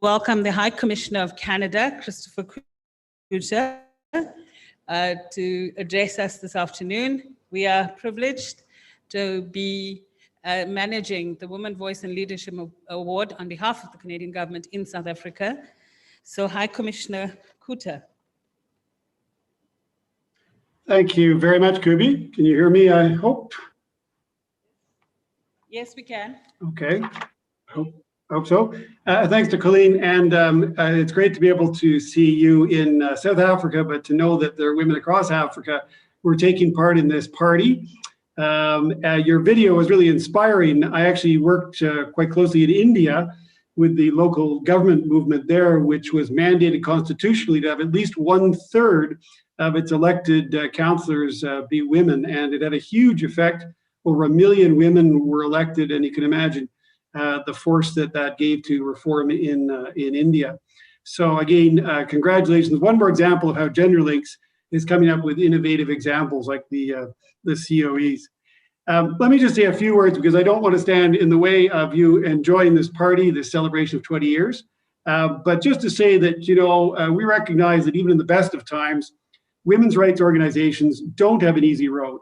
welcome the High Commissioner of Canada, Christopher Cooter, to address us this afternoon. We are privileged to be managing the Women Voice and Leadership Award on behalf of the Canadian government in South Africa. So, High Commissioner Cooter. Thank you very much, Kubi. Can you hear me, I hope? Yes, we can. Okay, hope so. Thanks to Colleen, and it's great to be able to see you in South Africa, but to know that there are women across Africa who are taking part in this party. Your video was really inspiring. I actually worked quite closely in India with the local government movement there, which was mandated constitutionally to have at least 1/3 of its elected councillors be women, and it had a huge effect. Over 1 million women were elected, and you can imagine the force that gave to reform in India. So again, congratulations. One more example of how GenderLinks is coming up with innovative examples like the COEs. Let me just say a few words because I don't want to stand in the way of you enjoying this party, this celebration of 20 years. But just to say that, you know, we recognize that even in the best of times, women's rights organizations don't have an easy road.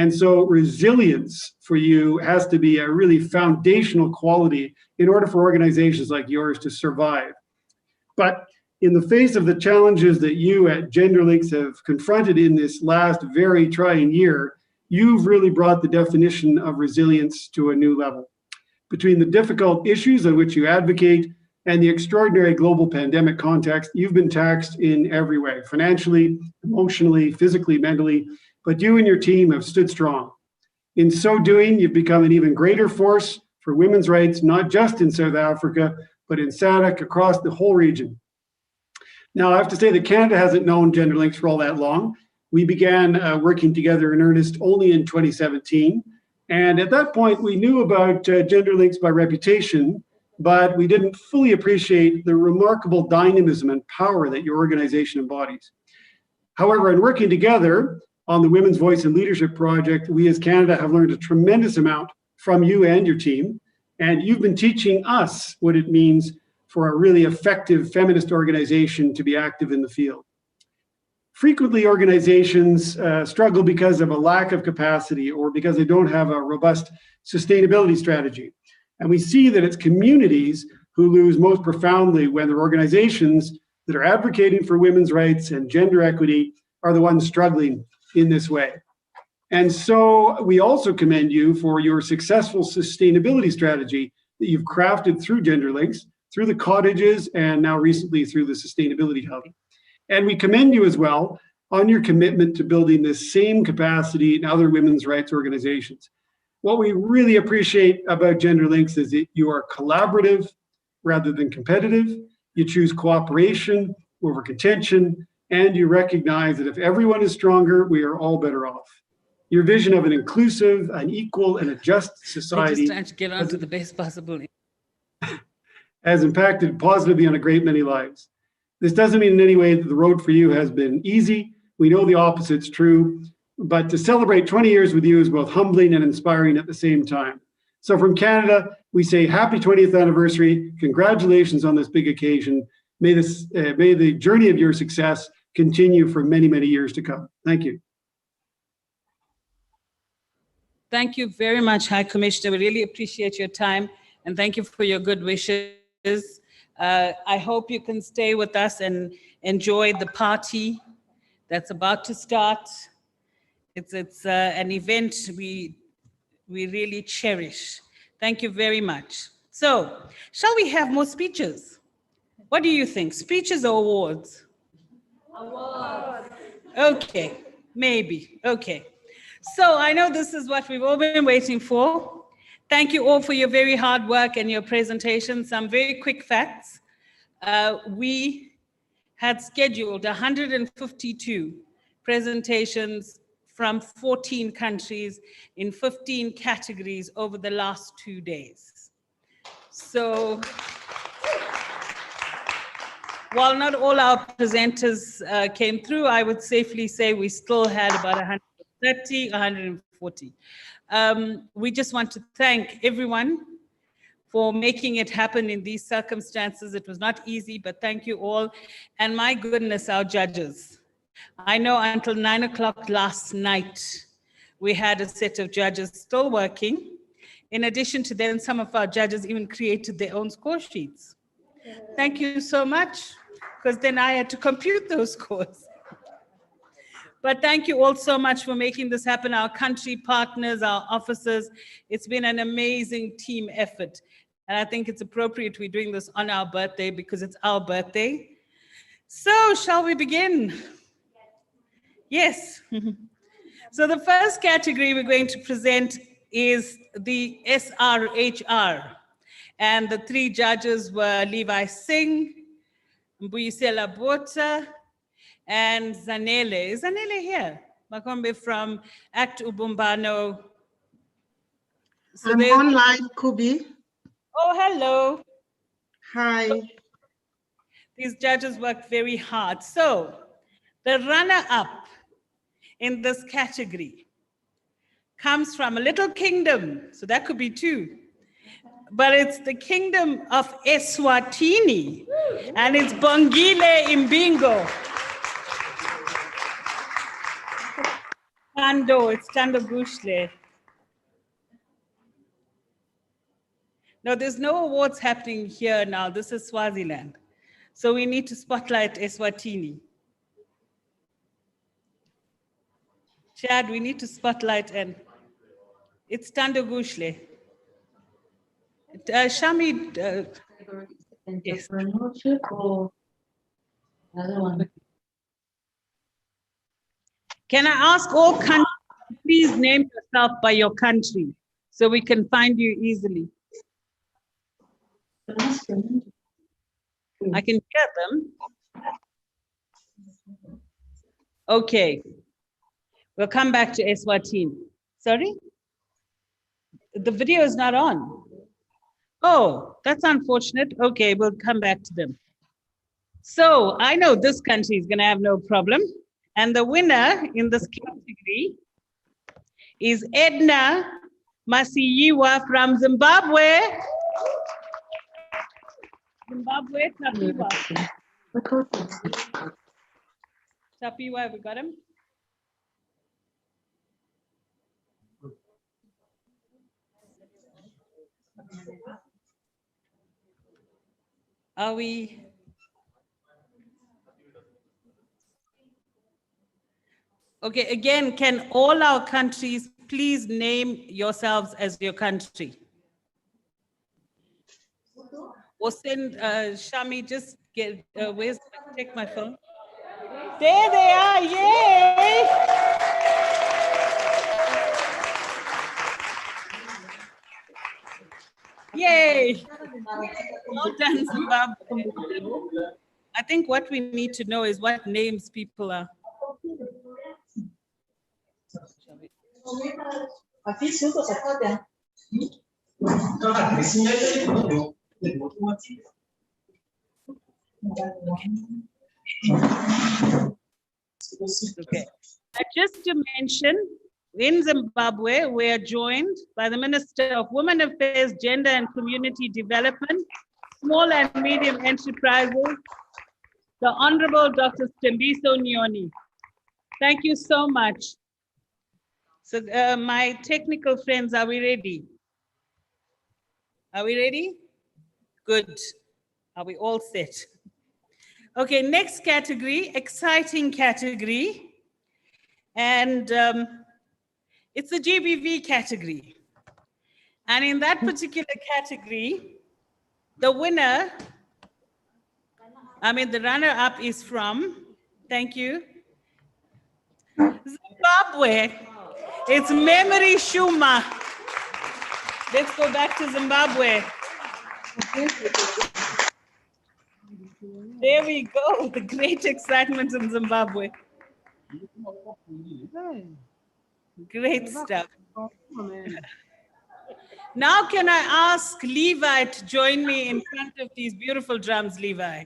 And so resilience for you has to be a really foundational quality in order for organizations like yours to survive. But in the face of the challenges that you at GenderLinks have confronted in this last very trying year, you've really brought the definition of resilience to a new level. Between the difficult issues on which you advocate and the extraordinary global pandemic context, you've been taxed in every way, financially, emotionally, physically, mentally, but you and your team have stood strong. In so doing, you've become an even greater force for women's rights, not just in South Africa, but in SADC across the whole region. Now, I have to say that Canada hasn't known GenderLinks for all that long. We began working together in earnest only in 2017. And at that point, we knew about GenderLinks by reputation, but we didn't fully appreciate the remarkable dynamism and power that your organization embodies. However, in working together on the Women's Voice and Leadership Project, we as Canada have learned a tremendous amount from you and your team. And you've been teaching us what it means for a really effective feminist organization to be active in the field. Frequently, organizations struggle because of a lack of capacity or because they don't have a robust sustainability strategy. And we see that it's communities who lose most profoundly when their organizations that are advocating for women's rights and gender equity are the ones struggling in this way. And so we also commend you for your successful sustainability strategy that you've crafted through GenderLinks, through the cottages, and now recently through the Sustainability Hub. And we commend you as well on your commitment to building this same capacity in other women's rights organizations. What we really appreciate about GenderLinks is that you are collaborative rather than competitive. You choose cooperation over contention, and you recognize that if everyone is stronger, we are all better off. Your vision of an inclusive, an equal, and a just society Just trying to get onto the best possible has impacted positively on a great many lives. This doesn't mean in any way that the road for you has been easy. We know the opposite's true, but to celebrate 20 years with you is both humbling and inspiring at the same time. So from Canada, we say happy 20th anniversary. Congratulations on this big occasion. May the journey of your success continue for many, many years to come. Thank you. Thank you very much, High Commissioner. We really appreciate your time, and thank you for your good wishes. I hope you can stay with us and enjoy the party that's about to start. It's an event we really cherish. Thank you very much. So, shall we have more speeches? What do you think? Speeches or awards? Awards. Okay, maybe. Okay. So I know this is what we've all been waiting for. Thank you all for your very hard work and your presentation. Some very quick facts. We had scheduled 152 presentations from 14 countries in 15 categories over the last 2 days. So while not all our presenters came through, I would safely say we still had about 130, 140. We just want to thank everyone for making it happen in these circumstances. It was not easy, but thank you all. And my goodness, our judges. I know until 9 o'clock last night, we had a set of judges still working. In addition to them, some of our judges even created their own score sheets. Thank you so much, because then I had to compute those scores. But thank you all so much for making this happen, our country partners, our officers. It's been an amazing team effort. And I think it's appropriate we're doing this on our birthday because it's our birthday. So shall we begin? Yes. So the first category we're going to present is the SRHR. And the three judges were Levi Singh, Mbuyisela Botha, and Zanele. Is Zanele here? Makombe from Act Ubumbano. So I'm online, Kubi. Oh, hello. Hi. These judges worked very hard. So the runner-up in this category comes from a little kingdom. So that could be two. But it's the kingdom of Eswatini. And it's Bongile Imbingo. Tando, it's Tando Gushle. No, there's no awards happening here now. This is Swaziland. So we need to spotlight Eswatini. Chad, we need to spotlight, and it's Tando Gushle. Shami, yes. Can I ask all countries, please name yourself by your country so we can find you easily. I can hear them. Okay. We'll come back to Eswatini. Sorry? The video is not on. Oh, that's unfortunate. Okay, we'll come back to them. So I know this country is going to have no problem. And the winner in this category is Edna Masiyiwa from Zimbabwe. Zimbabwe, Tapiwa. Tapiwa, have we got him? Are we? Okay, again, can all our countries please name yourselves as your country? Or send Shami, just get, where's, take my phone. There they are, yay! Yay! Well done, Zimbabwe. I think what we need to know is what names people are. Okay. Just to mention, in Zimbabwe, we are joined by the Minister of Women Affairs, Gender and Community Development, Small and Medium Enterprises, the Honorable Dr. Stembiso Nyoni. Thank you so much. So my technical friends, are we ready? Are we ready? Good. Are we all set? Okay, next category, exciting category. And it's the GBV category. And in that particular category, the winner, the runner-up is from, thank you, Zimbabwe. It's Memory Shuma. Let's go back to Zimbabwe. There we go, the great excitement in Zimbabwe. Great stuff. Now can I ask Levi to join me in front of these beautiful drums, Levi?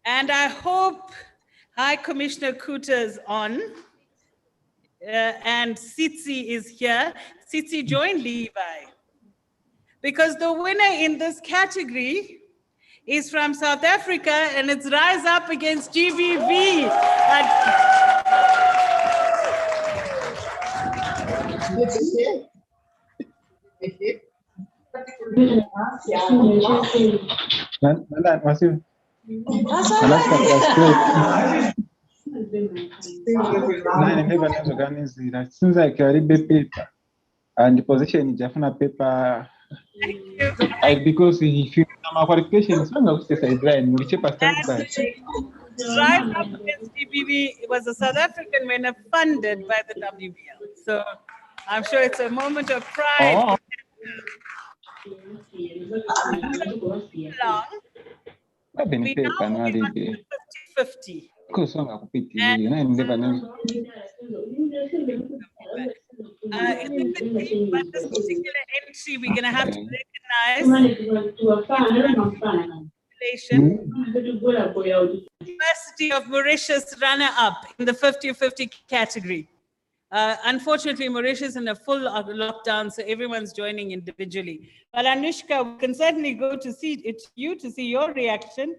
And I hope High Commissioner Kuta is on. and Tsitsi is here. Tsitsi joined Levi because the winner in this category is from South Africa, and it's Rise Up Against GBV. That was you. Nine never knows organized. Seems like you already paper. And the position is definitely paper. Because if you have qualification, it's not to say blind, which is Rise Up Against GBV was a South African winner funded by the WBL. So I'm sure it's a moment of pride. Oh. We now moving on to 50-50. In this particular entry, we're going to have to recognize University of Mauritius runner-up in the 50-50 category. Unfortunately, Mauritius is in a full lockdown, so everyone's joining individually. But Anushka, we can certainly go to see you to see your reaction.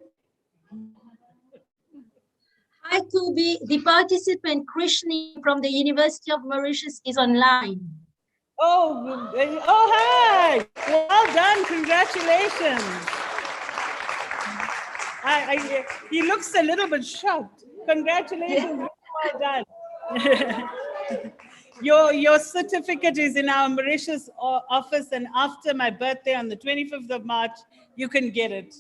Hi, Kubi. The participant Krishni from the University of Mauritius is online. Oh, hi! Well done. Congratulations. He looks a little bit shocked. Congratulations. Well done. Your certificate is in our Mauritius office, and after my birthday on the 25th of March, you can get it.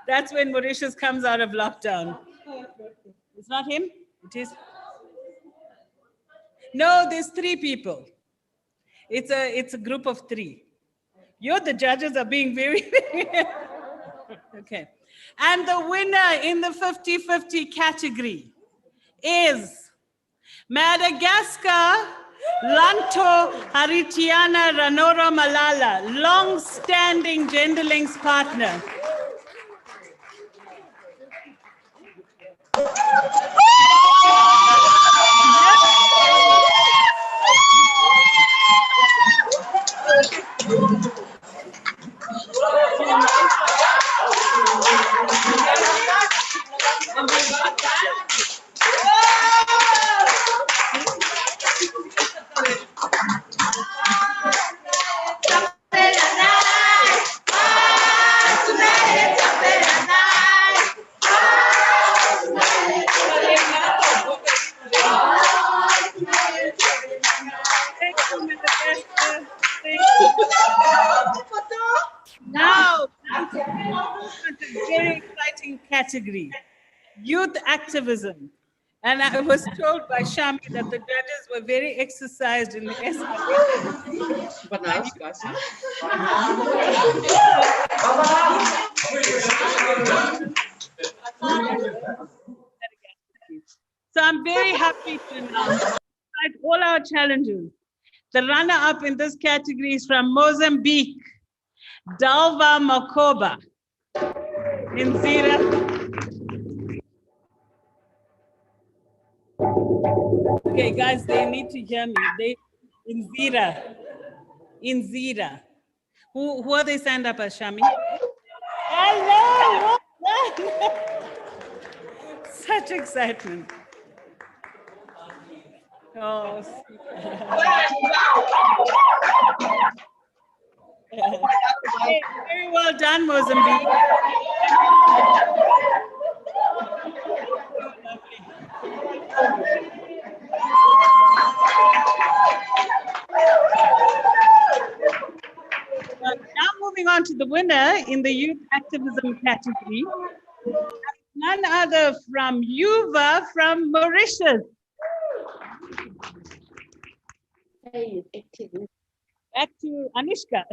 That's when Mauritius comes out of lockdown. It's not him? It is. No, there's 3 people. It's a group of 3. The judges are being very, okay. And the winner in the 50-50 category is Madagascar, Lanto Haritiana Ranora Malala, long-standing Genderlinks partner. Now, a very exciting category, youth activism. And I was told by Shami that the judges were very exercised in the So I'm very happy to announce, despite all our challenges, the runner-up in this category is from Mozambique, Dalva Makoba, in Zira. Okay, guys, they need to hear me. In Zira. Who are they signed up as, Shami? Hello! Such excitement. Oh, hey, very well done, Mozambique. Now moving on to the winner in the youth activism category, none other from Yuva from Mauritius. Back to Anushka.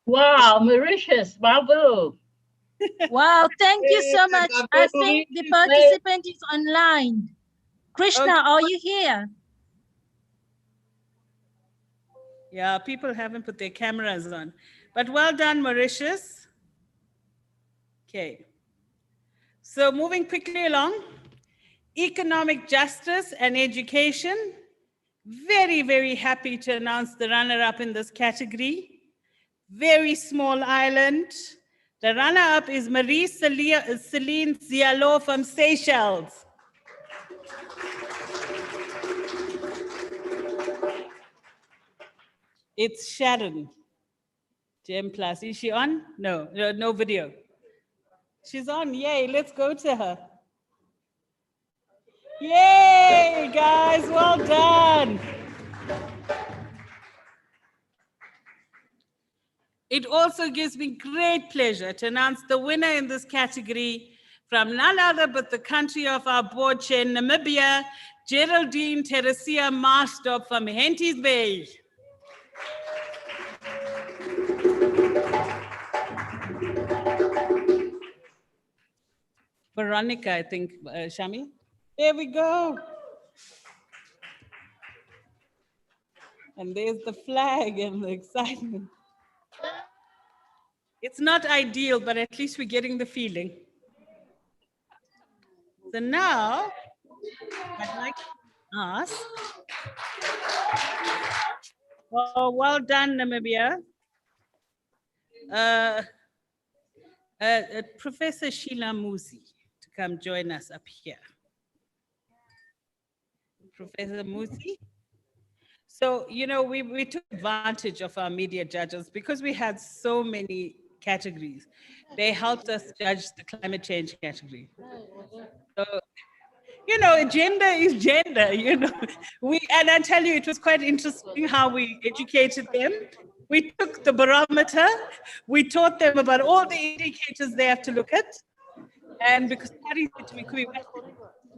Wow, Mauritius, bravo. Wow, thank you so much. I think the participant is online. Krishna, Okay. are you here? Yeah, people haven't put their cameras on. But well done, Mauritius. Okay. So moving quickly along, Economic justice and education. Very, very happy to announce the runner-up in this category. Very small island. The runner-up is Marie Celine Zialo from Seychelles. It's Sharon. Gem Plus. Is she on? No, no video. She's on. Yay, let's go to her. Yay, guys, well done. It also gives me great pleasure to announce the winner in this category from none other but the country of our board chair, Namibia, Geraldine Teresia Marsdorp from Henties Bay. Veronica, I think, Shami. There we go. And there's the flag and the excitement. It's not ideal, but at least we're getting the feeling. So now, I'd like to ask, oh, well done, Namibia. Professor Sheila Musi to come join us up here. Professor Musi. So, you know, we took advantage of our media judges because we had so many categories. They helped us judge the climate change category. So, you know, gender is gender, you know. And I tell you, it was quite interesting how we educated them. We took the barometer, we taught them about all the indicators they have to look at. And because Patty said to me, "Could we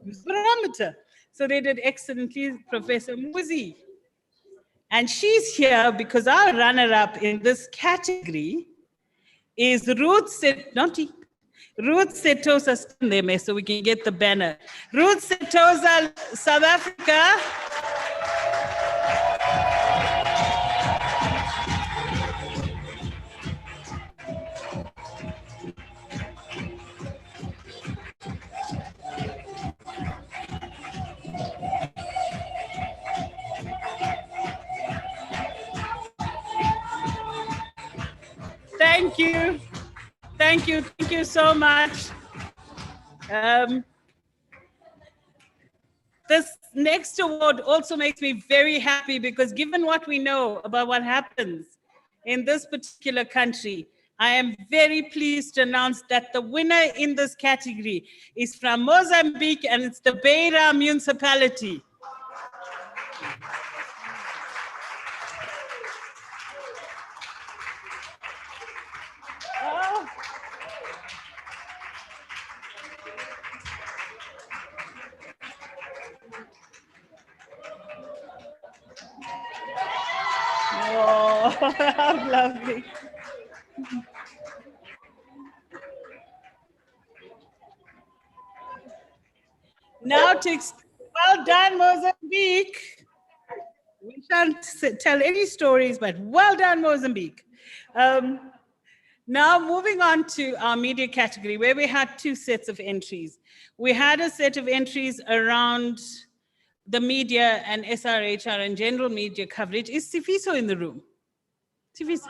use barometer?" So they did excellently, Professor Muzi. And she's here because our runner-up in this category is Ruth Setosa, so we can get the banner. Ruth Setosa, South Africa. Thank you. Thank you. Thank you so much. This next award also makes me very happy because given what we know about what happens in this particular country, I am very pleased to announce that the winner in this category is from Mozambique and it's the Beira municipality. Oh. Oh, how lovely. Now well done, Mozambique. We shan't tell any stories, but well done, Mozambique. Now moving on to our media category, where we had two sets of entries. We had a set of entries around the media and SRHR and general media coverage. Is Sifiso in the room? Sifiso.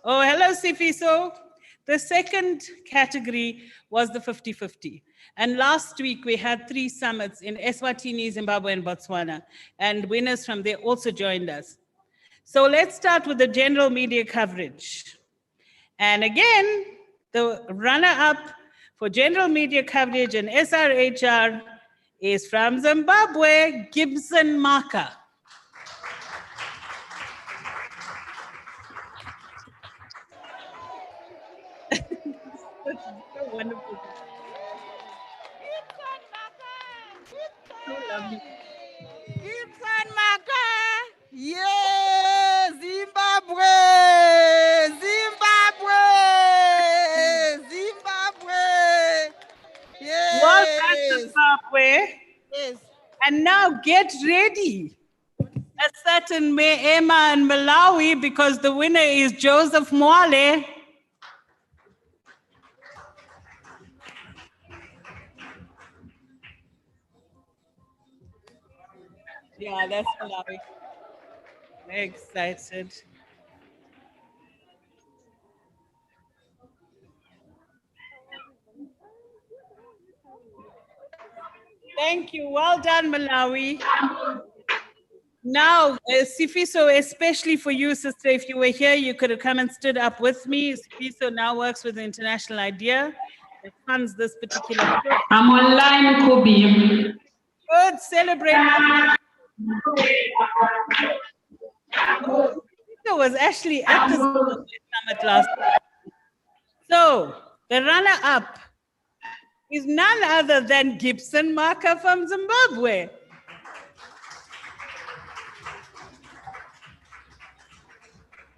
Oh, hello, Sifiso. The second category was the 50-50. And last week we had 3 summits in Eswatini, Zimbabwe, and Botswana, and winners from there also joined us. So let's start with the general media coverage. And again, the runner-up for general media coverage and SRHR is from Zimbabwe, Gibson Maka. So wonderful. So lovely. Gibson Maka, yeah, Zimbabwe, Zimbabwe, Zimbabwe, yes. Well done, Zimbabwe. Yes. And now get ready. A certain Emma in Malawi, because the winner is Joseph Mwale. Yeah, that's Malawi. Very excited. Thank you. Well done, Malawi. Now, Sifiso, especially for you, sister, if you were here, you could have come and stood up with me. Sifiso now works with the International IDEA that funds this particular program. I'm online, Kobe. Good, celebrate. Sifiso was actually at the summit last year. So, the runner-up is none other than Gibson Maka from Zimbabwe.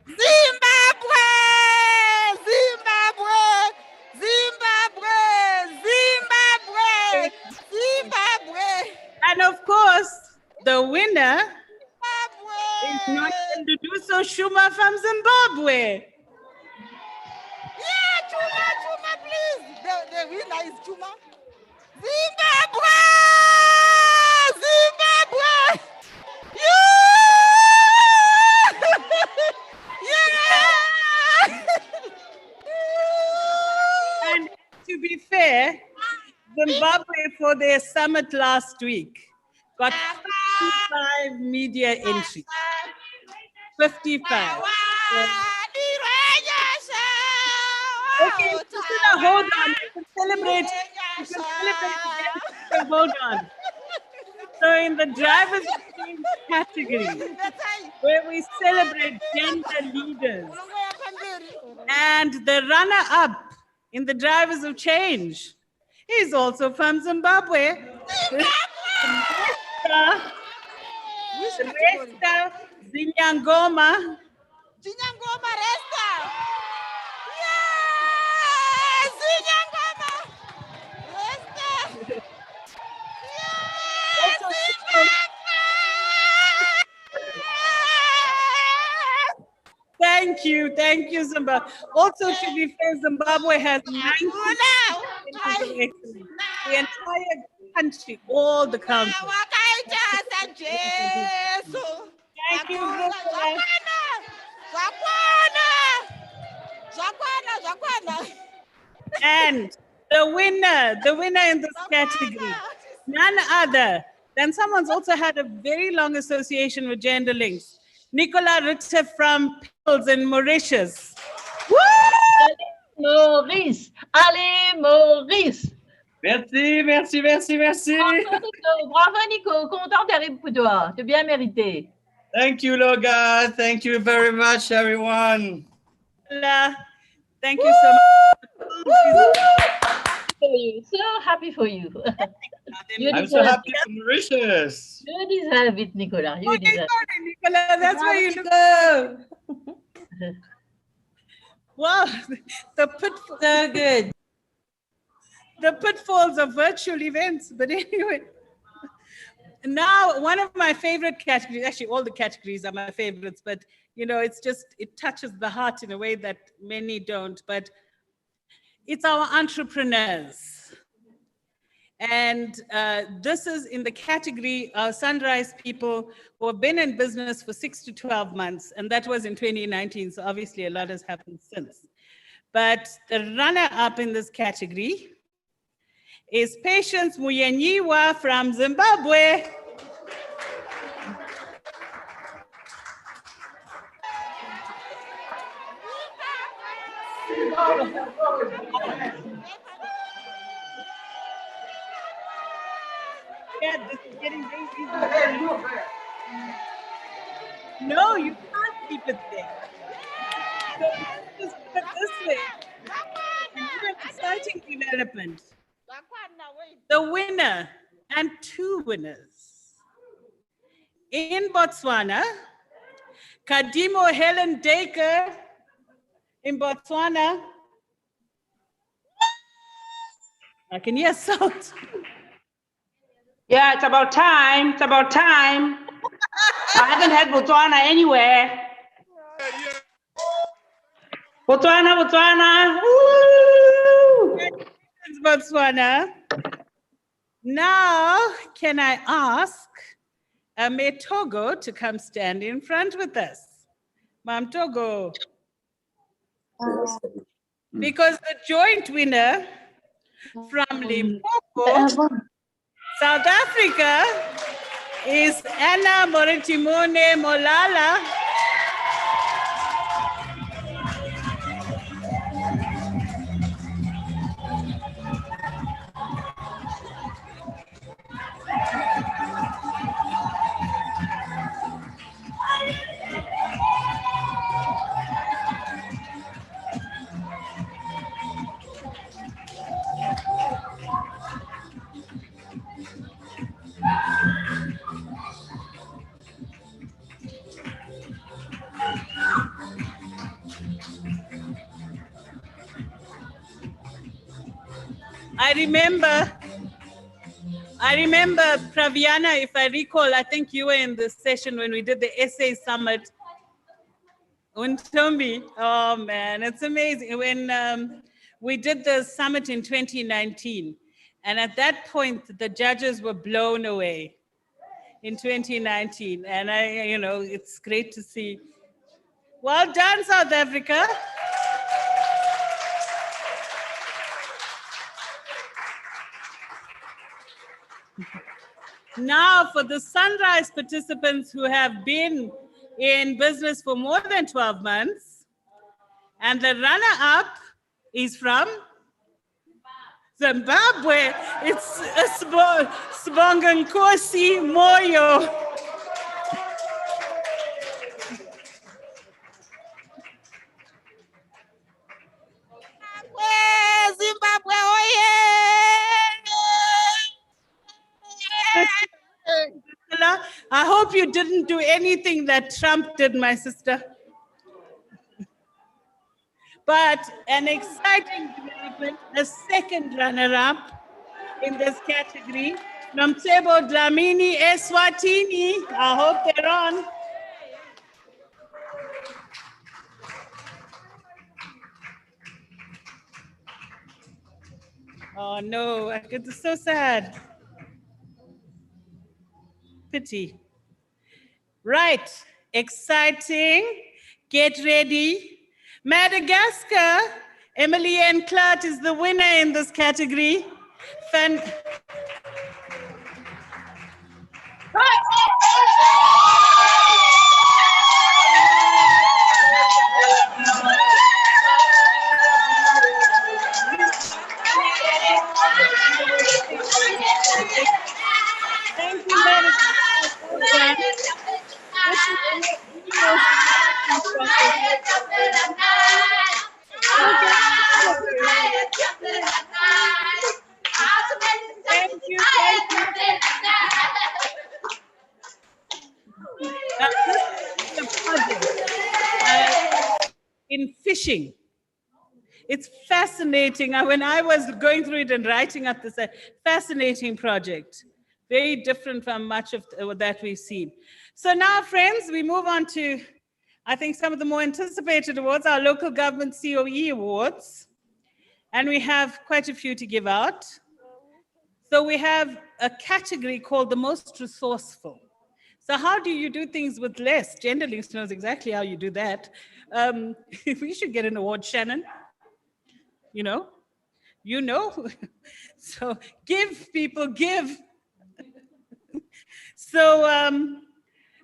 Zimbabwe! Zimbabwe! Zimbabwe! Zimbabwe! Zimbabwe! And of course, the winner Zimbabwe! is not Nduduso Shuma from Zimbabwe. Yeah, Chuma, Chuma, please. The winner is Chuma. Zimbabwe! Zimbabwe! Yeah! And to be fair, Zimbabwe for their summit last week got 55 media entries. 55. Okay, Priscilla, hold on. You can celebrate. You can celebrate again. Hold on. So in the drivers of change category, where we celebrate gender leaders, and the runner-up in the drivers of change is also from Zimbabwe. Resta Zinyangoma. Zinyangoma Resta. Yeah! Zinyangoma Resta. Thank you, Zimbabwe. Also, to be fair, Zimbabwe has 90 excellence. The entire country, all the countries. Thank you, Priscilla. And the winner in this category, none other than someone's also had a very long association with gender links. Nicola Ritter from Pills in Mauritius. Maurice, allez Maurice. Merci, merci, merci, merci. Bravo Nico, content d'arriver pour toi, tu bien mérité. Thank you, Loga. Thank you very much, everyone. Thank you so much. So happy for you. I'm so happy for Mauritius. You deserve it, Nicola. You Okay, deserve sorry, Nicola, that's where you go. Wow, the pitfalls. So good. The pitfalls of virtual events, but anyway. Now, one of my favorite categories, actually all the categories are my favorites, but you know, it touches the heart in a way that many don't, but it's our entrepreneurs. And this is in the category of Sunrise people who have been in business for 6 to 12 months, and that was in 2019, so obviously a lot has happened since. But the runner-up in this category is Patience Muyenyiwa from Zimbabwe. Yeah, this is getting very easy. No, you can't keep it there. So just put it this way. And do an exciting development. The winner and 2 winners. In Botswana, Kadimo Helen Dacre in Botswana. I can hear salt. Yeah, it's about time. It's about time. I haven't had Botswana anywhere. Botswana, Botswana. Woo! Botswana. Now, can I ask May Togo to come stand in front with us. Mam Togo. Because the joint winner from Limpopo, South Africa, is Anna Moritimone Molala. I remember, Praviana, if I recall, I think you were in this session when we did the SA Summit. Untombi, oh man, it's amazing. When we did the summit in 2019, and at that point, the judges were blown away in 2019. And it's great to see. Well done, South Africa. Now, for the Sunrise participants who have been in business for more than 12 months, and the runner-up is from Zimbabwe. It's Sibonga Nkosi Moyo. Zimbabwe, I hope you didn't do anything that Trump did, my sister. But an exciting development, a second runner-up in this category, Nomcebo Dlamini Eswatini. I hope they're on. Oh no, it's so sad. Pity. Right, exciting. Get ready. Madagascar, Emily Ann Clark is the winner in this category. Thank you, Madagascar. Thank you. This is a project in fishing. It's fascinating. When I was going through it and writing up this, fascinating project. Very different from much of that we've seen. So now, friends, we move on to, I think, some of the more anticipated awards, our local government COE awards. And we have quite a few to give out. So we have a category called the most resourceful. So how do you do things with less? Genderlinks knows exactly how you do that. We should get an award, Shannon. You know. So give, people, give. So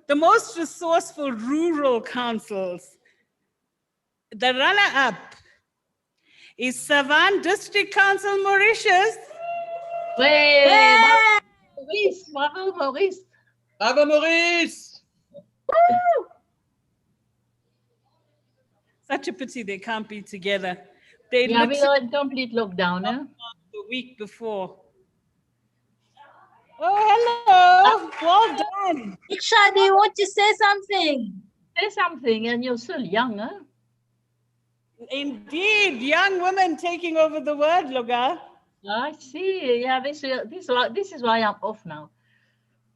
the most resourceful rural councils, the runner-up is Savan District Council, Mauritius. Maurice, bravo Maurice. Bravo, Maurice. Woo! Such a pity they can't be together. We are in complete lockdown, eh? The week before. Oh, hello. Well done. Iksha, do you want to say something? Say something, and you're still young, huh? Indeed, young women taking over the world, Loga. I see. Yeah, this is why I'm off now.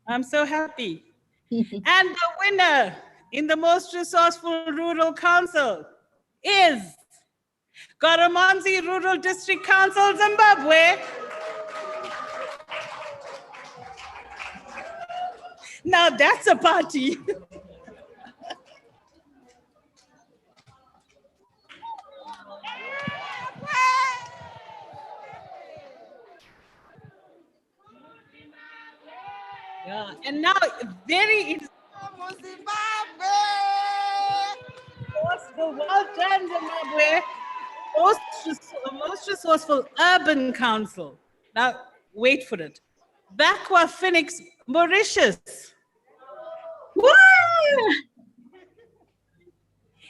I'm so happy. And the winner in the most resourceful rural council is Goromonzi Rural District Council, Zimbabwe. Now that's a party. Yeah, and now very Zimbabwe! resourceful, well done, Zimbabwe. Most resourceful urban council. Now, wait for it. Bakwa Phoenix, Mauritius. Woo!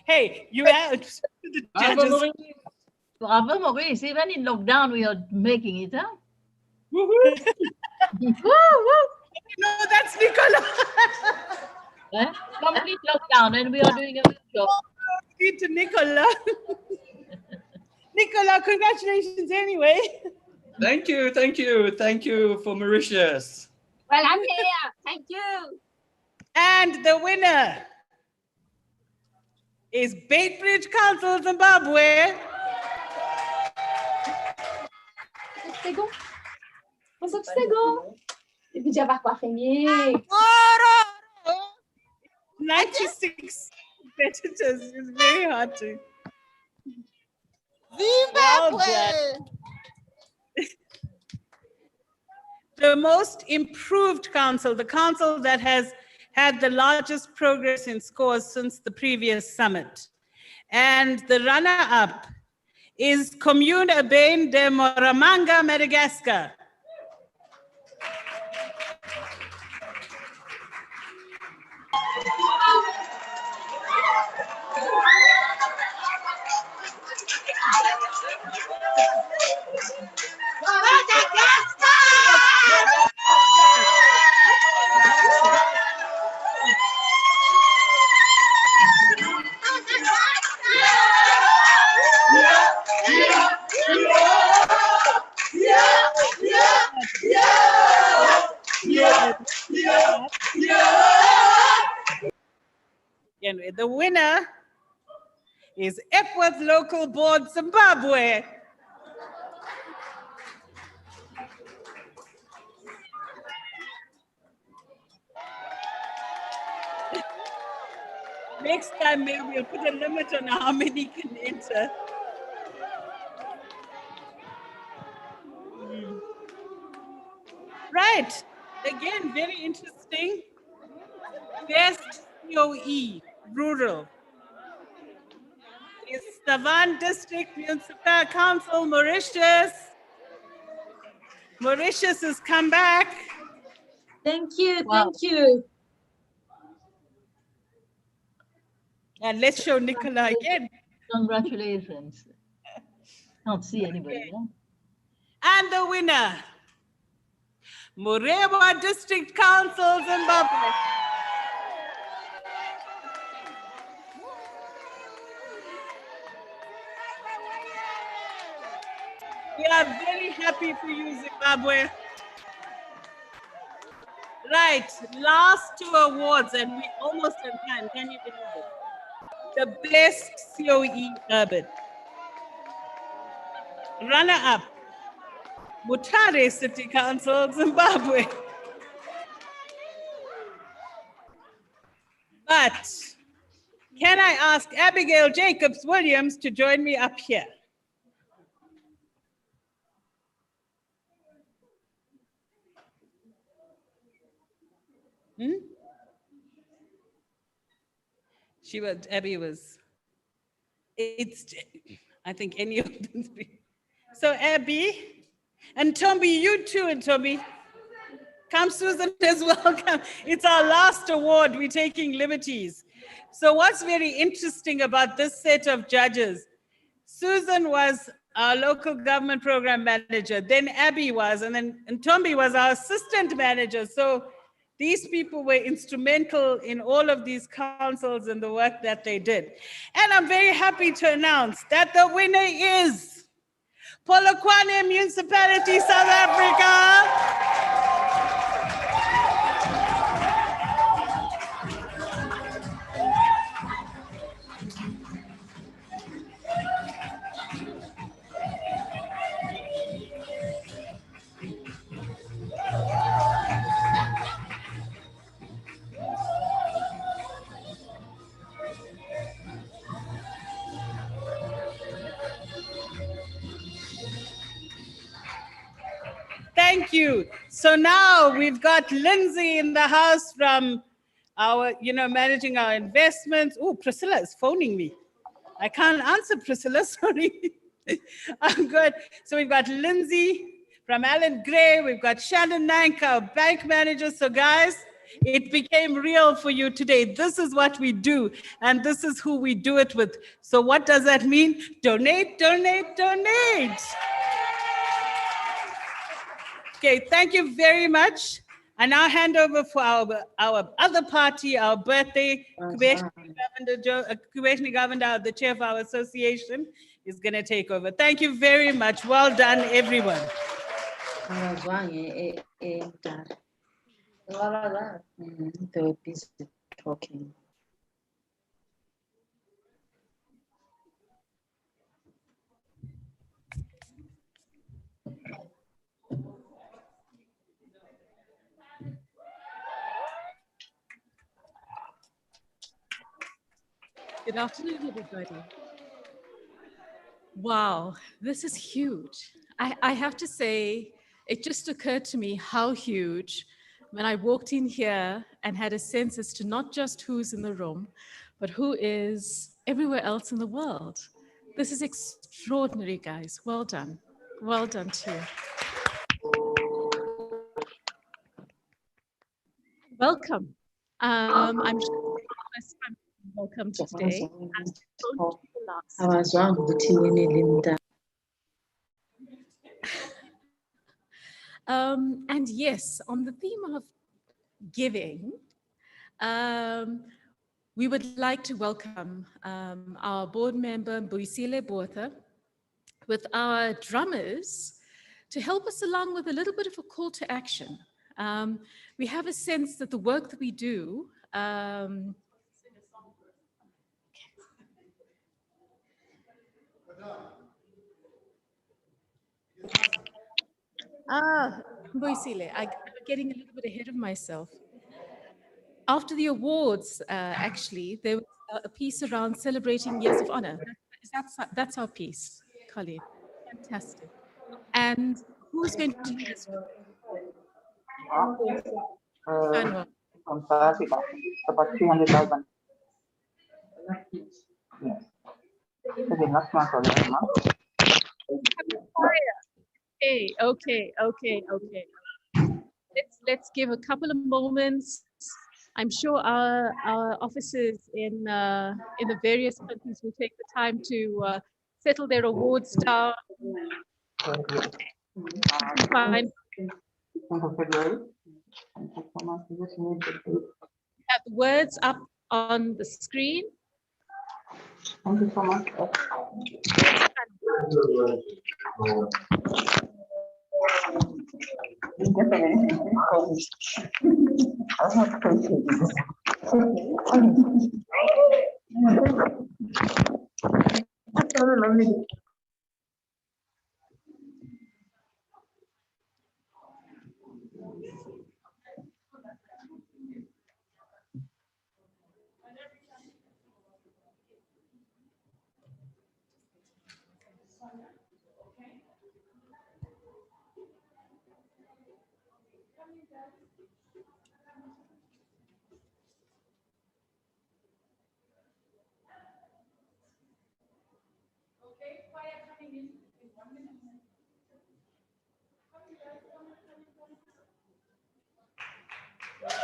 Hey, you had the judges. Bravo, Maurice. Even in lockdown, we are making it, huh? Woo, woo. No, that's Nicola. Eh? Complete lockdown, and we are doing a good job. Need to Nicola. Nicola, congratulations anyway. Thank you for Mauritius. Well, I'm here. Thank you. And the winner is Baitbridge Council, Zimbabwe. Pegou? Mas você pegou. Eu podia vacuar comigo. 96 competitors. It's very hard to. Zimbabwe! The most improved council, the council that has had the largest progress in scores since the previous summit. And the runner-up is Commune Urbaine de Moramanga, Madagascar. Anyway, the winner is Epworth Local Board, Zimbabwe. Next time, maybe we'll put a limit on how many can enter. Right. Again, very interesting. Best COE, rural. Is Stavan District Municipal Council, Mauritius. Mauritius has come back. Thank you. Wow. Thank you. And let's show Nicola again. Congratulations. Can't see anybody. Huh? And the winner, Murewa District Council, Zimbabwe. We are very happy for you, Zimbabwe. Right, last two awards, and we almost on time. Can you believe it? The best COE urban. Runner-up, Mutare City Council, Zimbabwe. But can I ask Abigail Jacobs Williams to join me up here? Abby was, I think any of them. So Abby, and Tomby, you too, and Tomby. Come, Susan, as well. Come. It's our last award. We're taking liberties. So what's very interesting about this set of judges, Susan was our local government program manager, then Abby was, and Tomby was our assistant manager. So these people were instrumental in all of these councils and the work that they did. And I'm very happy to announce that the winner is Polokwane Municipality, South Africa. Thank you. So now we've got Lindsay in the house from our, managing our investments. Oh, Priscilla is phoning me. I can't answer Priscilla, sorry. I'm good. So we've got Lindsay from Alan Gray. We've got Shannon Nank, our bank manager. So guys, it became real for you today. This is what we do, and this is who we do it with. So what does that mean? Donate, donate, donate. Okay, thank you very much. I now hand over for our other party, our birthday. Kubeshni Governor, the chair of our association, is going to take over. Thank you very much. Well done, everyone. They were busy talking. Good afternoon, everybody. Wow, this is huge. I have to say, it just occurred to me how huge when I walked in here and had a sense as to not just who's in the room, but who is everywhere else in the world. This is extraordinary, guys. Well done. Well done to you. Welcome. I'm sure it's the first time welcome today. And yes, on the theme of giving, we would like to welcome our board member, Mbuyisile Botha, with our drummers to help us along with a little bit of a call to action. We have a sense that the work that we do Mbuyisile, I'm getting a little bit ahead of myself. After the awards, actually, there was a piece around celebrating years of honor. That's our piece, Colleen. Fantastic. And who's going to do this? About 300,000. Yes. Okay. Let's give a couple of moments. I'm sure our officers in the various countries will take the time to settle their awards down. Fine. Have the words up on the screen. Thank you so much.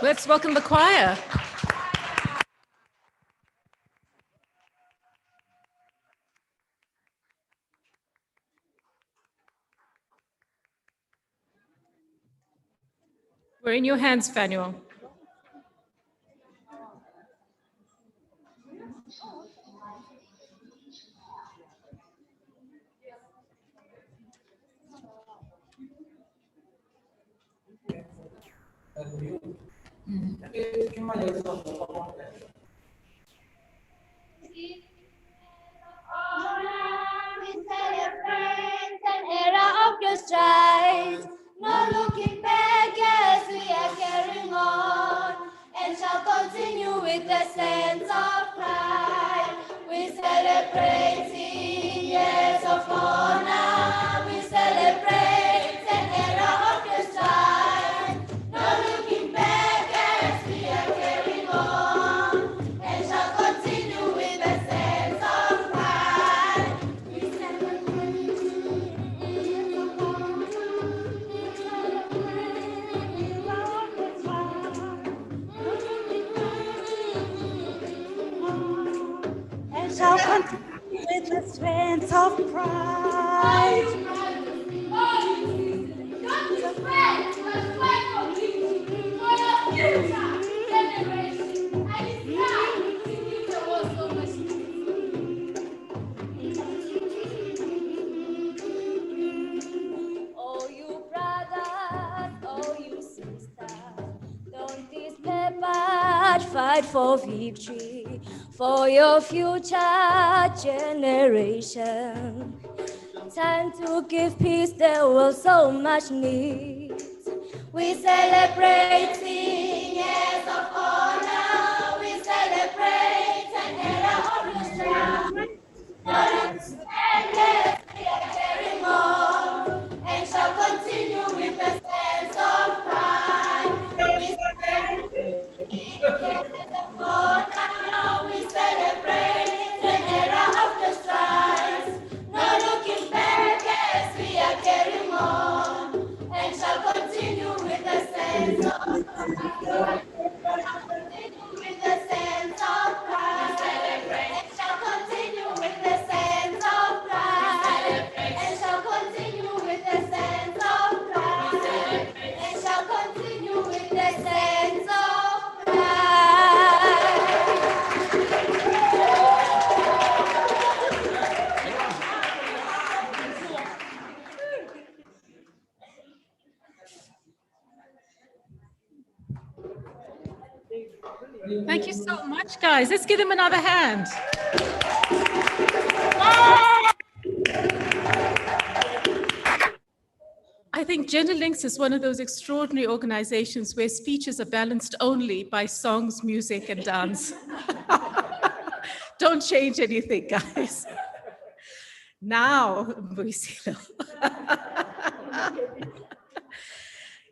Let's welcome the choir. We're in your hands, Fanuel. We celebrate an era of the strides, no looking back as we are carrying on, and shall continue with the sense of pride. We celebrate years of honor, we celebrate an era of the shall continue with the strength of pride. Oh, you brothers, oh, you sisters, don't despair, but fight for victory for your future generation. Time to give peace, there was so much need. We celebrating years of honor. We celebrate an era of strength. Endless, we are carrying on and shall continue with the sense of pride. We celebrate years of honor. We celebrate an era of the strides. No looking back as we are carrying on and shall continue with the sense of pride. Continue with the sense of pride. And shall continue with the sense of pride. And shall continue with the sense of pride. And shall continue with the sense of Thank you so much, guys. Let's give them another hand. I think Gender Links is one of those extraordinary organizations where speeches are balanced only by songs, music, and dance. Don't change anything, guys. Now, Mbuyiselo.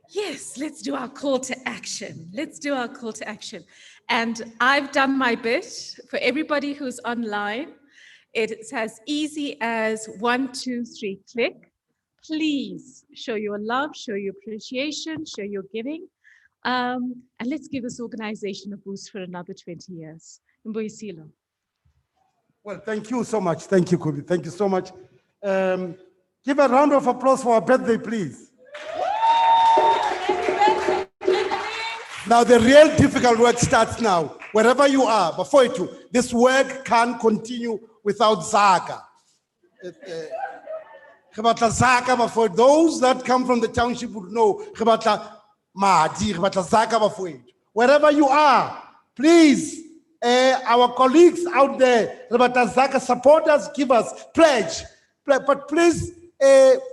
Yes, let's do our call to action. Let's do our call to action. And I've done my bit. For everybody who's online, it's as easy as 1, 2, 3, click. Please show your love, show your appreciation, show your giving. And let's give this organization a boost for another 20 years. Mbuyiselo. Well, thank you so much. Thank you, Kubi. Thank you so much. Give a round of applause for our birthday, please. Now, the real difficult work starts now. Wherever you are, before you, this work can't continue without Zaga. For those that come from the township would know, wherever you are, please, our colleagues out there, support us, give us, pledge. But please,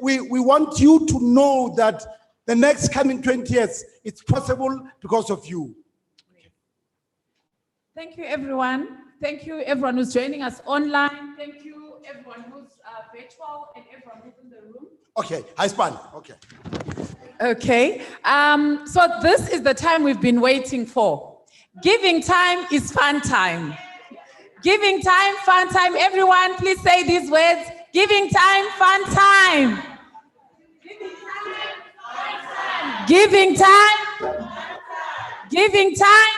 we want you to know that the next coming 20 years, it's possible because of you. Thank you, everyone. Thank you, everyone who's joining us online. Thank you, everyone who's virtual and everyone who's in the room. Okay, I span. Okay. Okay. So this is the time we've been waiting for. Giving time is fun time. Giving time, fun time. Everyone, please say these words. Giving time, fun time. Giving time. Giving time.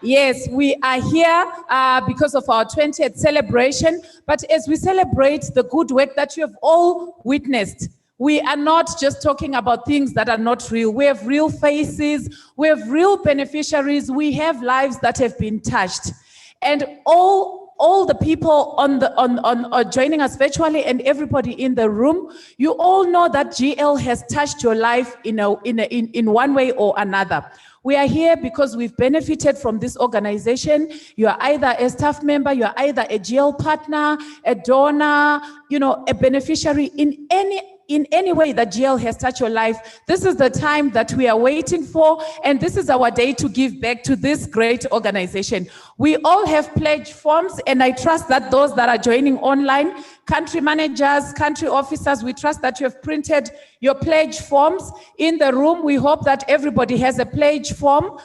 Yes, we are here because of our 20th celebration. But as we celebrate the good work that you have all witnessed, we are not just talking about things that are not real. We have real faces. We have real beneficiaries. We have lives that have been touched. And all the people on joining us virtually and everybody in the room, you all know that GL has touched your life in one way or another. We are here because we've benefited from this organization. You are either a staff member, you are either a GL partner, a donor, a beneficiary in any way that GL has touched your life. This is the time that we are waiting for, and this is our day to give back to this great organization. We all have pledge forms, and I trust that those that are joining online, country managers, country officers, we trust that you have printed your pledge forms in the room. We hope that everybody has a pledge form.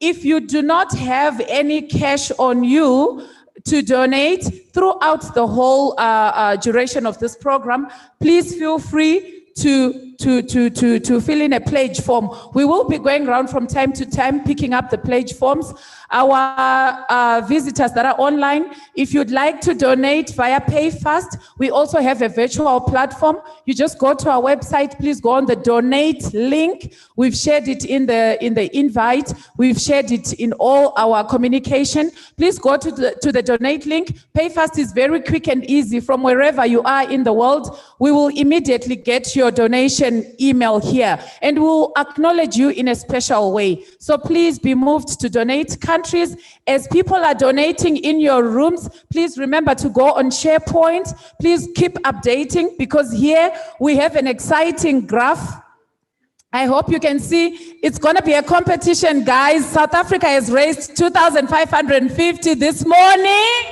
If you do not have any cash on you to donate throughout the whole duration of this program, please feel free to to fill in a pledge form. We will be going around from time to time picking up the pledge forms. Our visitors that are online, if you'd like to donate via PayFast, we also have a virtual platform. You just go to our website. Please go on the donate link. We've shared it in the invite. We've shared it in all our communication. Please go to the donate link. PayFast is very quick and easy. From wherever you are in the world, we will immediately get your donation email here, and we'll acknowledge you in a special way. So please be moved to donate. Countries, as people are donating in your rooms, please remember to go on SharePoint. Please keep updating, because here we have an exciting graph. I hope you can see. It's going to be a competition, guys. South Africa has raised 2,550 this morning.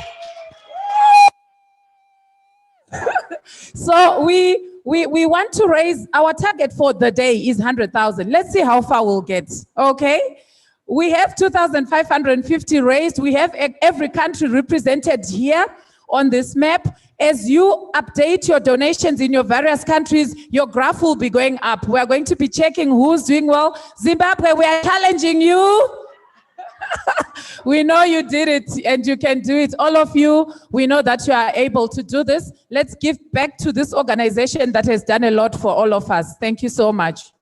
So we want to raise, our target for the day is 100,000. Let's see how far we'll get, okay? We have 2,550 raised. We have every country represented here on this map. As you update your donations in your various countries, your graph will be going up. We're going to be checking who's doing well. Zimbabwe, we are challenging you. We know you did it and you can do it. All of you, we know that you are able to do this. Let's give back to this organization that has done a lot for all of us. Thank you so much.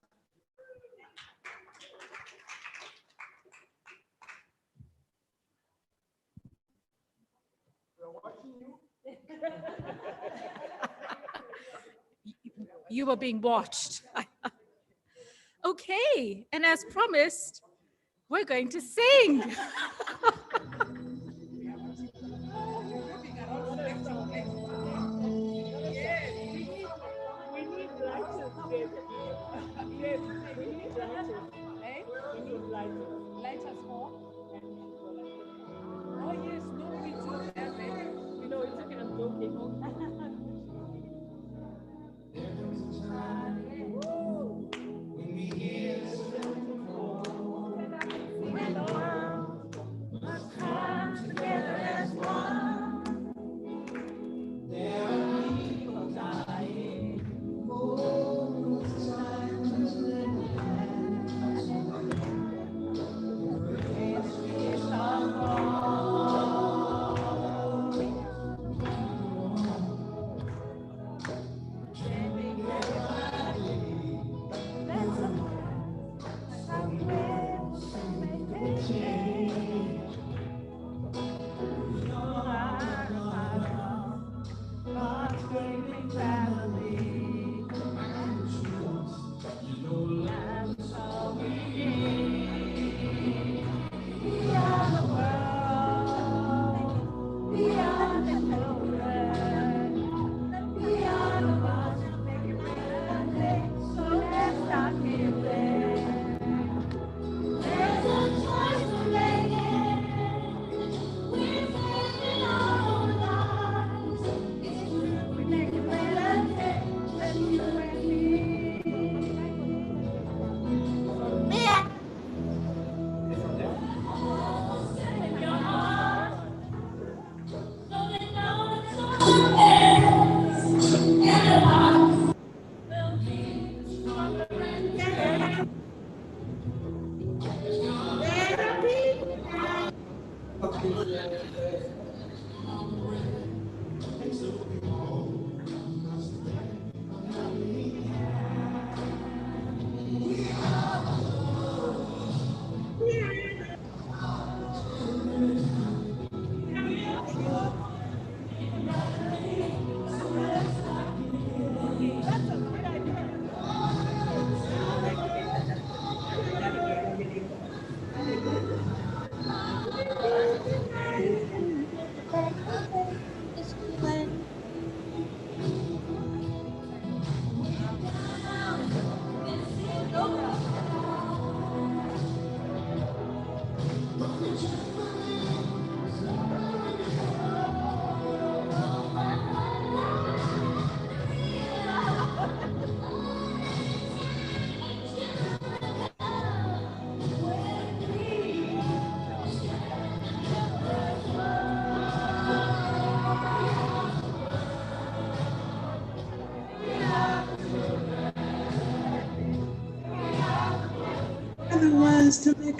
You were being watched. Okay, and as promised, we're going to sing.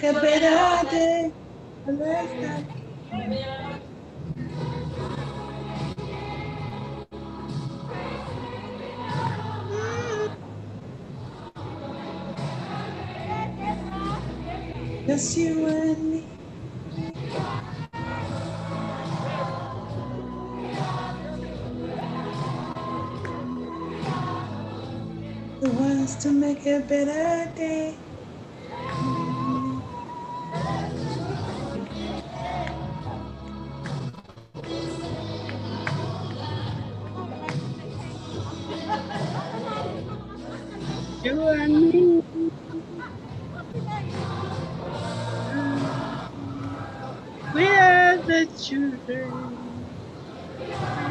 make a better day. Just you and me. The ones to make a better day. You and me. We are the children.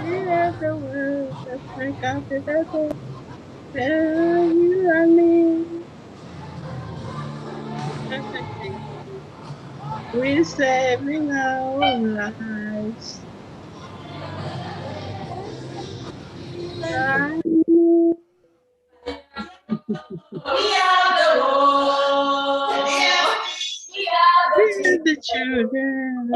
We are the world that make up the day. You and me. We're saving our own lives. We are the children.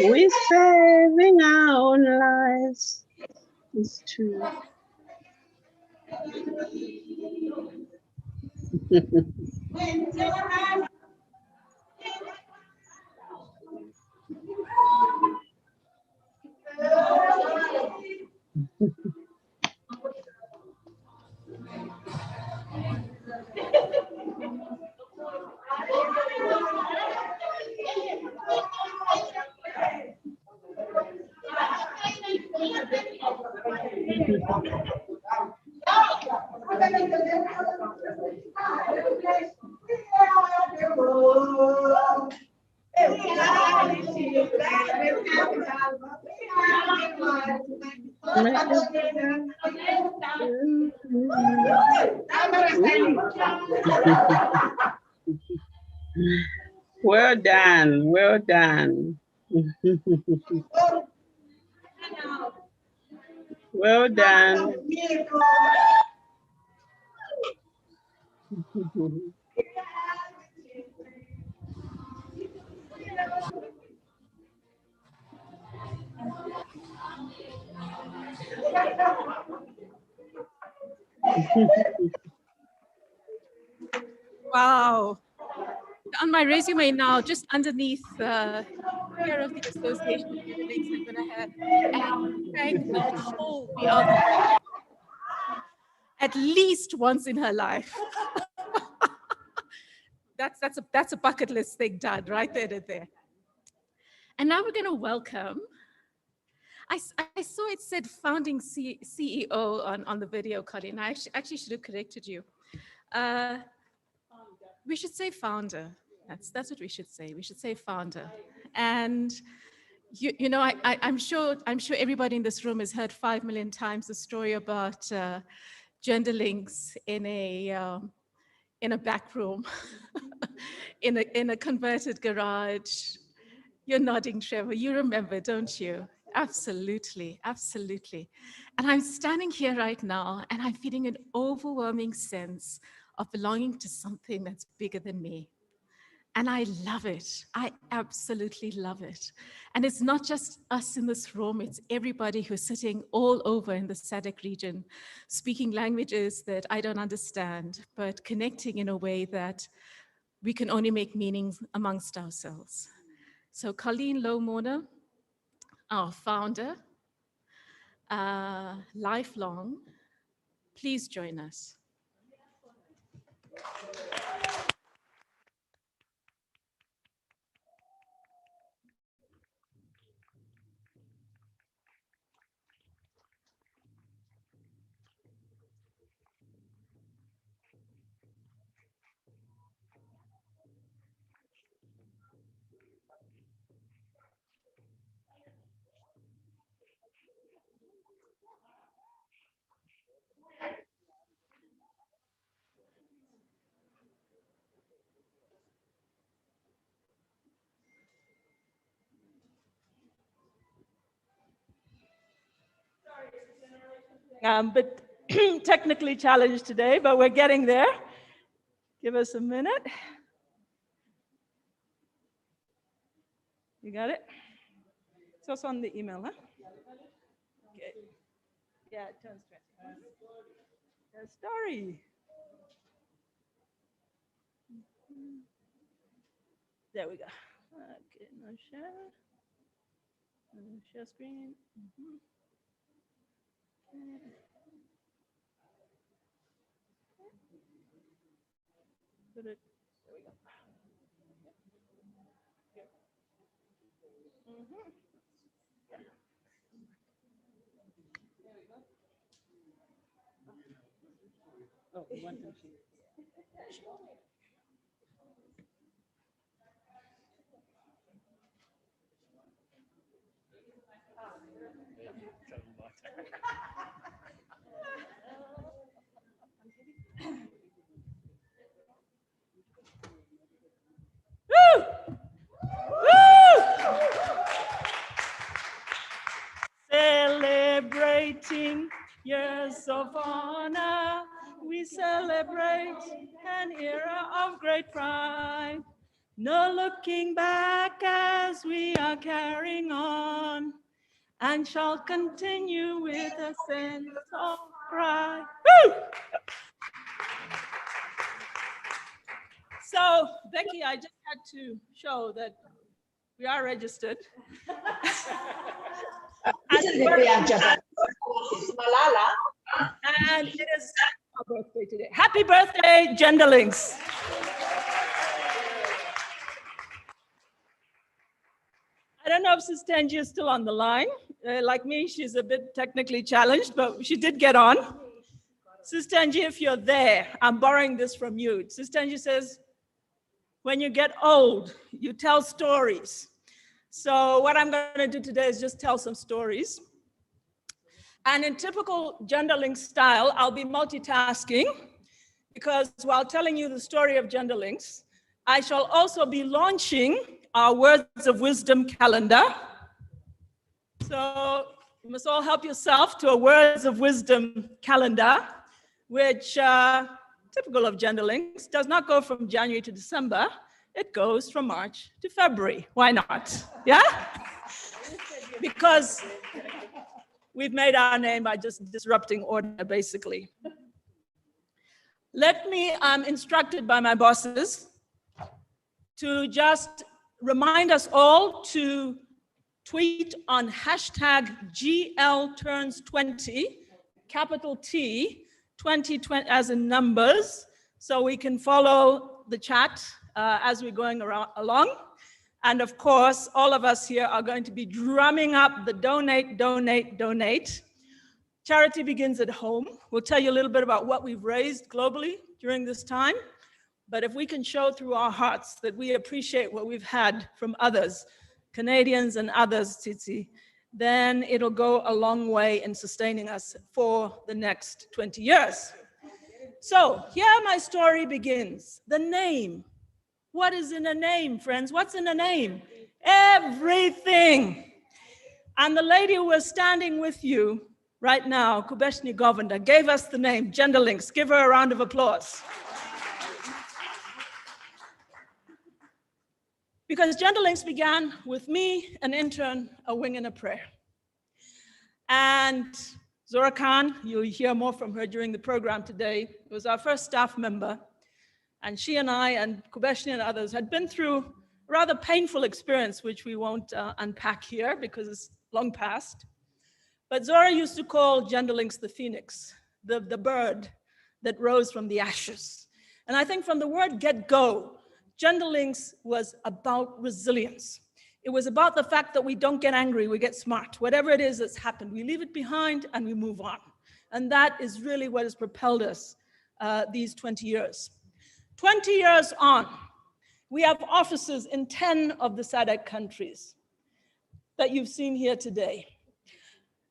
We're saving our own lives. It's true. Well done, well done. Well done. Wow. On my resume now, just underneath the chair of the association, the links I'm going to have, and thank the whole we are the at least once in her life. That's a bucket list thing done right there. And now we're going to welcome. I saw it said founding CEO on the video, Colin. I actually should have corrected you. We should say founder. That's what we should say. We should say founder. And you know, I'm sure everybody in this room has heard 5 million times the story about gender links in a back room, in a converted garage. You're nodding, Trevor. You remember, don't you? Absolutely, absolutely. And I'm standing here right now, and I'm feeling an overwhelming sense of belonging to something that's bigger than me. And I love it. I absolutely love it. And it's not just us in this room, it's everybody who's sitting all over in the SADC region, speaking languages that I don't understand, but connecting in a way that we can only make meaning amongst ourselves. So Colleen Lowmorner, our founder, lifelong, please join us. But technically challenged today, but we're getting there. Give us a minute. You got it? It's also on the email, huh? Okay. Yeah, it turns straight. The story. There we go. Okay, now share. Share screen. Okay. Put it, there we go. Oh, one thing. Woo! Woo! Celebrating years of honor, we celebrate an era of great pride. No looking back as we are carrying on, and shall continue with a sense of pride. Woo! So, Becky, I just had to show that we are registered. And it is our birthday today. Happy birthday, Genderlings. I don't know if Sis Tenji is still on the line. Like me, she's a bit technically challenged, but she did get on. Sis Tenji, if you're there, I'm borrowing this from you. Sis Tenji says, when you get old, you tell stories. So what I'm going to do today is just tell some stories. And in typical Genderlink style, I'll be multitasking because while telling you the story of Genderlinks, I shall also be launching our Words of Wisdom calendar. So you must all help yourself to a Words of Wisdom calendar, which typical of Genderlinks, does not go from January to December. It goes from March to February. Why not? Yeah? Because we've made our name by just disrupting order, basically. Let me, I'm instructed by my bosses to just remind us all to tweet on hashtag GLTurns20, capital T, 2020 as in numbers, so we can follow the chat as we're going along. And of course, all of us here are going to be drumming up the donate, donate, donate. Charity begins at home. We'll tell you a little bit about what we've raised globally during this time. But if we can show through our hearts that we appreciate what we've had from others, Canadians and others, Tsitsi, then it'll go a long way in sustaining us for the next 20 years. So here my story begins. The name. What is in a name, friends? What's in a name? Everything. And the lady who is standing with you right now, Kubeshni Govender, gave us the name, Genderlinks. Give her a round of applause. Because Genderlinks began with me, an intern, a wing and a prayer. And Zora Khan, you'll hear more from her during the program today, was our first staff member. And she and I and Kubeshni and others had been through rather painful experience, which we won't unpack here because it's long past. But Zora used to call Genderlinks the phoenix, the bird that rose from the ashes. And I think from the word get-go, Genderlinks was about resilience. It was about the fact that we don't get angry, we get smart. Whatever it is that's happened, we leave it behind and we move on. And that is really what has propelled us these 20 years. 20 years on, we have offices in 10 of the SADC countries that you've seen here today.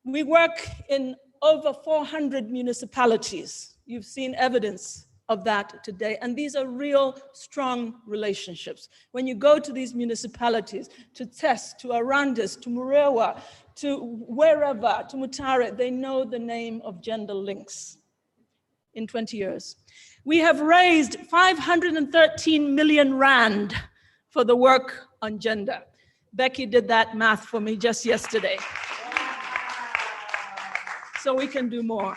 We work in over 400 municipalities. You've seen evidence of that today. And these are real strong relationships. When you go to these municipalities, to Tess, to Arandis, to Murewa, to wherever, to Mutare, they know the name of Genderlinks in 20 years. We have raised 513 million Rand for the work on gender. Becky did that math for me just yesterday. So we can do more.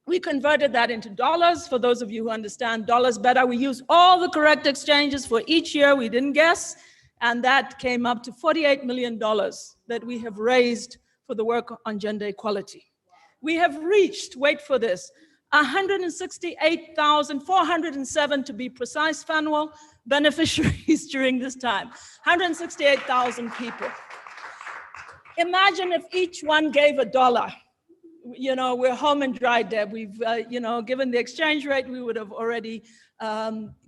We converted that into dollars. For those of you who understand dollars better, we used all the correct exchanges for each year. We didn't guess. And that came up to $48 million that we have raised for the work on gender equality. We have reached, wait for this, 168,407 to be precise, Fanuel, beneficiaries during this time. 168,000 people. Imagine if each one gave $1. You know, we're home and dry, Deb. We've, you know, given the exchange rate, we would have already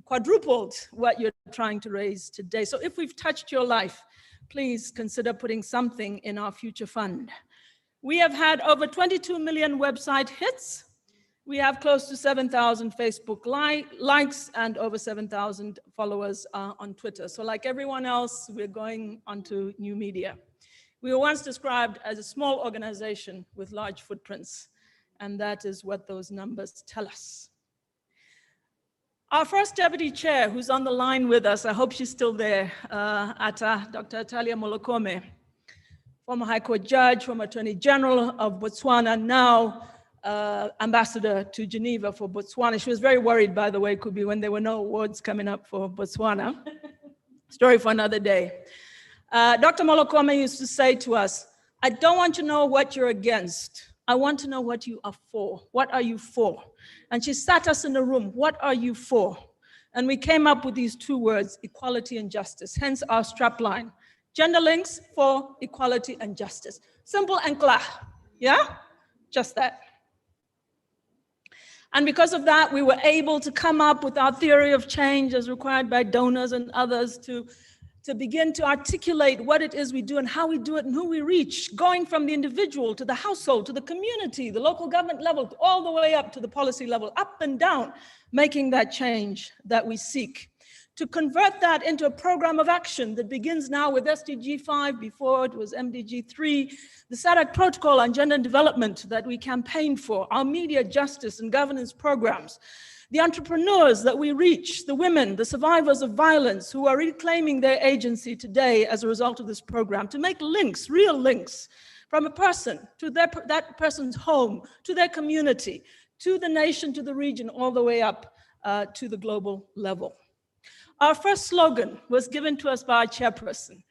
quadrupled what you're trying to raise today. So if we've touched your life, please consider putting something in our future fund. We have had over 22 million website hits. We have close to 7,000 Facebook likes and over 7,000 followers on Twitter. So like everyone else, we're going onto new media. We were once described as a small organization with large footprints, and that is what those numbers tell us. Our first deputy chair, who's on the line with us, I hope she's still there, Dr. Atalia Molokome, former High Court judge, former Attorney General of Botswana, now ambassador to Geneva for Botswana. She was very worried, by the way, Kubi, when there were no awards coming up for Botswana. Story for another day. Dr. Molokome used to say to us, I don't want to know what you're against. I want to know what you are for. What are you for? And she sat us in a room. What are you for? And we came up with these two words, equality and justice, hence our strapline. Genderlinks for equality and justice. Simple and clear, yeah? Just that. And because of that, we were able to come up with our theory of change as required by donors and others to begin to articulate what it is we do and how we do it and who we reach, going from the individual to the household, to the community, the local government level, all the way up to the policy level, up and down, making that change that we seek. To convert that into a program of action that begins now with SDG 5, before it was MDG 3, the SADC protocol on gender and development that we campaigned for, our media justice and governance programs, the entrepreneurs that we reach, the women, the survivors of violence who are reclaiming their agency today as a result of this program, to make links, real links, from a person to that person's home, to their community, to the nation, to the region, all the way up to the global level. Our first slogan was given to us by our chairperson,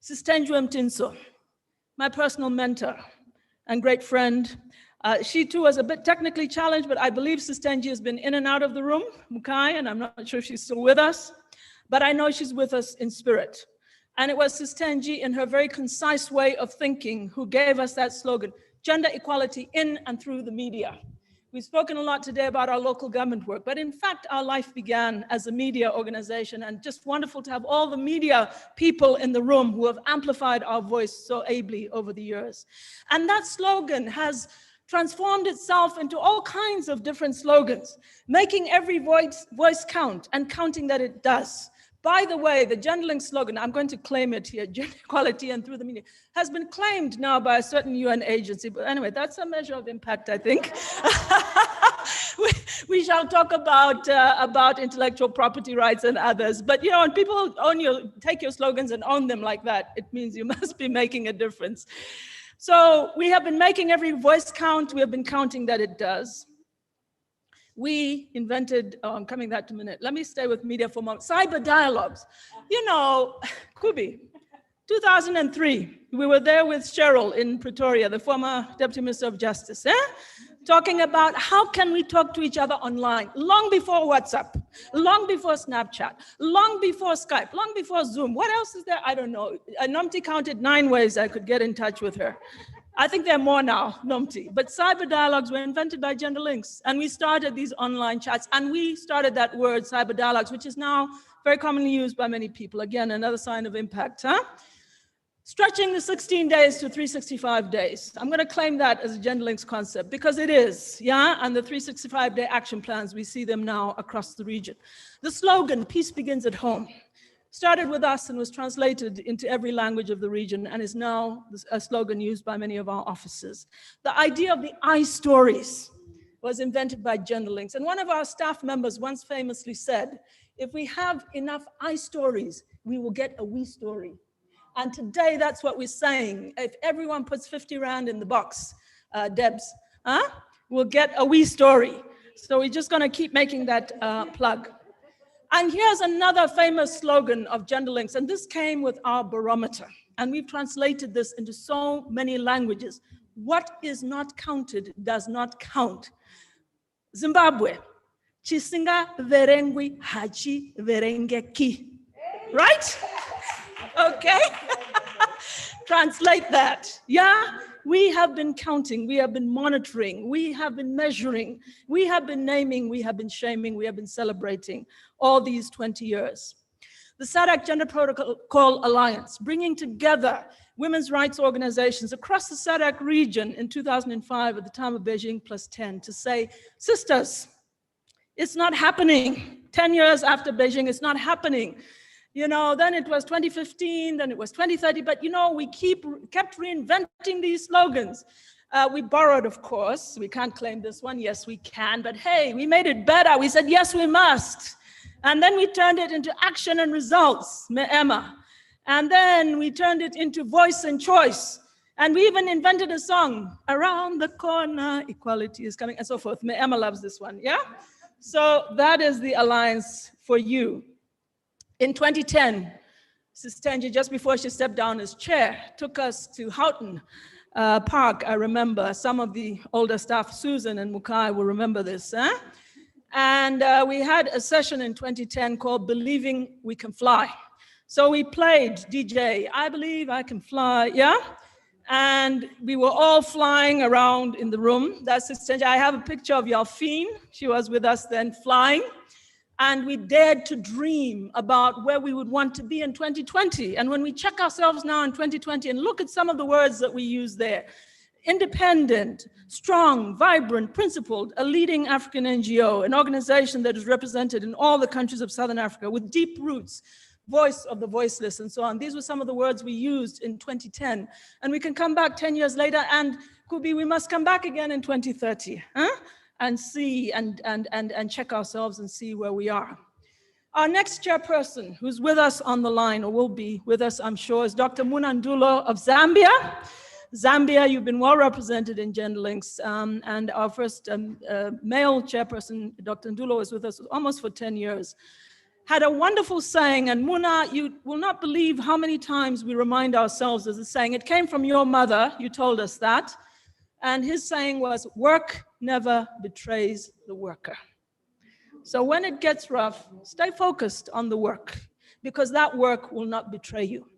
Sistenjwe Mtinso, my personal mentor and great friend. She too was a bit technically challenged, but I believe Sistenjwe has been in and out of the room, Mukai, and I'm not sure if she's still with us, but I know she's with us in spirit. And it was Sistenjwe, in her very concise way of thinking, who gave us that slogan, gender equality in and through the media. We've spoken a lot today about our local government work, but in fact, our life began as a media organization, and just wonderful to have all the media people in the room who have amplified our voice so ably over the years. And that slogan has transformed itself into all kinds of different slogans, making every voice count and counting that it does. By the way, the Genderlinks slogan, I'm going to claim it here, gender equality and through the media, has been claimed now by a certain UN agency. But anyway, that's a measure of impact, I think. we shall talk about intellectual property rights and others. But you know, when people take your slogans and own them like that, it means you must be making a difference. So we have been making every voice count. We have been counting that it does. we invented, oh, I'm coming back to a minute. Let me stay with media for a moment. Cyber dialogues. You know, Kubi, 2003, we were there with Cheryl in Pretoria, the former Deputy Minister of Justice, talking about how can we talk to each other online, long before WhatsApp, long before Snapchat, long before Skype, long before Zoom. What else is there? I don't know. Nomti counted 9 ways I could get in touch with her. I think there are more now, Nomti. But cyber dialogues were invented by Gender Links, and we started these online chats, and we started that word cyber dialogues, which is now very commonly used by many people. Again, another sign of impact, Stretching the 16 days to 365 days. I'm going to claim that as a Gender Links concept because it is, and the 365-day action plans, we see them now across the region. The slogan, peace begins at home, started with us and was translated into every language of the region and is now a slogan used by many of our officers. The idea of the I stories was invented by Gender Links. And one of our staff members once famously said, if we have enough I stories, we will get a we story. And today, that's what we're saying. If everyone puts 50 Rand in the box, Debs, we'll get a we story. So we're just gonna keep making that plug. And here's another famous slogan of Gender Links, and this came with our barometer. And we've translated this into so many languages. What is not counted does not count. Zimbabwe, Chisinga verengwi hachi verengeki. Right? Okay, translate that. We have been counting, we have been monitoring, we have been measuring, we have been naming, we have been shaming, we have been celebrating all these 20 years. The SADC Gender Protocol Alliance, bringing together women's rights organizations across the SADC region in 2005 at the time of Beijing +10 to say, sisters, it's not happening. 10 years after Beijing, it's not happening. You know, then it was 2015, then it was 2030, but you know, we kept reinventing these slogans. We borrowed, of course. We can't claim this one. Yes, we can, but hey, we made it better. We said, yes, we must. And then we turned it into action and results, Me'ema. And then we turned it into voice and choice. And we even invented a song, around the corner, equality is coming, and so forth. Me'ema loves this one, yeah? So that is the alliance for you. In 2010, Sistenji, just before she stepped down as chair, took us to Houghton Park. I remember some of the older staff, Susan and Mukai, will remember this. And we had a session in 2010 called Believing We Can Fly. So we played DJ, I Believe I Can Fly, And we were all flying around in the room. That's Sistenji. I have a picture of Yalfine. She was with us then flying. And we dared to dream about where we would want to be in 2020. And when we check ourselves now in 2020 and look at some of the words that we use there, independent, strong, vibrant, principled, a leading African NGO, an organization that is represented in all the countries of Southern Africa with deep roots, voice of the voiceless and so on. These were some of the words we used in 2010. And we can come back 10 years later and Kubi, we must come back again in 2030. And see and check ourselves and see where we are. Our next chairperson, who's with us on the line, or will be with us, I'm sure, is Dr. Muna Ndulo of Zambia. Zambia, you've been well represented in Gender Links, and our first male chairperson, Dr. Ndulo, is with us almost for 10 years. Had a wonderful saying, and Muna, you will not believe how many times we remind ourselves of the saying. It came from your mother, you told us that. And his saying was, work never betrays the worker. So when it gets rough, stay focused on the work because that work will not betray you.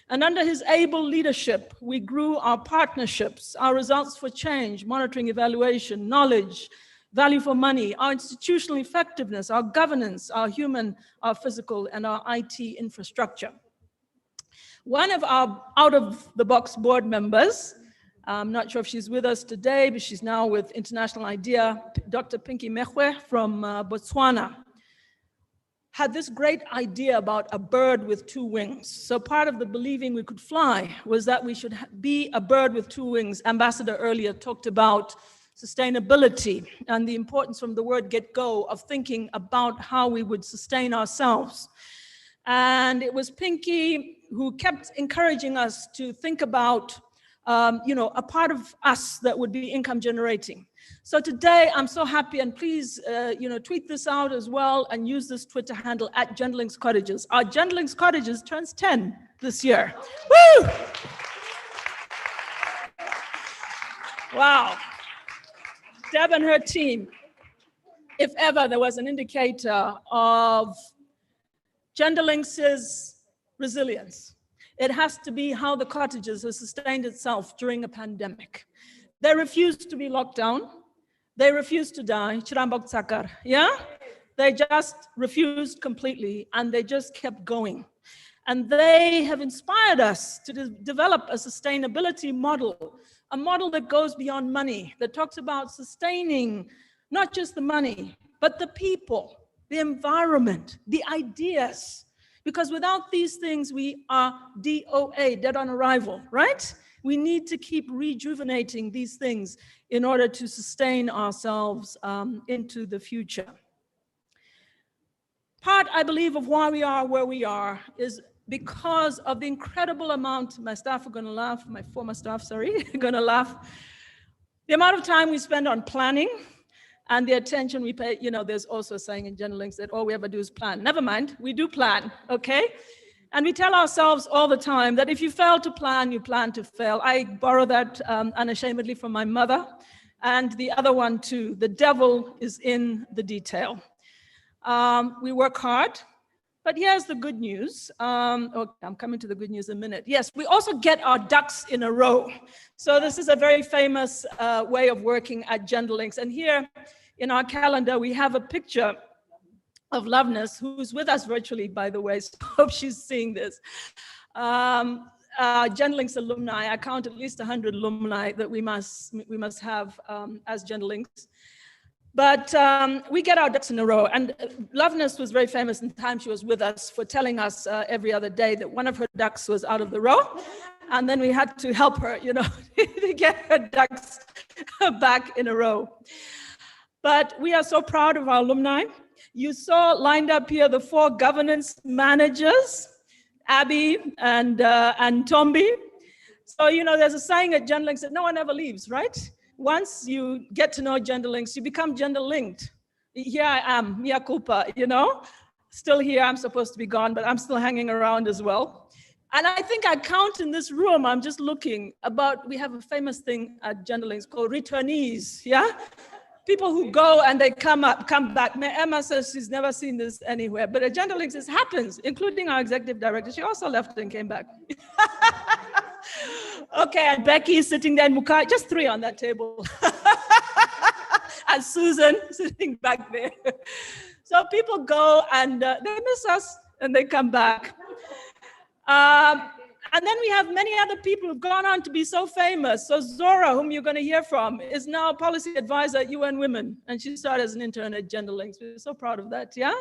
And under his able leadership, we grew our partnerships, our results for change, monitoring, evaluation, knowledge, value for money, our institutional effectiveness, our governance, our human, our physical, and our IT infrastructure. One of our out-of-the-box board members, I'm not sure if she's with us today, but she's now with International IDEA, Dr. Pinky Mehwe from Botswana, had this great idea about a bird with 2 wings. So part of the believing we could fly was that we should be a bird with 2 wings. Ambassador earlier talked about sustainability and the importance from the word get-go of thinking about how we would sustain ourselves. And it was Pinky who kept encouraging us to think about a part of us that would be income generating. So today, I'm so happy, and please, tweet this out as well and use this Twitter handle at Genderlings Cottages. Our Genderlings Cottages turns 10 this year. Woo! Wow. Deb and her team, if ever there was an indicator of Genderlings' resilience, it has to be how the cottages have sustained itself during a pandemic. They refused to be locked down. They refused to die. Chirambok Sakar, yeah? They just refused completely, and they just kept going. And they have inspired us to develop a sustainability model, a model that goes beyond money, that talks about sustaining not just the money, but the people, the environment, the ideas. Because without these things, we are DOA, dead on arrival, right? We need to keep rejuvenating these things in order to sustain ourselves into the future. Part, I believe, of why we are where we are is because of the incredible amount, my staff are gonna laugh, my former staff, sorry, gonna laugh. The amount of time we spend on planning and the attention we pay, there's also a saying in Genderlings that all we ever do is plan. Never mind, we do plan, okay? And we tell ourselves all the time that if you fail to plan, you plan to fail. I borrow that unashamedly from my mother, and the other one too. The devil is in the detail. We work hard, but here's the good news. Okay, I'm coming to the good news in a minute. Yes, we also get our ducks in a row. So this is a very famous way of working at Genderlings. And here in our calendar, we have a picture of Loveness, who's with us virtually, by the way, so I hope she's seeing this. Genderlings alumni, I count at least 100 alumni that we must have as Genderlings. But we get our ducks in a row. And Loveness was very famous in the time she was with us for telling us every other day that one of her ducks was out of the row. And then we had to help her, to get her ducks back in a row. But we are so proud of our alumni. You saw lined up here the 4 governance managers, Abby and Tombi. So, there's a saying at Genderlings that no one ever leaves, right? Once you get to know Genderlings, you become gender-linked. Here I am, mea culpa, Still here, I'm supposed to be gone, but I'm still hanging around as well. And I think I count in this room, I'm just looking we have a famous thing at Genderlings called returnees, yeah? People who go and they come back. Emma says she's never seen this anywhere, but at Genderlings this happens, including our executive director. She also left and came back. Okay, and Becky is sitting there, and Mukai, just 3 on that table. And Susan sitting back there. So people go and they miss us and they come back. And then we have many other people who've gone on to be so famous. So Zora, whom you're going to hear from, is now a policy advisor at UN Women, and she started as an intern at Genderlings. We're so proud of that, yeah?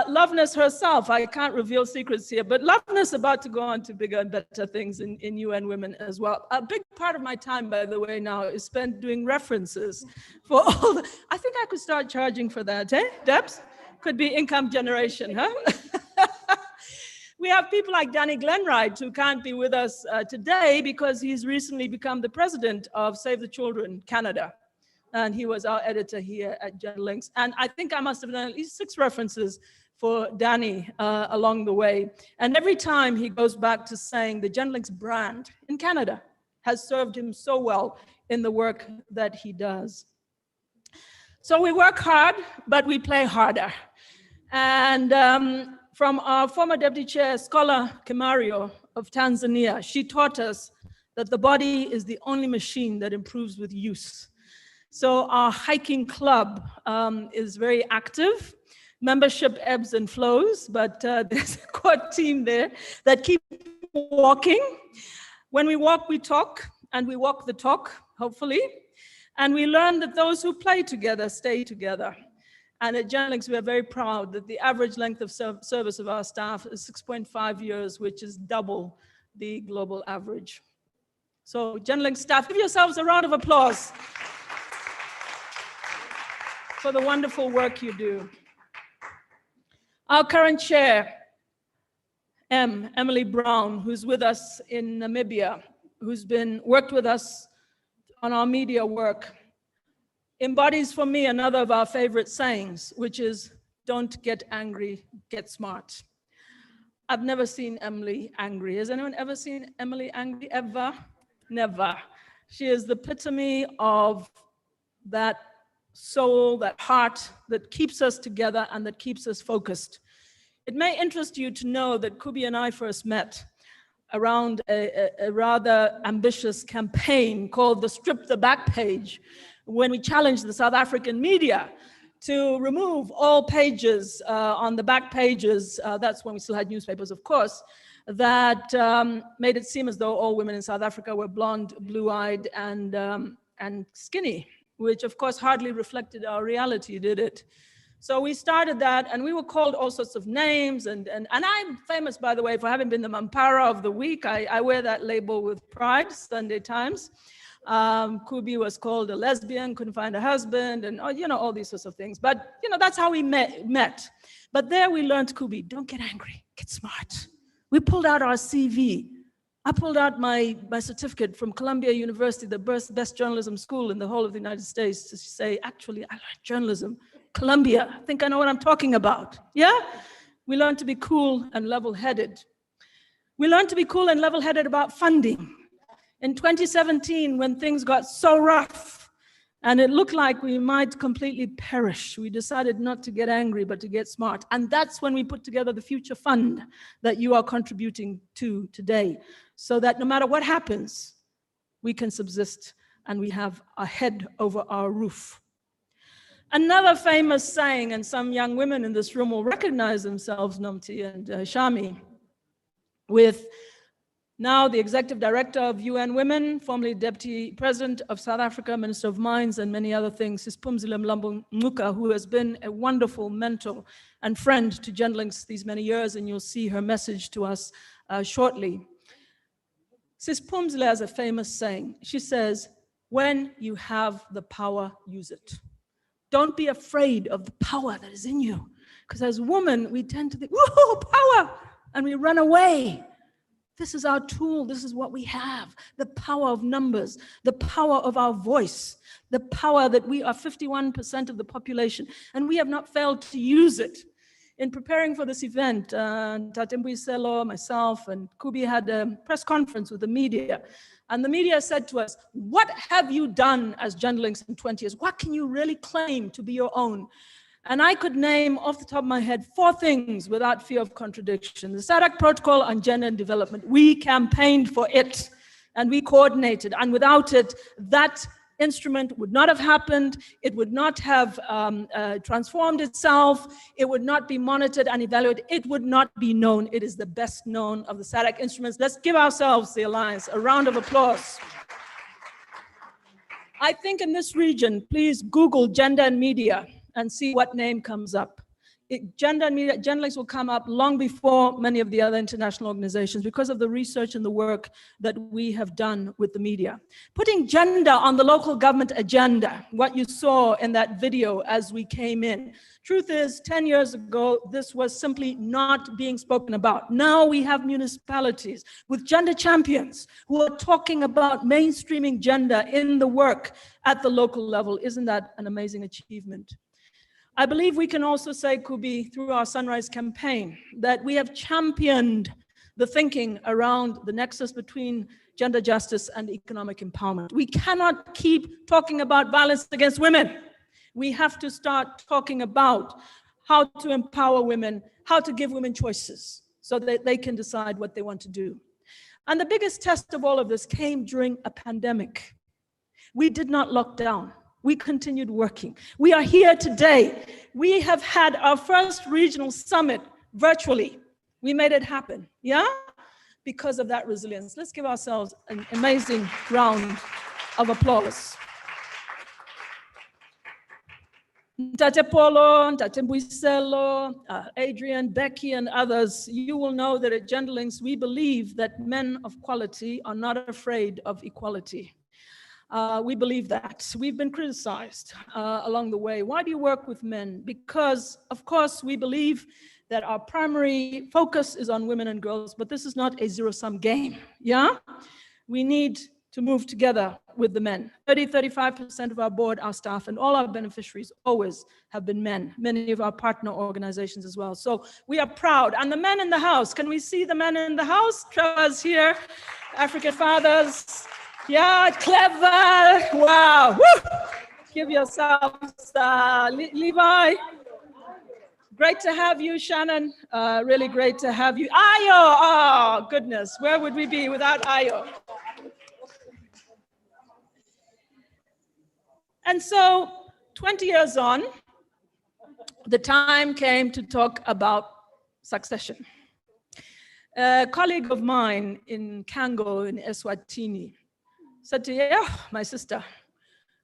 Loveness herself, I can't reveal secrets here, but Loveness about to go on to bigger and better things in UN Women as well. A big part of my time, by the way, now is spent doing references for all the, I think I could start charging for that, eh, Debs? Could be income generation, huh? We have people like Danny Glenwright, who can't be with us today because he's recently become the president of Save the Children Canada. And he was our editor here at Genderlings. And I think I must have done at least 6 references for Danny along the way. And every time he goes back to saying the Genderlings brand in Canada has served him so well in the work that he does. So we work hard, but we play harder. And from our former deputy chair, Scholar Kimario of Tanzania, she taught us that the body is the only machine that improves with use. So our hiking club is very active. Membership ebbs and flows, but there's a core team there that keep walking. When we walk, we talk, and we walk the talk, hopefully. And we learn that those who play together stay together. And at Genderlings, we are very proud that the average length of service of our staff is 6.5 years, which is double the global average. So Genderlings staff, give yourselves a round of applause for the wonderful work you do. Our current chair, Emily Brown, who's with us in Namibia, who's worked with us on our media work. embodies for me another of our favorite sayings, which is, don't get angry, get smart. I've never seen Emily angry. Has anyone ever seen Emily angry, ever? Never. She is the epitome of that soul, that heart that keeps us together and that keeps us focused. It may interest you to know that Kubi and I first met around a rather ambitious campaign called the Strip the Back Page, when we challenged the South African media to remove all pages on the back pages, that's when we still had newspapers, of course, that made it seem as though all women in South Africa were blonde, blue-eyed, and skinny, which of course hardly reflected our reality, did it? So we started that, and we were called all sorts of names, and I'm famous, by the way, for having been the Mampara of the week. I wear that label with pride, Sunday Times. Kubi was called a lesbian, couldn't find a husband, and all these sorts of things. But that's how we met. But there we learned, Kubi, don't get angry, get smart. We pulled out our CV. I pulled out my certificate from Columbia University, the best journalism school in the whole of the United States, to say, actually, I learned journalism. Columbia, I think I know what I'm talking about. Yeah? We learned to be cool and level-headed. We learned to be cool and level-headed about funding. In 2017, when things got so rough and it looked like we might completely perish, we decided not to get angry, but to get smart. And that's when we put together the Future Fund that you are contributing to today, so that no matter what happens, we can subsist and we have a head over our roof. Another famous saying, and some young women in this room will recognize themselves, Nomti and Shami, with now the Executive Director of UN Women, formerly Deputy President of South Africa, Minister of Mines, and many other things, Sispumzile Mlambo Ngcuka, who has been a wonderful mentor and friend to Genlinks these many years, and you'll see her message to us shortly. Sispumzile has a famous saying. She says, when you have the power, use it. Don't be afraid of the power that is in you. Because as women, we tend to think, whoa, power, and we run away. This is our tool. This is what we have. The power of numbers, the power of our voice, the power that we are 51% of the population, and we have not failed to use it. In preparing for this event, Tate Mbuyiselo, myself, and Kubi had a press conference with the media. And the media said to us, what have you done as Genlinks in 20 years? What can you really claim to be your own? And I could name off the top of my head 4 things without fear of contradiction. The SADC Protocol on Gender and Development, we campaigned for it and we coordinated. And without it, that instrument would not have happened. It would not have transformed itself. It would not be monitored and evaluated. It would not be known. It is the best known of the SADC instruments. Let's give ourselves, the Alliance, a round of applause. I think in this region, please Google gender and media and see what name comes up. Gender and media, Genlinks will come up long before many of the other international organizations because of the research and the work that we have done with the media. Putting gender on the local government agenda, what you saw in that video as we came in. Truth is, 10 years ago, this was simply not being spoken about. Now we have municipalities with gender champions who are talking about mainstreaming gender in the work at the local level. Isn't that an amazing achievement? I believe we can also say, Kubi, through our Sunrise campaign, that we have championed the thinking around the nexus between gender justice and economic empowerment. We cannot keep talking about violence against women. We have to start talking about how to empower women, how to give women choices so that they can decide what they want to do. And the biggest test of all of this came during a pandemic. We did not lock down. We continued working. We are here today. We have had our first regional summit virtually. We made it happen, yeah? Because of that resilience. Let's give ourselves an amazing round of applause. Tate Polo, Tate Mbuyiselo, Adrian, Becky, and others, you will know that at Genlinks, we believe that men of quality are not afraid of equality. We believe that. We've been criticized along the way. Why do you work with men? Because, of course, we believe that our primary focus is on women and girls, but this is not a zero-sum game, yeah? We need to move together with the men. 35% of our board, our staff, and all our beneficiaries always have been men, many of our partner organizations as well. So we are proud. And the men in the house, can we see the men in the house? Trevor's here, African fathers. Yeah, clever. Wow. Woo! Give yourselves, Levi. Great to have you, Shannon. Really great to have you. Ayo, oh goodness, where would we be without Ayo? And so 20 years on, the time came to talk about succession. A colleague of mine in Kango in Eswatini said to me, oh, my sister,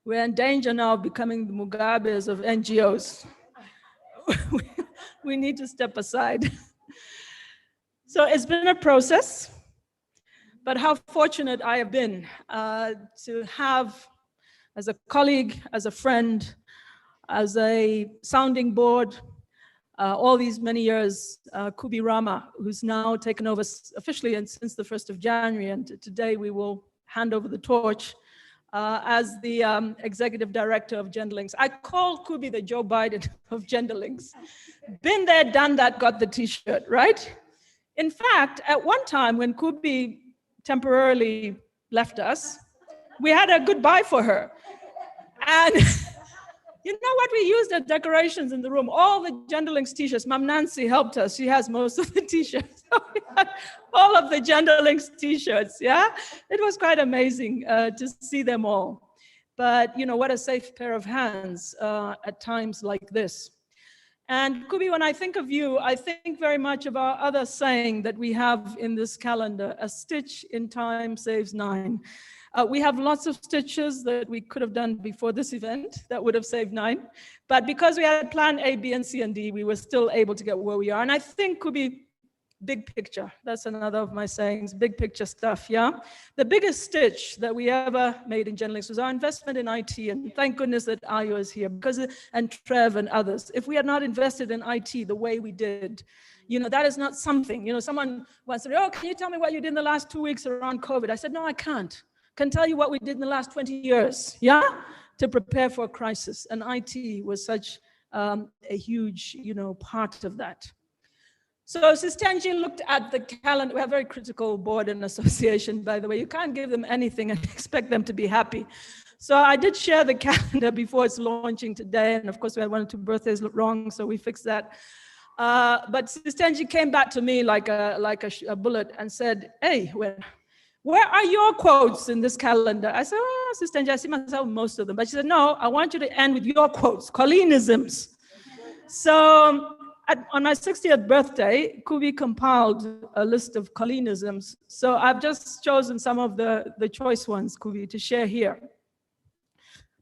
we're in danger now of becoming the Mugabes of NGOs. We need to step aside. So it's been a process, but how fortunate I have been to have, as a colleague, as a friend, as a sounding board, all these many years, Kubi Rama, who's now taken over officially and since the 1st of January, and today we will hand over the torch as the executive director of Genderlinks. I call Kubi the Joe Biden of Genderlinks. Been there, done that, got the t-shirt, right? In fact, at one time when Kubi temporarily left us, we had a goodbye for her. And you know what? We used as decorations in the room, all the Genderlinks t-shirts. Mom Nancy helped us. She has most of the t-shirts. So we had all of the Genderlinks t-shirts, yeah? It was quite amazing to see them all. But you know, what a safe pair of hands at times like this. And Kubi, when I think of you, I think very much of our other saying that we have in this calendar, a stitch in time saves 9. We have lots of stitches that we could have done before this event that would have saved 9. But because we had plan A, B, and C, and D, we were still able to get where we are. And I think could be big picture. That's another of my sayings, big picture stuff, yeah? The biggest stitch that we ever made in Genderlinks was our investment in IT. And thank goodness that Ayo is here, and Trev and others. If we had not invested in IT the way we did, you know, that is not something. You know, someone once said, oh, can you tell me what you did in the last 2 weeks around COVID? I said, no, I can't. Can tell you what we did in the last 20 years, yeah, to prepare for a crisis. And IT was such a huge, you know, part of that. So Sistenji looked at the calendar. We have a very critical board and association, by the way. You can't give them anything and expect them to be happy. So I did share the calendar before it's launching today. And of course, we had 1 or 2 birthdays wrong, so we fixed that. But Sistenji came back to me like a bullet and said, hey, where are your quotes in this calendar? I said, oh, Sister Angie, I see myself most of them. But she said, no, I want you to end with your quotes, Collenisms. So on my 60th birthday, Kubi compiled a list of Collenisms. So I've just chosen some of the choice ones, Kubi, to share here.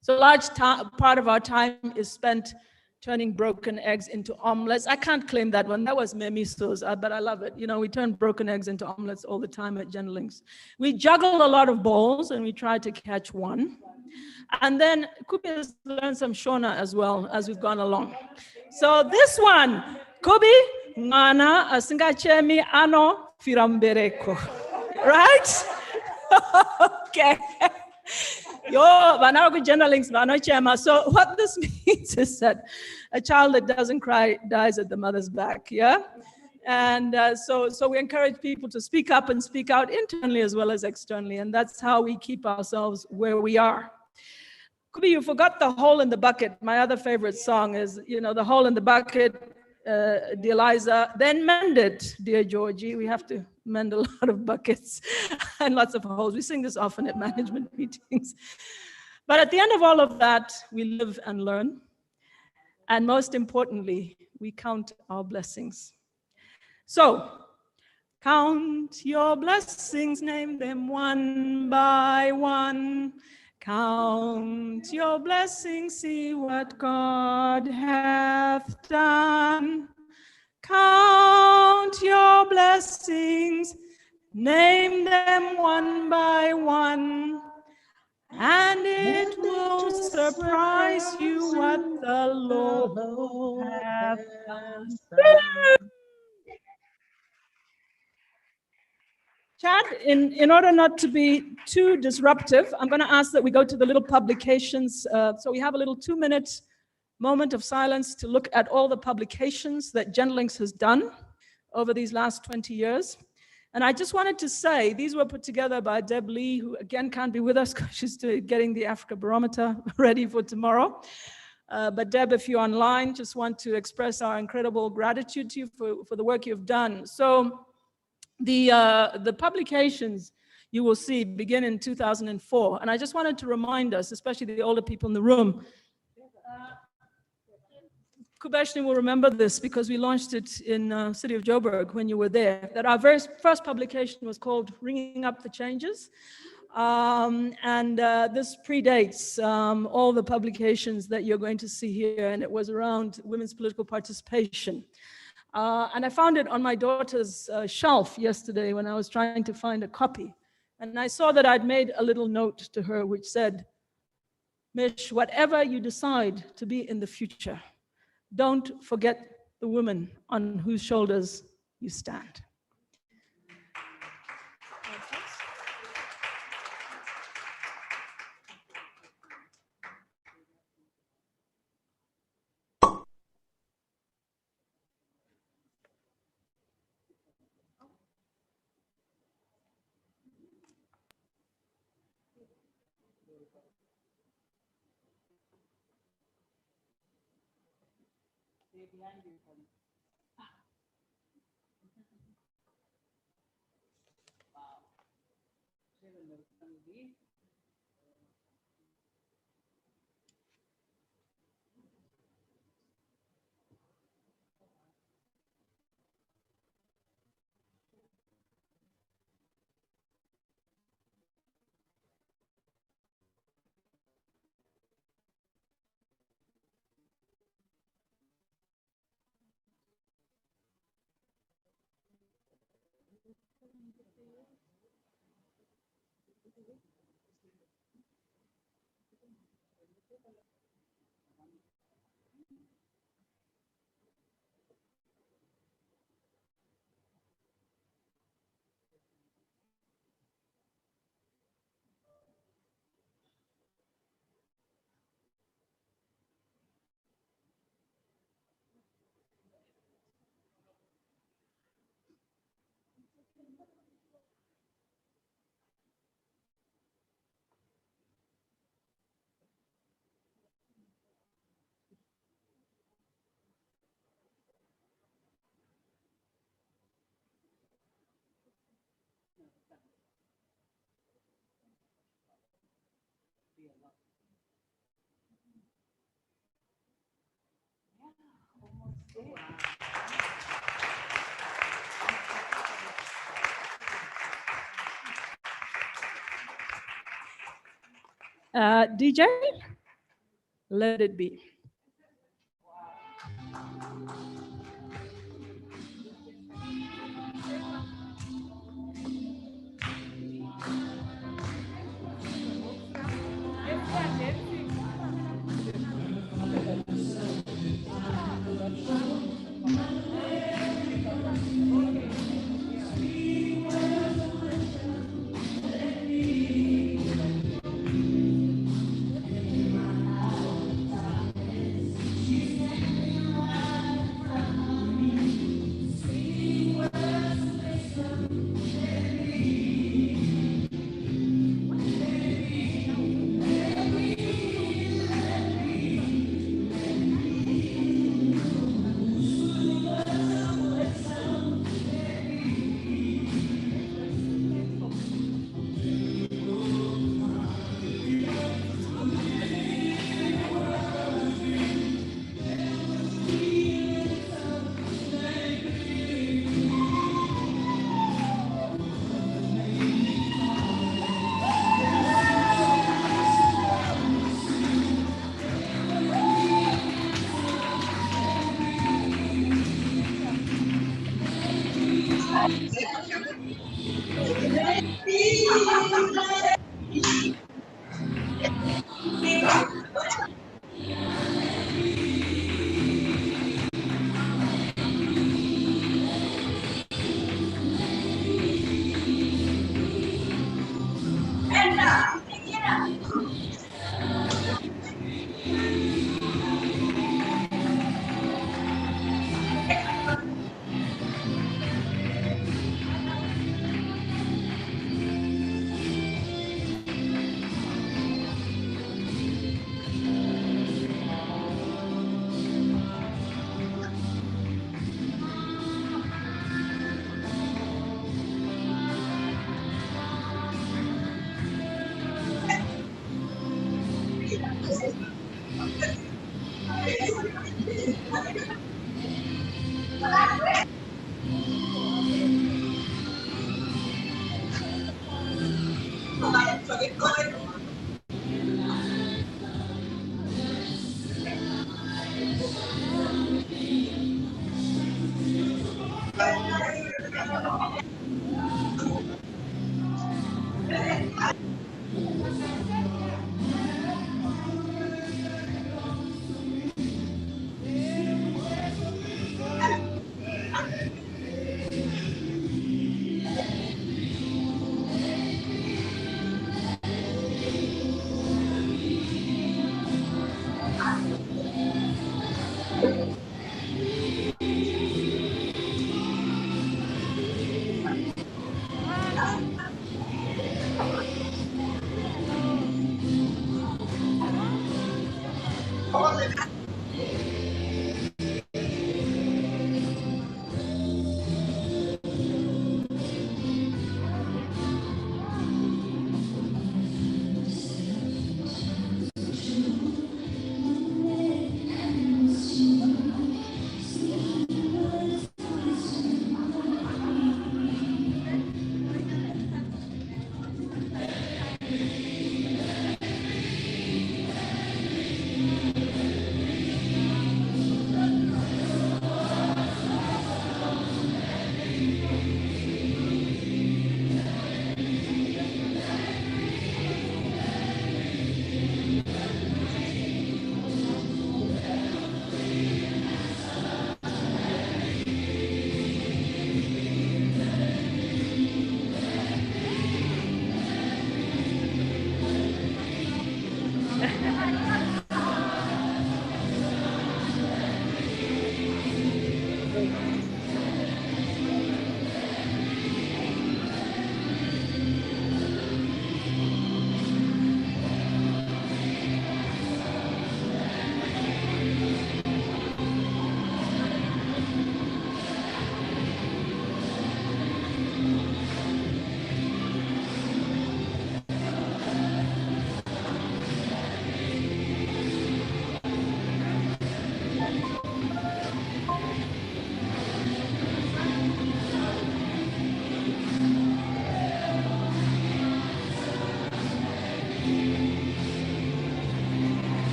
So a large part of our time is spent turning broken eggs into omelets. I can't claim that one. That was Memiso's, but I love it. You know, we turn broken eggs into omelets all the time at Genderlinks. We juggle a lot of balls and we try to catch one. And then Kubi has learned some Shona as well as we've gone along. So this one, Kubi, Ngana, Asingachemi, Ano, Firambereko. Right? Okay. Yo, Genderlinks, so what this means is that a child that doesn't cry dies at the mother's back, yeah? And so we encourage people to speak up and speak out internally as well as externally, and that's how we keep ourselves where we are. Kubi, you forgot the hole in the bucket. My other favorite song is, you know, the hole in the bucket, dear Liza, then mend it, dear Georgie. We have to mend a lot of buckets and lots of holes. We sing this often at management meetings. But at the end of all of that, we live and learn. And most importantly, we count our blessings. So, count your blessings, name them one by one. Count your blessings, see what God hath done. Count your blessings, name them one by one, and it will surprise you what the Lord hath done. Chad, in order not to be too disruptive, I'm going to ask that we go to the little publications. So we have a little 2-minute moment of silence to look at all the publications that GenLinks has done over these last 20 years. And I just wanted to say, these were put together by Deb Lee, who again can't be with us because she's getting the Africa Barometer ready for tomorrow. But Deb, if you're online, just want to express our incredible gratitude to you for the work you've done. So the publications you will see begin in 2004. And I just wanted to remind us, especially the older people in the room, Kubeshni will remember this because we launched it in city of Joburg when you were there, that our very first publication was called Ringing Up the Changes. This predates all the publications that you're going to see here, and it was around women's political participation. And I found it on my daughter's shelf yesterday when I was trying to find a copy. And I saw that I'd made a little note to her which said, Mish, whatever you decide to be in the future, don't forget the women on whose shoulders you stand. DJ, let it be.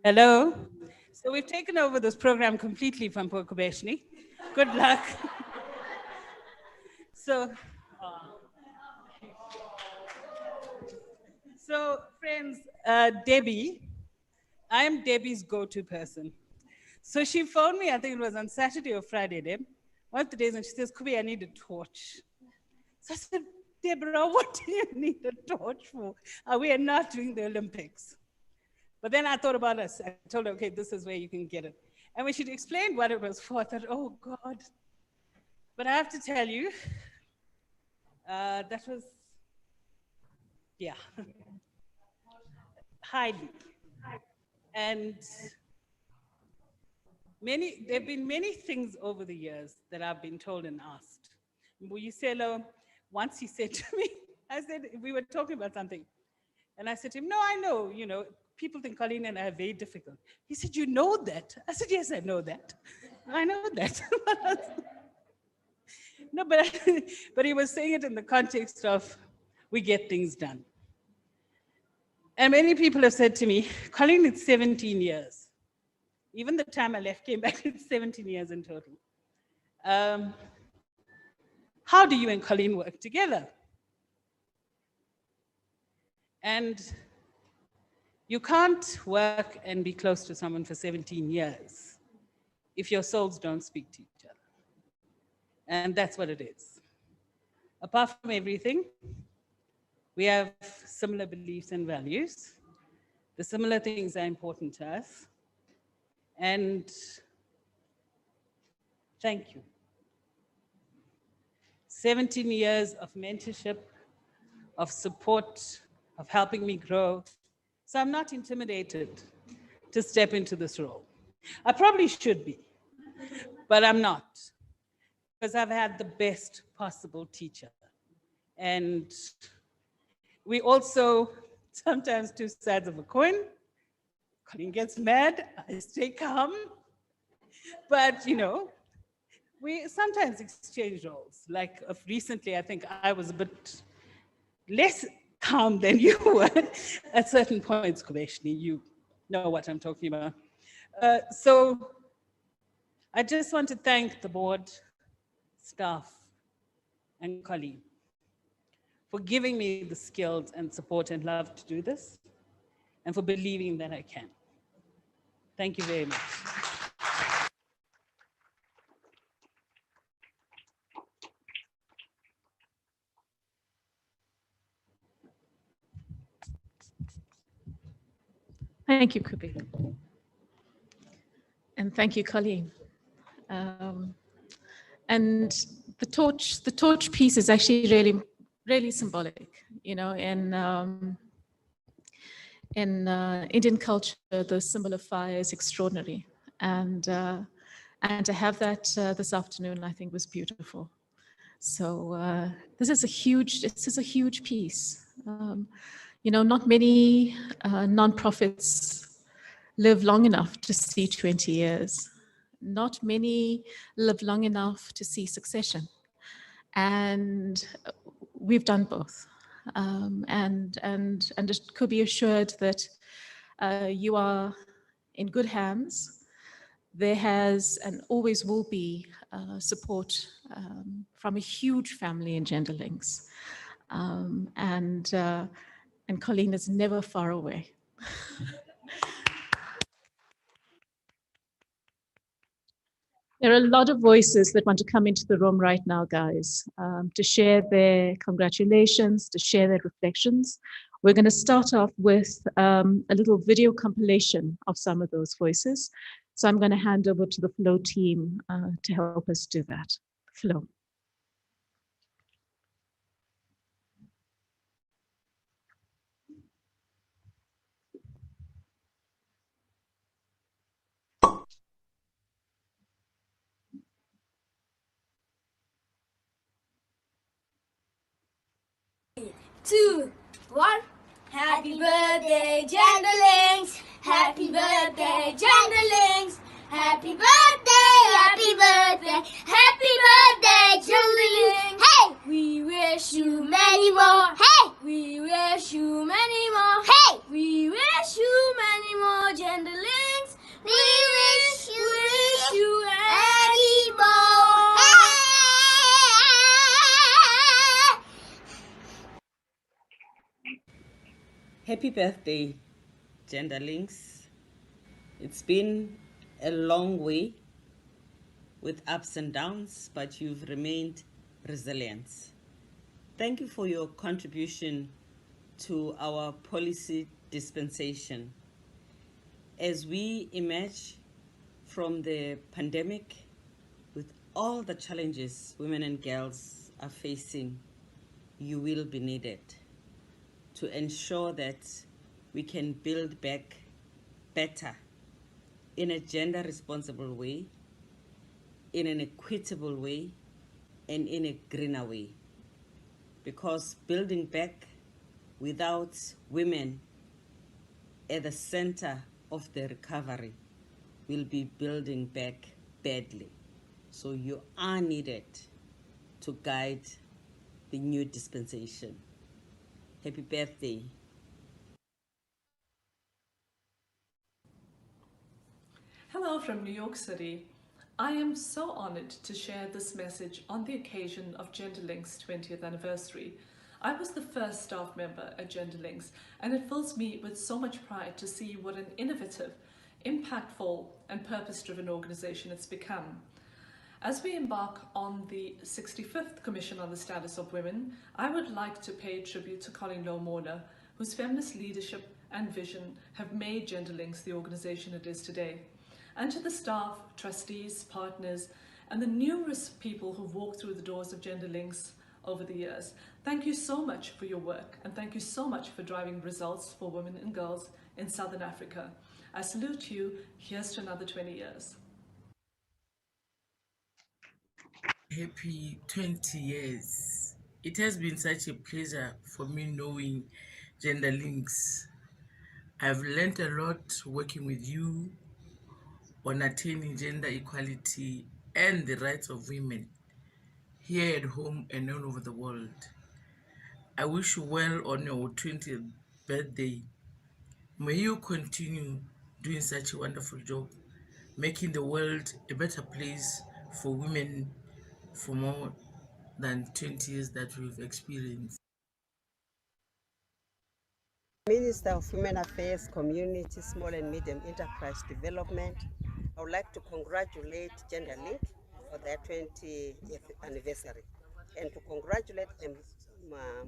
Hello. So we've taken over this program completely from Pokobeshni. Good luck. So friends, Debbie, I'm Debbie's go-to person. So she phoned me, I think it was on Saturday or Friday, Deb, one of the days, and she says, Kubi, I need a torch. So I said, Deborah, what do you need a torch for? We are not doing the Olympics. But then I thought about us. I told her, okay, this is where you can get it. And when she explained what it was for, I thought, oh God. But I have to tell you, that was, yeah, highly. And there have been many things over the years that I've been told and asked. Mbuyiselo, once he said to me, I said, we were talking about something. And I said to him, no, I know, people think Colleen and I are very difficult. He said, you know that? I said, yes, I know that. I know that. No, but, but he was saying it in the context of we get things done. And many people have said to me, Colleen, it's 17 years. Even the time I left came back, it's 17 years in total. How do you and Colleen work together? And you can't work and be close to someone for 17 years if your souls don't speak to each other. And that's what it is. Apart from everything, we have similar beliefs and values. The similar things are important to us. And thank you. 17 years of mentorship, of support, of helping me grow. So I'm not intimidated to step into this role. I probably should be, but I'm not, because I've had the best possible teacher. And we also sometimes two sides of a coin. Colleen gets mad, I stay calm. But you know, we sometimes exchange roles. Like recently, I think I was a bit less calm than you were at certain points, Kubeshni. You know what I'm talking about. So I just want to thank the board, staff, and Colleen for giving me the skills and support and love to do this, and for believing that I can. Thank you very much. Thank you, Kubi. And thank you, Colleen. And the torch piece is actually really symbolic. You know, in Indian culture, the symbol of fire is extraordinary. And to have that this afternoon, I think, was beautiful. So this is a huge piece. You know, not many nonprofits live long enough to see 20 years. Not many live long enough to see succession. And we've done both. And it could be assured that you are in good hands. There has and always will be support from a huge family in Genderlinks. And Colleen is never far away. There are a lot of voices that want to come into the room right now, guys, to share their congratulations, to share their reflections. We're going to start off with a little video compilation of some of those voices. So I'm going to hand over to the Flow team to help us do that. Flow. Two, one. Happy birthday, Genderlinks. Happy birthday, Genderlinks. Happy birthday, happy birthday, happy birthday, Genderlinks. Hey, we wish you many more. Hey, we wish you many more. Hey, we wish you many more, Genderlinks. We wish you many more. Happy birthday, Genderlinks. It's been a long way with ups and downs, but you've remained resilient. Thank you for your contribution to our policy dispensation. As we emerge from the pandemic with all the challenges women and girls are facing, you will be needed to ensure that we can build back better in a gender responsible way, in an equitable way, and in a greener way. Because building back without women at the center of the recovery will be building back badly. So you are needed to guide the new dispensation. Happy birthday. Hello from New York City. I am so honored to share this message on the occasion of GenderLinks' 20th anniversary. I was the first staff member at GenderLinks, and it fills me with so much pride to see what an innovative, impactful, and purpose-driven organization it's become. As we embark on the 65th Commission on the Status of Women, I would like to pay tribute to Colleen Low-Morner, whose feminist leadership and vision have made GenderLinks the organization it is today. And to the staff, trustees, partners, and the numerous people who've walked through the doors of GenderLinks over the years. Thank you so much for your work, and thank you so much for driving results for women and girls in Southern Africa. I salute you. Here's to another 20 years. Happy 20 years. It has been such a pleasure for me knowing GenderLinks. I've learned a lot working with you on attaining gender equality and the rights of women here at home and all over the world. I wish you well on your 20th birthday. May you continue doing such a wonderful job, making the world a better place for women for more than 20 years that we've experienced. Minister of Women Affairs, Community, Small and Medium Enterprise Development, I would like to congratulate GenderLink for their 20th anniversary and to congratulate them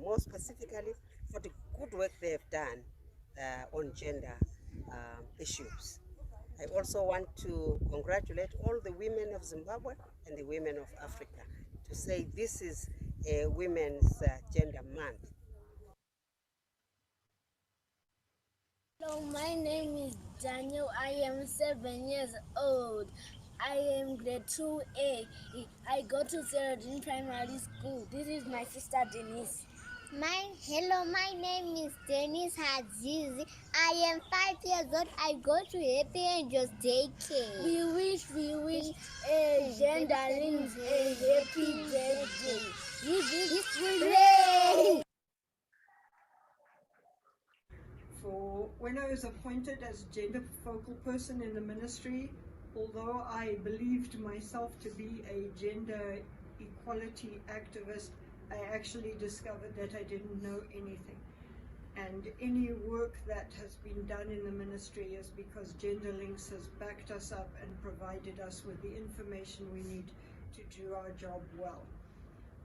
more specifically for the good work they have done on gender issues. I also want to congratulate all the women of Zimbabwe and the women of Africa to say this is a Women's Gender Month. Hello, my name is Daniel. I am 7 years old. I am grade 2A. I go to Zerodin Primary School. This is my sister Denise. Hello, my name is Denise Hadzizi. I am 5 years old. I go to Happy Angels Daycare. We wish GenderLinks a happy birthday. Hooray! When I was appointed as gender focal person in the ministry, although I believed myself to be a gender equality activist, I actually discovered that I didn't know anything. And any work that has been done in the ministry is because GenderLinks has backed us up and provided us with the information we need to do our job well.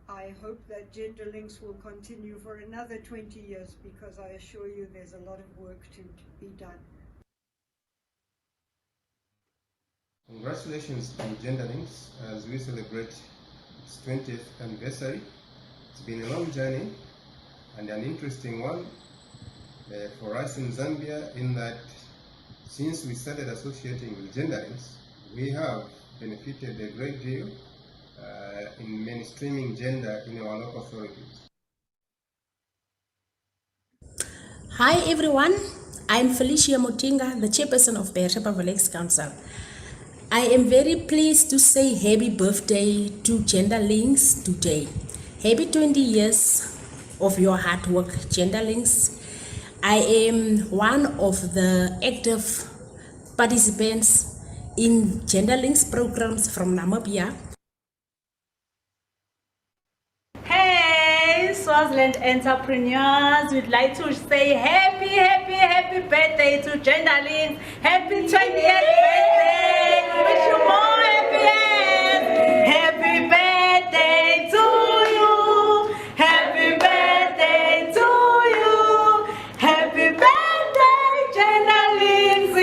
I hope that GenderLinks will continue for another 20 years because I assure you there's a lot of work to be done. Congratulations to GenderLinks as we celebrate its 20th anniversary. It's been a long journey and an interesting one for us in Zambia, in that since we started associating with GenderLinks, we have benefited a great deal in mainstreaming gender in our local authorities. Hi everyone, I'm Felicia Mutinga, the chairperson of Beer Sheba Lakes Council. I am very pleased to say happy birthday to GenderLinks today. Happy 20 years of your hard work, GenderLinks. I am one of the active participants in GenderLinks programs from Namibia. Hey, Swaziland entrepreneurs, we'd like to say happy birthday to GenderLinks. Happy 20th birthday. Wish you more happiness. Happy birthday to you. Happy birthday to you. Happy birthday, GenderLinks.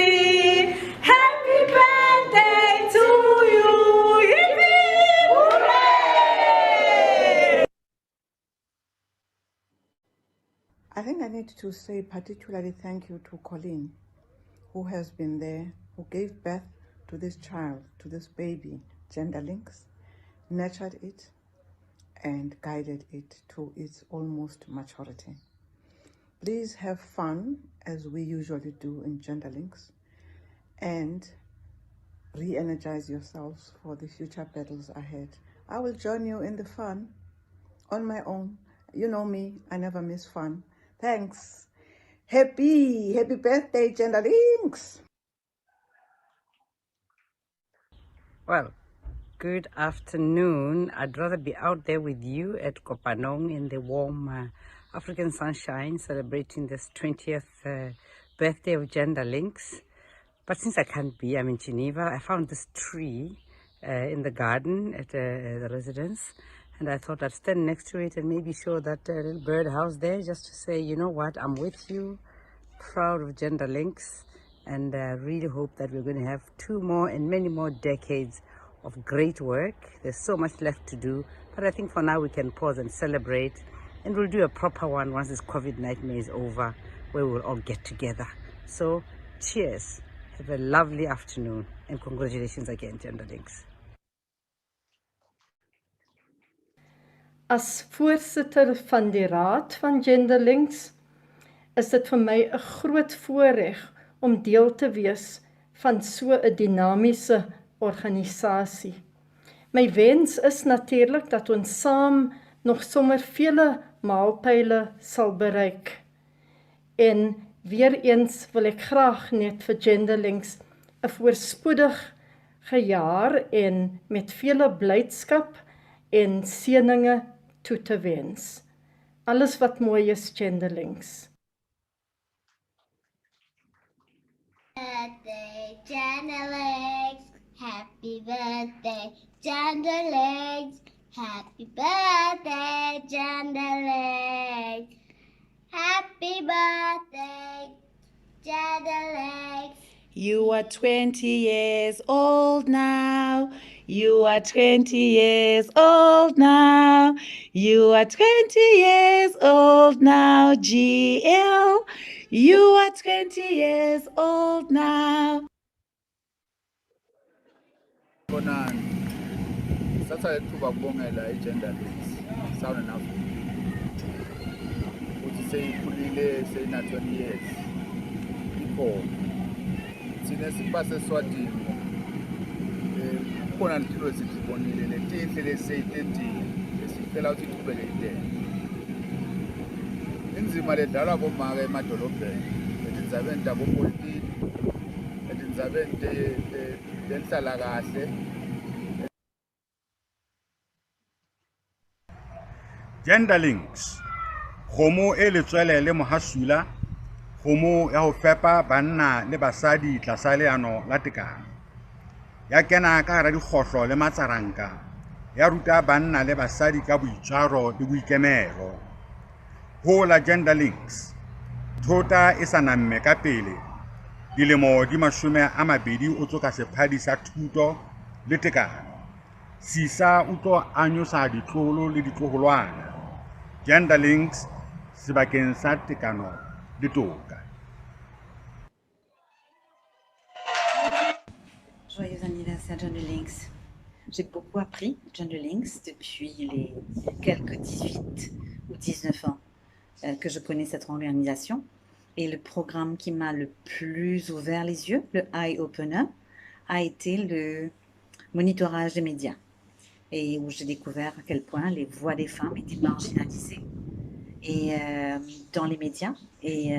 Happy birthday to you. Yippee! Hooray! I think I need to say particularly thank you to Colleen, who has been there, who gave birth to this child, to this baby, GenderLinks, nurtured it and guided it to its almost maturity. Please have fun, as we usually do in GenderLinks, and re-energize yourselves for the future battles ahead. I will join you in the fun. on my own. You know me, I never miss fun. Thanks. Happy birthday, Gender Links. Well, good afternoon. I'd rather be out there with you at Kopanong in the warm African sunshine, celebrating this 20th birthday of Gender Links. But since I can't be, I'm in Geneva, I found this tree in the garden at the residence, and I thought I'd stand next to it and maybe show that little birdhouse there just to say, you know what, I'm with you, proud of Gender Links, and really hope that we're going to have 2 more and many more decades of great work. There's so much left to do, but I think for now we can pause and celebrate, and we'll do a proper one once this COVID nightmare is over, where we'll all get together. So cheers, have a lovely afternoon, and congratulations again, Gender Links. As voorsitter van die Raad van Gender Links is dit vir my 'n groot voorreg om deel te wees van so 'n dinamiese organisasie. My wens is natuurlik dat ons saam nog sommer vele mylpale sal bereik. En weer eens wil ek graag net vir Gender Links 'n voorspoedige jaar en met vele blydskap en seëninge toe te wens. Alles wat mooi is, Gender Links. Birthday, Gender Links. Happy birthday, Gender Links. Happy birthday, Gender Links. Happy birthday, Gender Links. You are 20 years old now. You are 20 years old now. You are 20 years old now, GL. You are 20 years old now. Bonani. Sasa lethuba kubongela iGender Links Southern Africa. Uthi seyikhulile seyina 20 years. Ikhona. Sine siba seSwatini. Khona nithilo esizibonile letinhle leseyitentile. Esicela ukuthi iqhubeke idele. Inzima ledlalwa bomake emadolobheni. Etindzabeni tabopolitiki. Etindzabeni tenhlalakahle. Gender Links, kgomo e letswele le mohasula, kgomo ya ho fepa banna le basadi tlasa leano la tekano. Ya kena ka hara dikgohlo le matsaranka, ya ruta banna le basadi ka boitshwaro le boikemelo. Ho la Gender Links, thota e sa namme ka pele, dilemo di 20 o tsoka sephadi sa thuto le tekano. Sisa o tlo anyosa ditlolo le ditloholwana. Gender Links sebakeng sa tekano le toka. Joyeux anniversaire Gender Links. J'ai beaucoup appris Gender Links depuis les quelques 18 ou 19 ans que je connais cette organisation. Et le programme qui m'a le plus ouvert les yeux, le Eye Opener, a été le monitorage des médias. Et où j'ai découvert à quel point les voix des femmes étaient marginalisées et, dans les médias. Et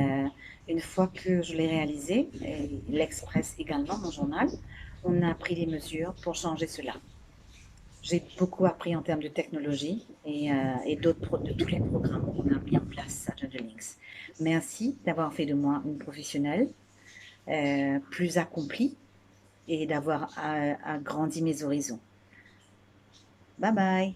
une fois que je l'ai réalisé, et l'Express également, mon journal, on a pris des mesures pour changer cela. J'ai beaucoup appris en termes de technologie et d'autres de tous les programmes qu'on a mis en place à Gender Links. Merci d'avoir fait de moi une professionnelle plus accomplie et d'avoir agrandi mes horizons. Bye bye.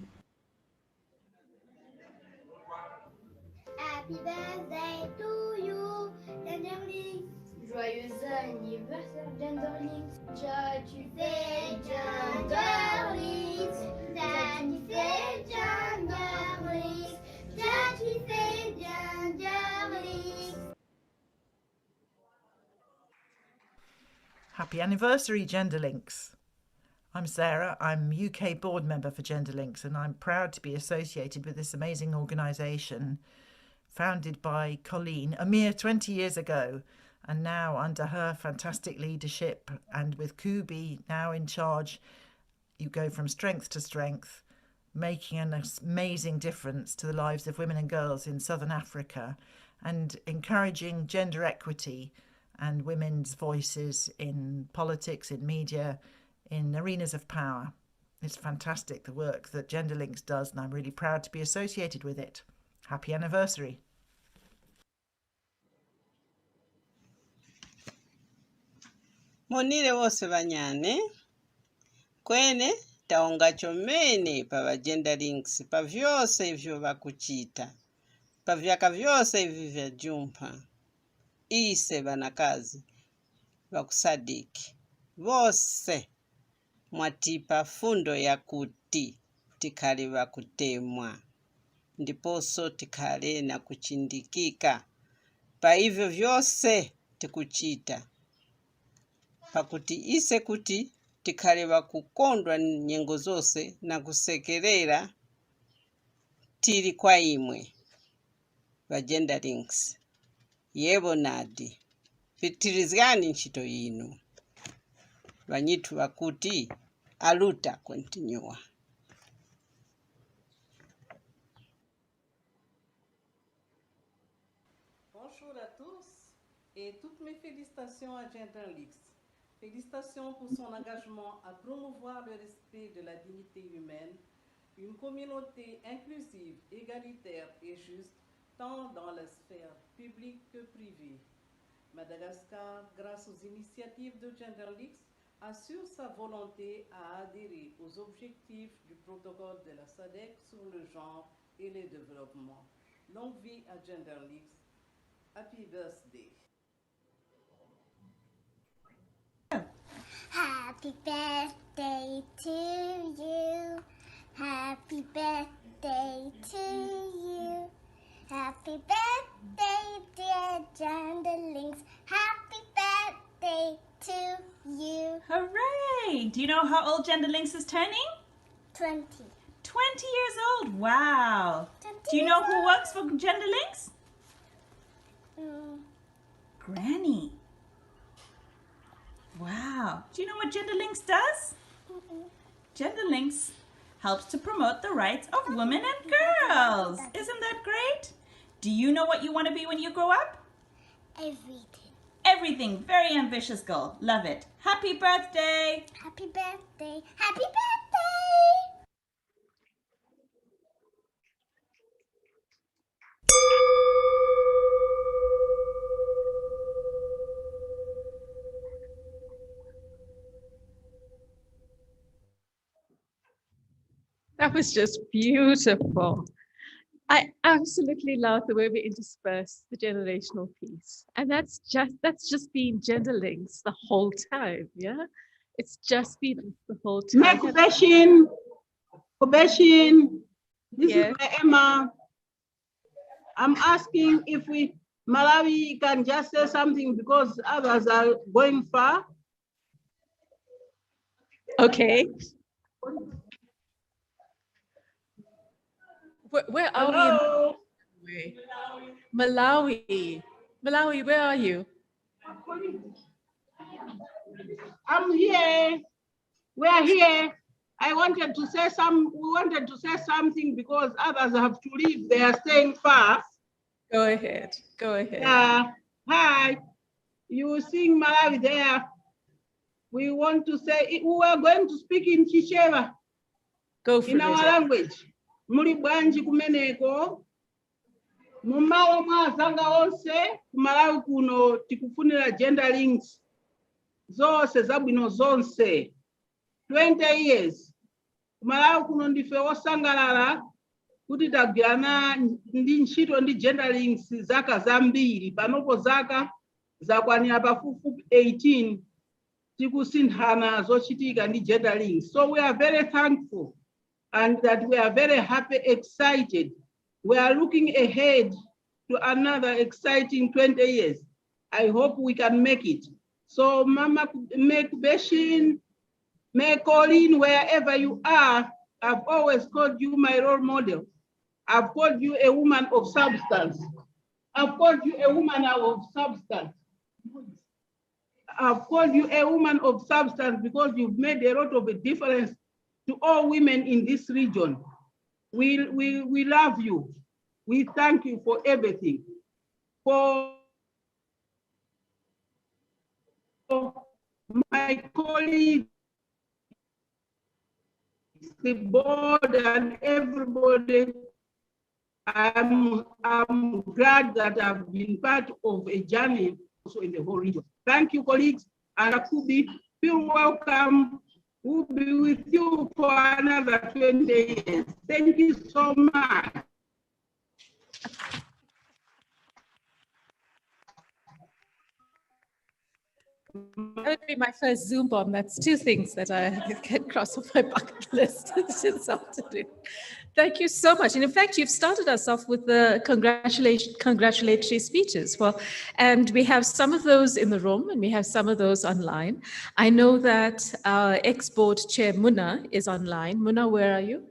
Happy birthday to you, Gender Links. Joyeux anniversaire, Gender Links. Satisfait Gender Links. Satisfait Gender Links. Satisfait Gender Links. Happy anniversary, Gender Links. I'm Sarah, I'm UK board member for Gender Links, and I'm proud to be associated with this amazing organisation founded by Colleen a mere 20 years ago, and now under her fantastic leadership and with Kubi now in charge, you go from strength to strength. making an amazing difference to the lives of women and girls in Southern Africa and encouraging gender equity and women's voices in politics, in media, in arenas of power. It's fantastic, the work that GenderLinks does, and I'm really proud to be associated with it. Happy anniversary. Monire wose banyane kwene taonga chomene pa GenderLinks pa vyose ivyo bakuchita pa vyaka vyose ivi vya jumpa ise banakazi bakusadiki vose mwatipa fundo ya kuti tikale bakutemwa ndiposo tikale na kuchindikika pa hivyo vyose tikuchita pakuti ise kuti tikale bakukondwa nyengo zose na kusekerera tili kwa imwe ba GenderLinks. Yebo nadi pitirizgani nchito yinu banyitu bakuti aluta continua. Bonjour à tous et toutes mes félicitations à GenderLinks. Félicitations pour son engagement à promouvoir le respect de la dignité humaine, une communauté inclusive, égalitaire et juste, tant dans la sphère publique que privée. Madagascar, grâce aux initiatives de GenderLinks, assure sa volonté à adhérer aux objectifs du protocole de la SADC sur le genre et le développement. Longue vie à GenderLinks. Happy birthday. Happy birthday to you. Happy birthday to you. Happy birthday, dear GenderLinks. Happy birthday to you. Hooray! Do you know how old GenderLinks is turning? 20. 20 years old. Wow. 20 Do you know years who old. works for GenderLinks? Granny. Wow. Do you know what GenderLinks does? GenderLinks helps to promote the rights of women and girls. Isn't that great? Do you know what you want to be when you grow up? Everything. Everything. Very ambitious goal. Love it. Happy birthday. Happy birthday. Happy birthday. That was just beautiful. I absolutely love the way we intersperse the generational piece. And that's just been GenderLinks the whole time, yeah? It's just been us the whole time. Kubeshin, this Yeah. is Emma. I'm asking if Malawi can just say something because others are going far. Okay. Where are Hello? we? Malawi. Malawi, where are you? I'm here. We are here. We wanted to say something because others have to leave. They are staying far. Go ahead. Go ahead. Hi. You sing Malawi there. We want to say we are going to speak in Chichewa. Go for in it. our language. Muli bwanji kumeneko. Mumawa mwazanga onse kumalawi kuno tikufunira GenderLinks zonse zabwino zonse 20 years kumalawi kuno ndife osangalala kuti tagwirana ndi ntchito ndi GenderLinks zaka zambiri panopo zaka zakwanira pafupifupi 18 tikusinthana zochitika ndi GenderLinks. So we are very thankful and that we are very happy, excited. We are looking ahead to another exciting 20 years. I hope we can make it. So Mama, make Beshin, make Colleen, wherever you are, I've always called you my role model. I've called you a woman of substance. I've called you a woman of substance. I've called you a woman of substance because you've made a lot of a difference to all women in this region. We love you. We thank you for everything. For my colleagues, the board and everybody, I'm glad that I've been part of a journey also in the whole region. Thank you, colleagues. And Akubi, feel welcome. We'll be with you for another 20 years. Thank you so much. That would be my first Zoom bomb. That's two things that I can cross off my bucket list this afternoon. Thank you so much. And in fact, you've started us off with the congratulatory speeches. Well, and we have some of those in the room and we have some of those online. I know that our ex-board chair, Muna, is online. Muna, where are you?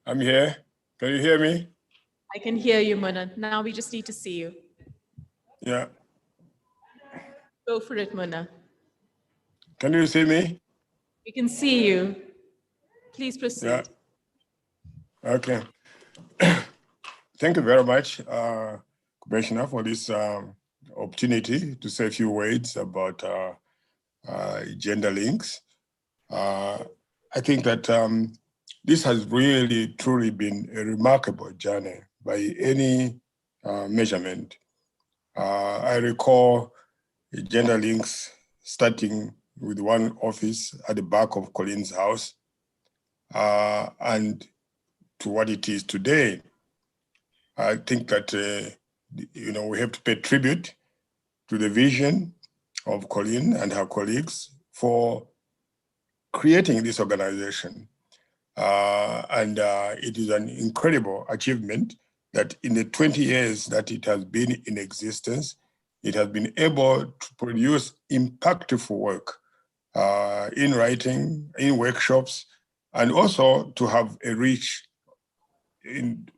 I'm here. Can you hear me? I can hear you, Muna. Now we just need to see you. Yeah. Go for it, Muna. Can you see me? We can see you. Please proceed. Yeah. Okay. Thank you very much, Commissioner, for this opportunity to say a few words about gender links. I think that this has really, truly been a remarkable journey by any measurement. I recall gender links starting with one office at the back of Colin's house, and to what it is today. I think that we have to pay tribute to the vision of Colin and her colleagues for creating this organization. And it is an incredible achievement that in the 20 years that it has been in existence, it has been able to produce impactful work in writing, in workshops, and also to have a reach in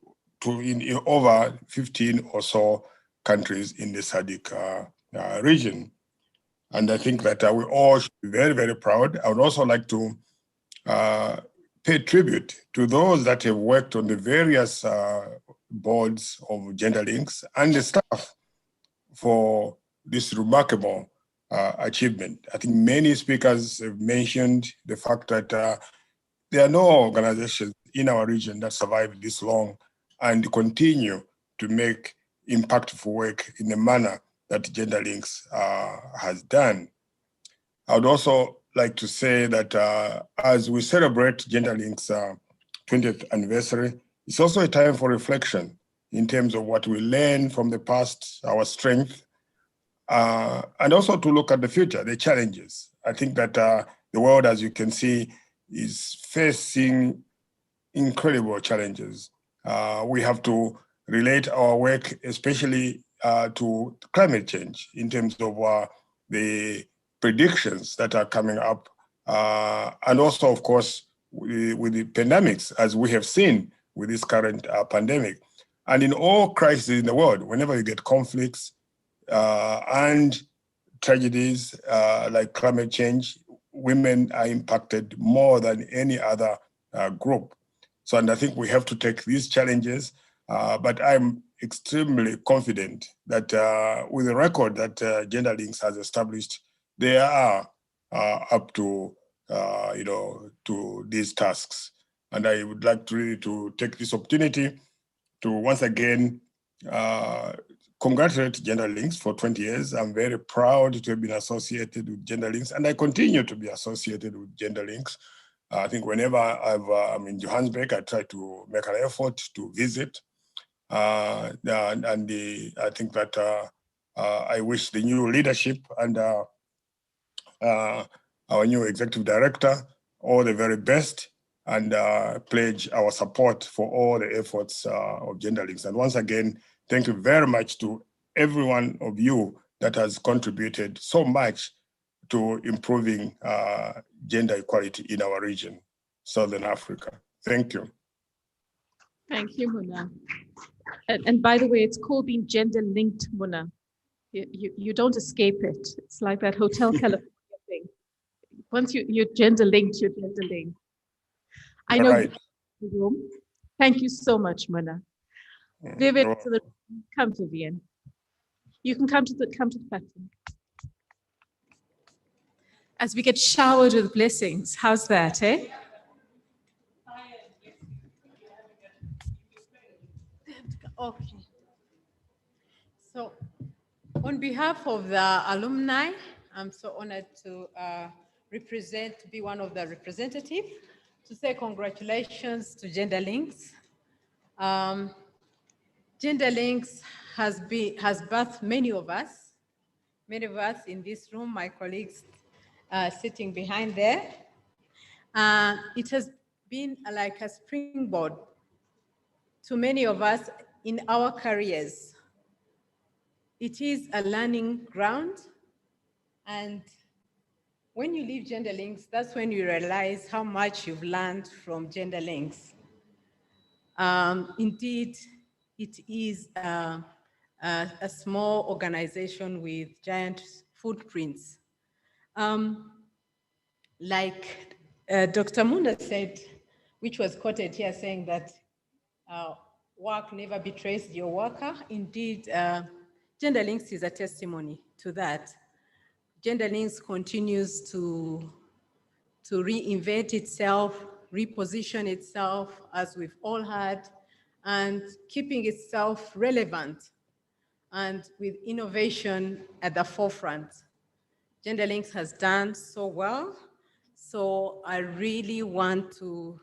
over 15 or so countries in the SADC region. And I think that we all should be very, very proud. I would also like to pay tribute to those that have worked on the various boards of Gender Links and the staff for this remarkable achievement. I think many speakers have mentioned the fact that there are no organizations in our region that survive this long and continue to make impactful work in the manner that Gender Links has done. I would also like to say that as we celebrate Gender Links' 20th anniversary, it's also a time for reflection in terms of what we learned from the past, our strength, and also to look at the future, the challenges. I think that the world, as you can see, is facing incredible challenges. We have to relate our work, especially to climate change in terms of the predictions that are coming up, and also, of course, with the pandemics, as we have seen with this current pandemic. And in all crises in the world, whenever you get conflicts and tragedies like climate change, women are impacted more than any other group. So, and I think we have to take these challenges, but I'm extremely confident that with the record that Gender Links has established, they are up to to these tasks. And I would like to really to take this opportunity to once again congratulate Gender Links for 20 years. I'm very proud to have been associated with Gender Links, and I continue to be associated with Gender Links. I think whenever I'm in Johannesburg, I try to make an effort to visit. I think that I wish the new leadership and our new executive director all the very best, and pledge our support for all the efforts of Gender Links. And once again, thank you very much to every one of you that has contributed so much to improving gender equality in our region, Southern Africa. Thank you. Thank you, Muna. And by the way, it's called being gender linked, Muna. You don't escape it. It's like that Hotel California thing. Once you're gender linked, you're gender linked. I You're know right. you the room. Thank you so much, Mona. Vivian, to the come, Vivian. You can come to the platform. As we get showered with blessings. How's that, eh? Okay. So, on behalf of the alumni, I'm so honored to be one of the representatives, to say congratulations to Gender Links. Gender Links has birthed many of us in this room, my colleagues sitting behind there. It has been like a springboard to many of us in our careers. It is a learning ground, and when you leave Gender Links, that's when you realize how much you've learned from Gender Links. Indeed, it is a small organization with giant footprints. Like Dr. Munda said, which was quoted here, saying that work never betrays your worker. Indeed, Gender Links is a testimony to that. Gender Links continues to reinvent itself, reposition itself, as we've all heard, and keeping itself relevant and with innovation at the forefront. Gender Links has done so well. So I really want to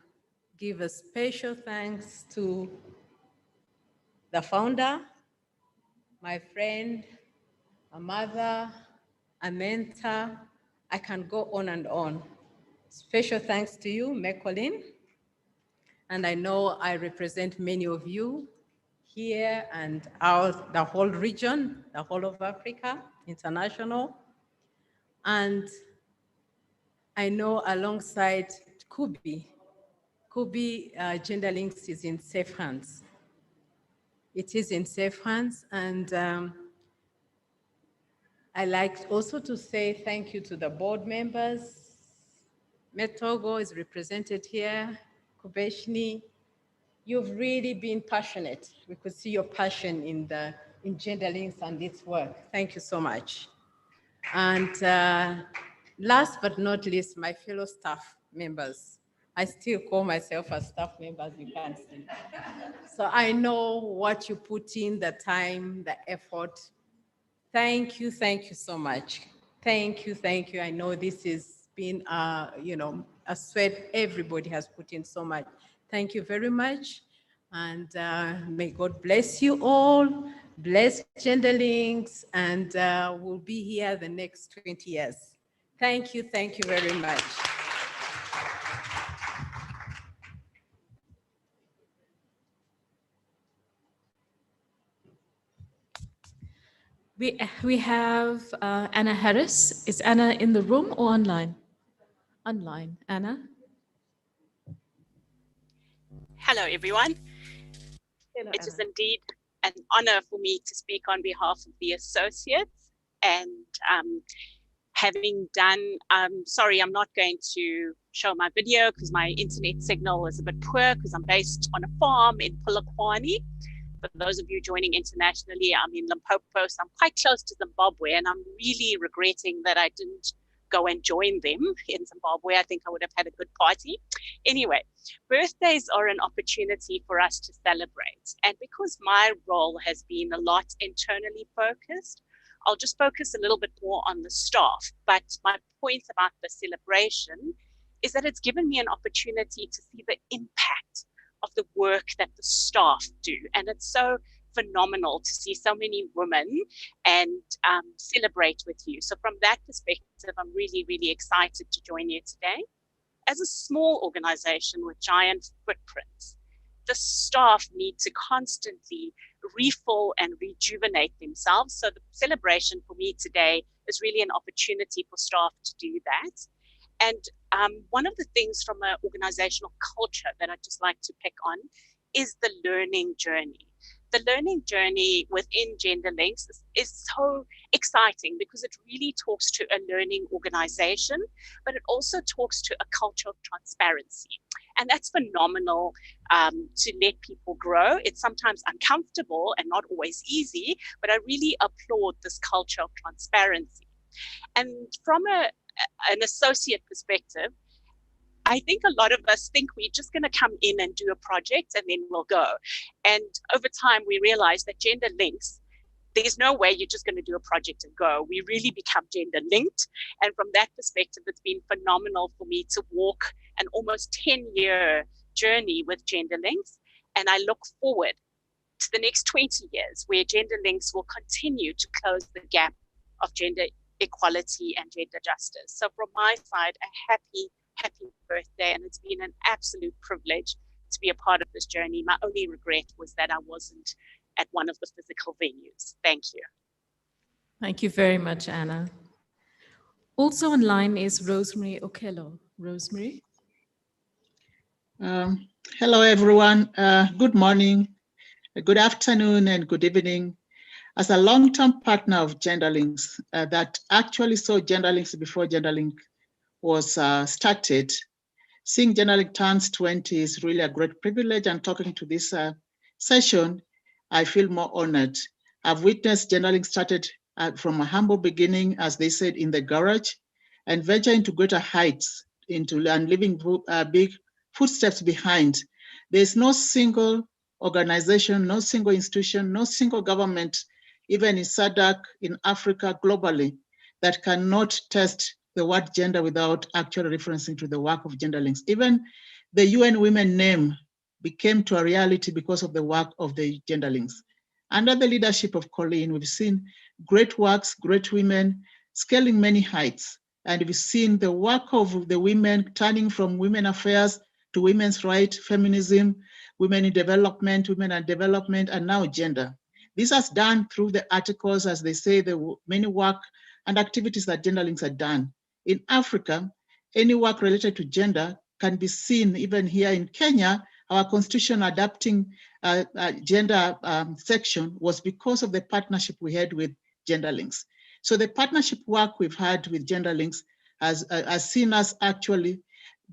give a special thanks to the founder, my friend, a mother, a mentor. I can go on and on. Special thanks to you, Mekolin. And I know I represent many of you here and out, the whole region, the whole of Africa, international. And I know alongside Kubi, Gender Links is in safe hands. It is in safe hands, and I like also to say thank you to the board members. Metogo is represented here, Kubeshni. You've really been passionate. We could see your passion in Gender Links and its work. Thank you so much. And last but not least, my fellow staff members. I still call myself a staff member, as you can see. So I know what you put in, the time, the effort. Thank you so much. Thank you. I know this has been, a sweat everybody has put in so much. Thank you very much. And may God bless you all, bless Gender Links, and we'll be here the next 20 years. Thank you very much. We have Anna Harris. Is Anna in the room or online? Online, Anna. Hello, everyone. Hello, it is indeed an honor for me to speak on behalf of the associates, and having done, sorry, I'm not going to show my video because my internet signal is a bit poor because I'm based on a farm in Polokwane. For those of you joining internationally, I'm in Limpopo, so I'm quite close to Zimbabwe, and I'm really regretting that I didn't go and join them in Zimbabwe. I think I would have had a good party. Anyway, birthdays are an opportunity for us to celebrate. And because my role has been a lot internally focused, I'll just focus a little bit more on the staff. But my point about the celebration is that it's given me an opportunity to see the impact of the work that the staff do. And it's so phenomenal to see so many women and celebrate with you. So from that perspective, I'm really, really excited to join you today. As a small organization with giant footprints, the staff need to constantly refill and rejuvenate themselves. So the celebration for me today is really an opportunity for staff to do that. And one of the things from an organizational culture that I'd just like to pick on is the learning journey. the learning journey within Gender Links is so exciting because it really talks to a learning organization, but it also talks to a culture of transparency. And that's phenomenal to let people grow. It's sometimes uncomfortable and not always easy, but I really applaud this culture of transparency. And from an associate perspective, I think a lot of us think we're just going to come in and do a project and then we'll go. And over time, we realize that Gender Links, there's no way you're just going to do a project and go. We really become gender linked. And from that perspective, it's been phenomenal for me to walk an almost 10-year journey with Gender Links. And I look forward to the next 20 years where Gender Links will continue to close the gap of gender equality and gender justice. So from my side, a happy birthday. And it's been an absolute privilege to be a part of this journey. My only regret was that I wasn't at one of the physical venues. Thank you. Thank you very much, Anna. Also online is Rosemary Okello. Rosemary. Hello, everyone. Good morning, good afternoon, and good evening. As a long-term partner of Gender Links that actually saw Gender Links before Gender Link was started, seeing Gender Link turns 20 is really a great privilege, and talking to this session, I feel more honored. I've witnessed Gender Link started from a humble beginning, as they said, in the garage, and venture into greater heights, and leaving big footsteps behind. There's no single organization, no single institution, no single government, even in SADC, in Africa, globally, that cannot test the word gender without actually referencing to the work of Gender Links. Even the UN Women name became to a reality because of the work of the Gender Links. Under the leadership of Colleen, we've seen great works, great women, scaling many heights. And we've seen the work of the women turning from women affairs to women's rights, feminism, women in development, women and development, and now gender. This has done through the articles, as they say, the many work and activities that Gender Links have done. In Africa, any work related to gender can be seen even here in Kenya. Our constitution adapting gender section was because of the partnership we had with Gender Links. So the partnership work we've had with Gender Links has seen us actually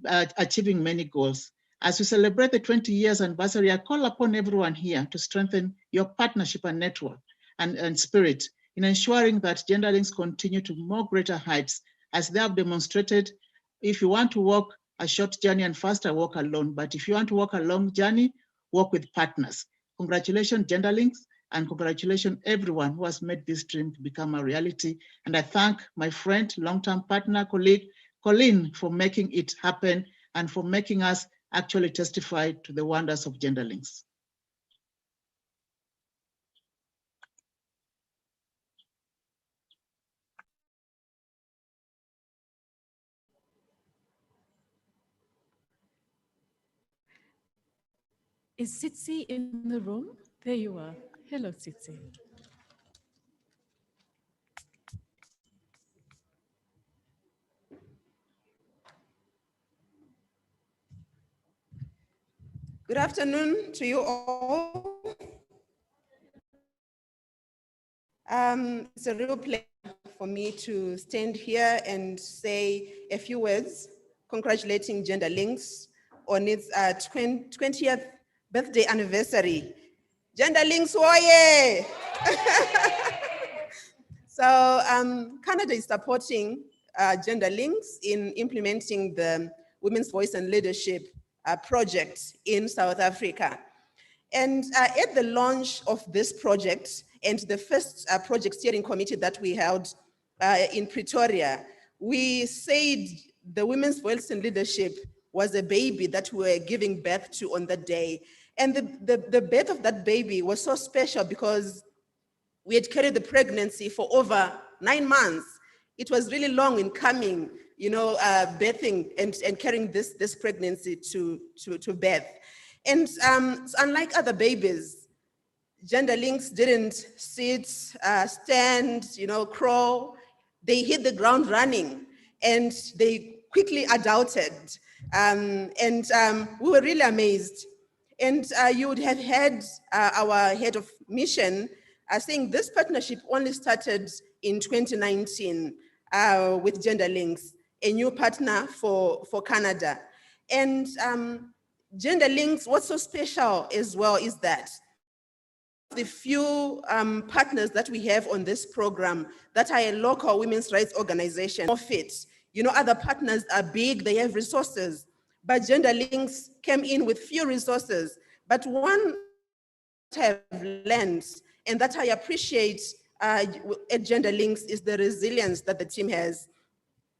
achieving many goals. As we celebrate the 20 years anniversary, I call upon everyone here to strengthen your partnership and network and spirit in ensuring that Gender Links continue to more greater heights, as they have demonstrated. If you want to walk a short journey and faster, walk alone. But if you want to walk a long journey, walk with partners. Congratulations, Gender Links, and congratulations everyone who has made this dream to become a reality. And I thank my friend, long-term partner, colleague, Colleen, for making it happen and for making us actually testify to the wonders of Gender Links. Is Tsitsi in the room? There you are. Hello, Tsitsi. Good afternoon to you all. It's a real pleasure for me to stand here and say a few words congratulating Gender Links on its 20th birthday anniversary. Gender Links, oye! So Canada is supporting Gender Links in implementing the Women's Voice and Leadership project in South Africa. And at the launch of this project and the first project steering committee that we held in Pretoria, we said the Women's Voice and Leadership was a baby that we were giving birth to on that day. And the birth of that baby was so special because we had carried the pregnancy for over 9 months. It was really long in coming, you know, birthing and carrying this pregnancy to birth. And unlike other babies, Gender Links didn't sit, stand, you know, crawl. They hit the ground running and they quickly adulted. We were really amazed. And you would have heard our head of mission saying this partnership only started in 2019 with Gender Links, a new partner for Canada. And Gender Links, what's so special as well is that the few partners that we have on this program that are a local women's rights organization, fit. You know, other partners are big, they have resources, but Gender Links came in with few resources. But one have learned, and that I appreciate at Gender Links, is the resilience that the team has.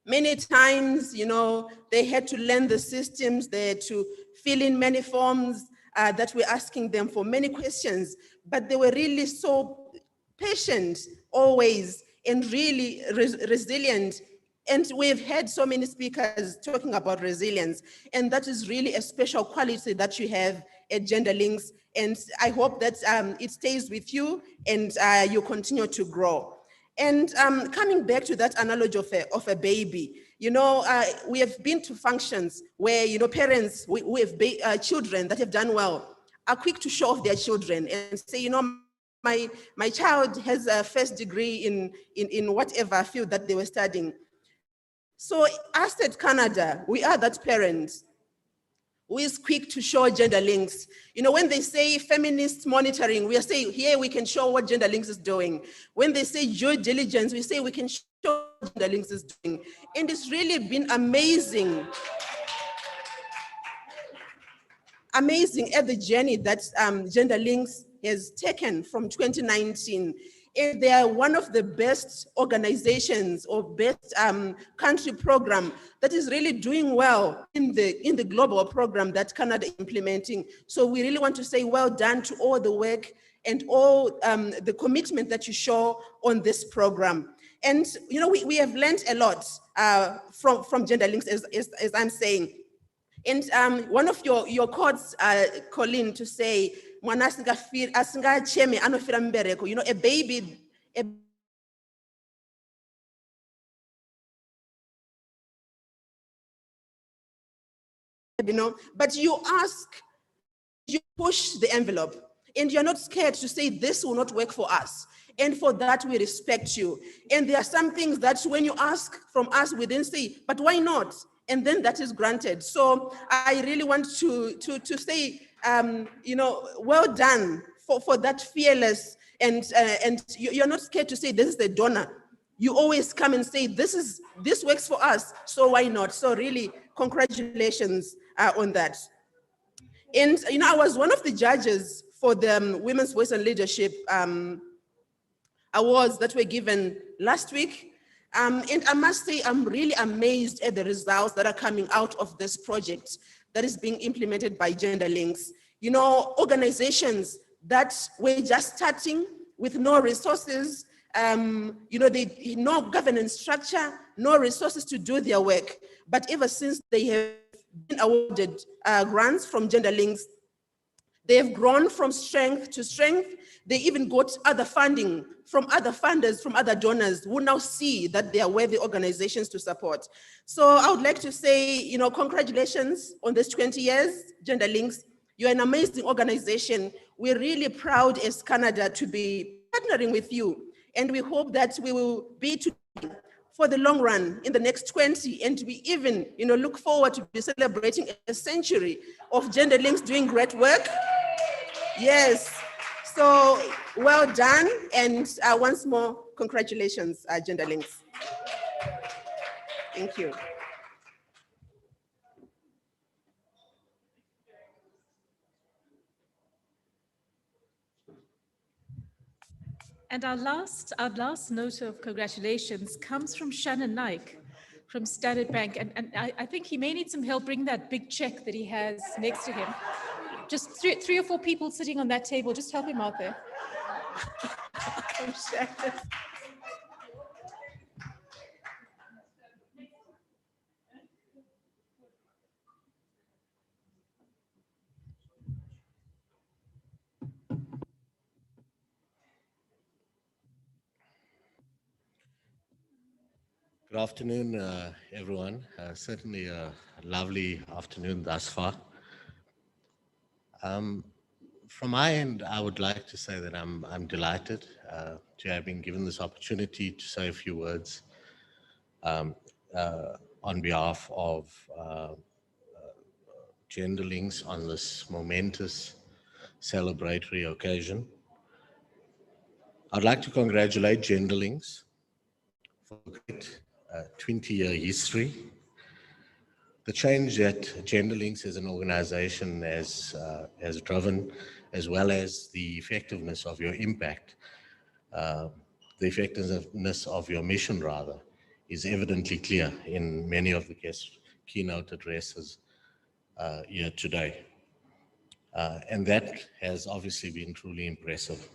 Many times, you know, they had to learn the systems, they had to fill in many forms that we're asking them for many questions, but they were really so patient always and really resilient. And we've had so many speakers talking about resilience, and that is really a special quality that you have at Gender Links. And I hope that it stays with you and you continue to grow. And coming back to that analogy of a baby, you know, we have been to functions where, you know, parents who have children that have done well are quick to show off their children and say, you know, my child has a first degree in whatever field that they were studying. So us at Canada, we are that parent who is quick to show Gender Links. You know, when they say feminist monitoring, we are saying here we can show what Gender Links is doing. When they say due diligence, we say we can show what Gender Links is doing. And it's really been amazing. Amazing at the journey that Gender Links has taken from 2019. And they are one of the best organizations or best country program that is really doing well in the global program that Canada is implementing. So we really want to say well done to all the work and all the commitment that you show on this program. And you know, we have learned a lot from Gender Links, as I'm saying. And one of your quotes, Colleen, to say, you know, a baby, you know, but you ask, you push the envelope, and you're not scared to say this will not work for us. And for that, we respect you. And there are some things that when you ask from us, we didn't say, but why not? And then that is granted. So I really want to say, you know, well done for that fearless, and you're not scared to say this is the donor. You always come and say this works for us, so why not? So really, congratulations on that. And you know, I was one of the judges for the Women's Voice and Leadership awards that were given last week. And I must say, I'm really amazed at the results that are coming out of this project that is being implemented by Gender Links. You know, organizations that were just starting with no resources, you know, no governance structure, no resources to do their work. But ever since they have been awarded grants from Gender Links, they have grown from strength to strength. They even got other funding from other funders, from other donors who now see that they are worthy organizations to support. So I would like to say, you know, congratulations on this 20 years, Gender Links. You're an amazing organization. We're really proud as Canada to be partnering with you. And we hope that we will be together for the long run in the next 20, and we even, you know, look forward to be celebrating a century of Gender Links doing great work. Yes. So well done, and once more, congratulations, Gender Links. Thank you. And our last note of congratulations comes from Shannon Naik from Standard Bank. And I think he may need some help bringing that big check that he has next to him. Just three or four people sitting on that table, just help him out there. Good afternoon, everyone. Certainly a lovely afternoon thus far. From my end, I would like to say that I'm delighted to have been given this opportunity to say a few words on behalf of Genderlinks on this momentous celebratory occasion. I'd like to congratulate Genderlinks for a great 20-year history. The change that Genderlinks as an organization has driven, as well as the effectiveness of your impact, the effectiveness of your mission, rather, is evidently clear in many of the guest keynote addresses here today. And that has obviously been truly impressive.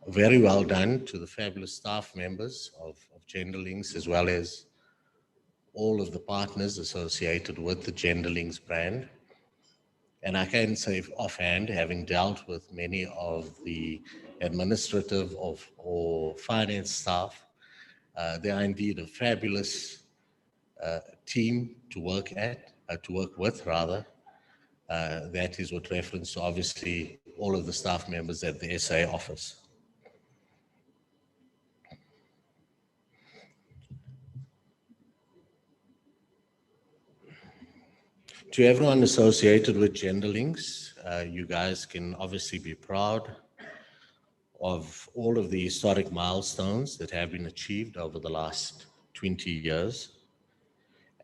Very well done to the fabulous staff members of Genderlinks, as well as all of the partners associated with the Genderlinks brand. And I can say offhand, having dealt with many of the administrative or finance staff, they are indeed a fabulous team to work with. That is with reference to obviously all of the staff members at the SA office. To everyone associated with Genderlinks, you guys can obviously be proud of all of the historic milestones that have been achieved over the last 20 years.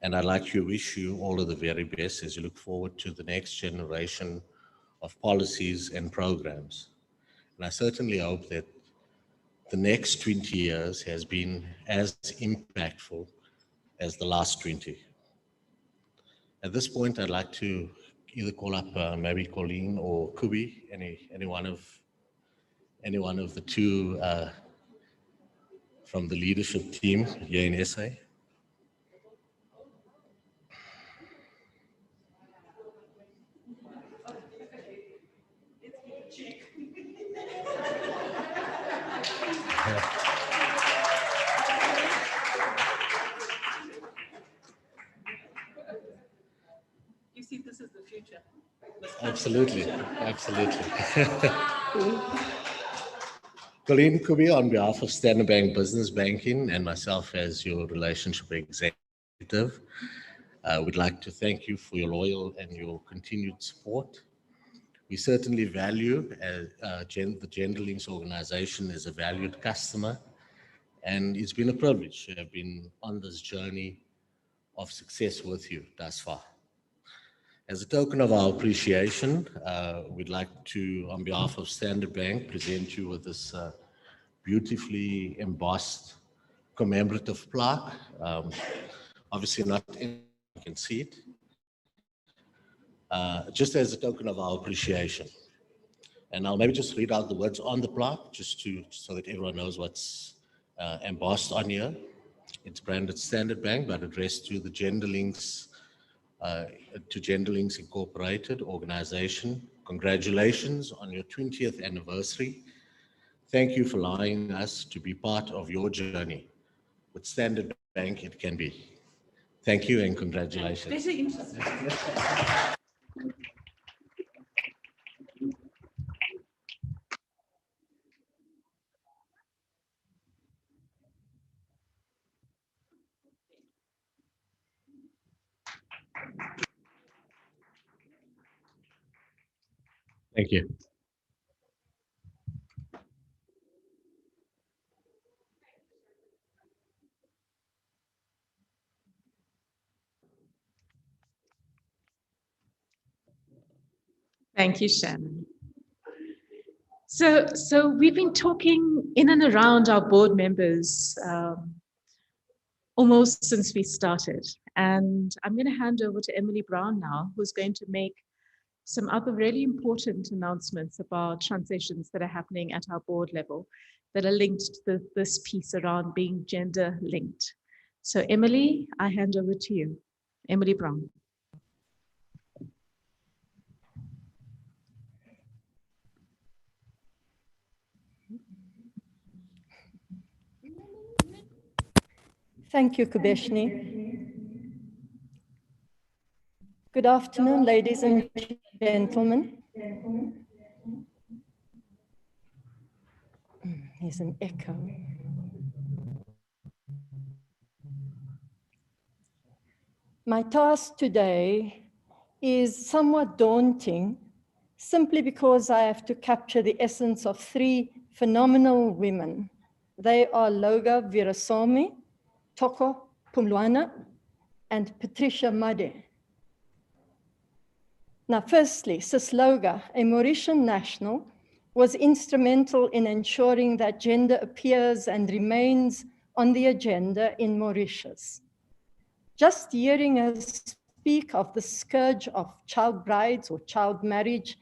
And I'd like to wish you all of the very best as you look forward to the next generation of policies and programs. And I certainly hope that the next 20 years has been as impactful as the last 20. At this point, I'd like to either call up maybe Colleen or Kubi, any one of the two from the leadership team here in SA. You see, this is the future. Absolutely, absolutely. Colleen Kubi, on behalf of Standard Bank Business Banking and myself as your relationship executive, would like to thank you for your loyal and your continued support. We certainly value the Genderlinks organization as a valued customer, and it's been a privilege to have been on this journey of success with you thus far. As a token of our appreciation, we'd like to, on behalf of Standard Bank, present you with this beautifully embossed commemorative plaque. Obviously not everyone can see it. Just as a token of our appreciation. And I'll maybe just read out the words on the plaque, just so that everyone knows what's embossed on here. It's branded Standard Bank, but addressed to the Genderlinks, Incorporated organization. Congratulations on your 20th anniversary. Thank you for allowing us to be part of your journey. With Standard Bank, it can be. Thank you and congratulations. Better interest. Thank you. Thank you, Shannon. So we've been talking in and around our board members almost since we started. And I'm going to hand over to Emily Brown now, who's going to make some other really important announcements about transitions that are happening at our board level that are linked to this piece around being gender linked. So Emily, I hand over to you. Emily Brown. Thank you, Kubeshni. Good afternoon, ladies and gentlemen. There's an echo. My task today is somewhat daunting simply because I have to capture the essence of three phenomenal women. They are Loga Virasamy, Toko Pumlwana, and Patricia Made. Now, firstly, Sis Loga, a Mauritian national, was instrumental in ensuring that gender appears and remains on the agenda in Mauritius. Just hearing her speak of the scourge of child brides or child marriage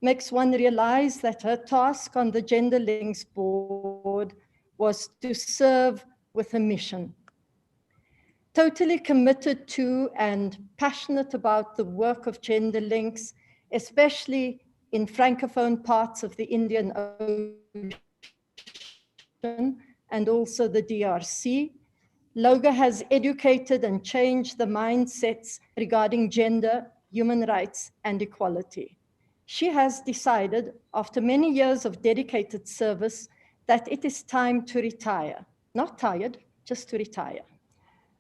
makes one realize that her task on the Gender Links board was to serve with a mission. Totally committed to and passionate about the work of Gender Links, especially in Francophone parts of the Indian Ocean and also the DRC, Loga has educated and changed the mindsets regarding gender, human rights, and equality. She has decided, after many years of dedicated service, that it is time to retire. Not tired, just to retire.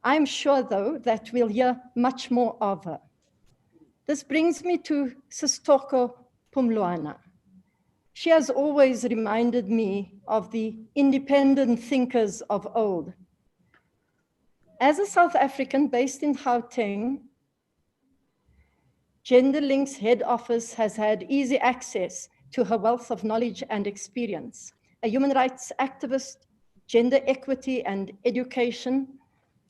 I'm sure, though, that we'll hear much more of her. This brings me to Sis Toko Pumlwana. She has always reminded me of the independent thinkers of old. As a South African based in Gauteng, Gender Links head office has had easy access to her wealth of knowledge and experience. A human rights activist, gender equity and education,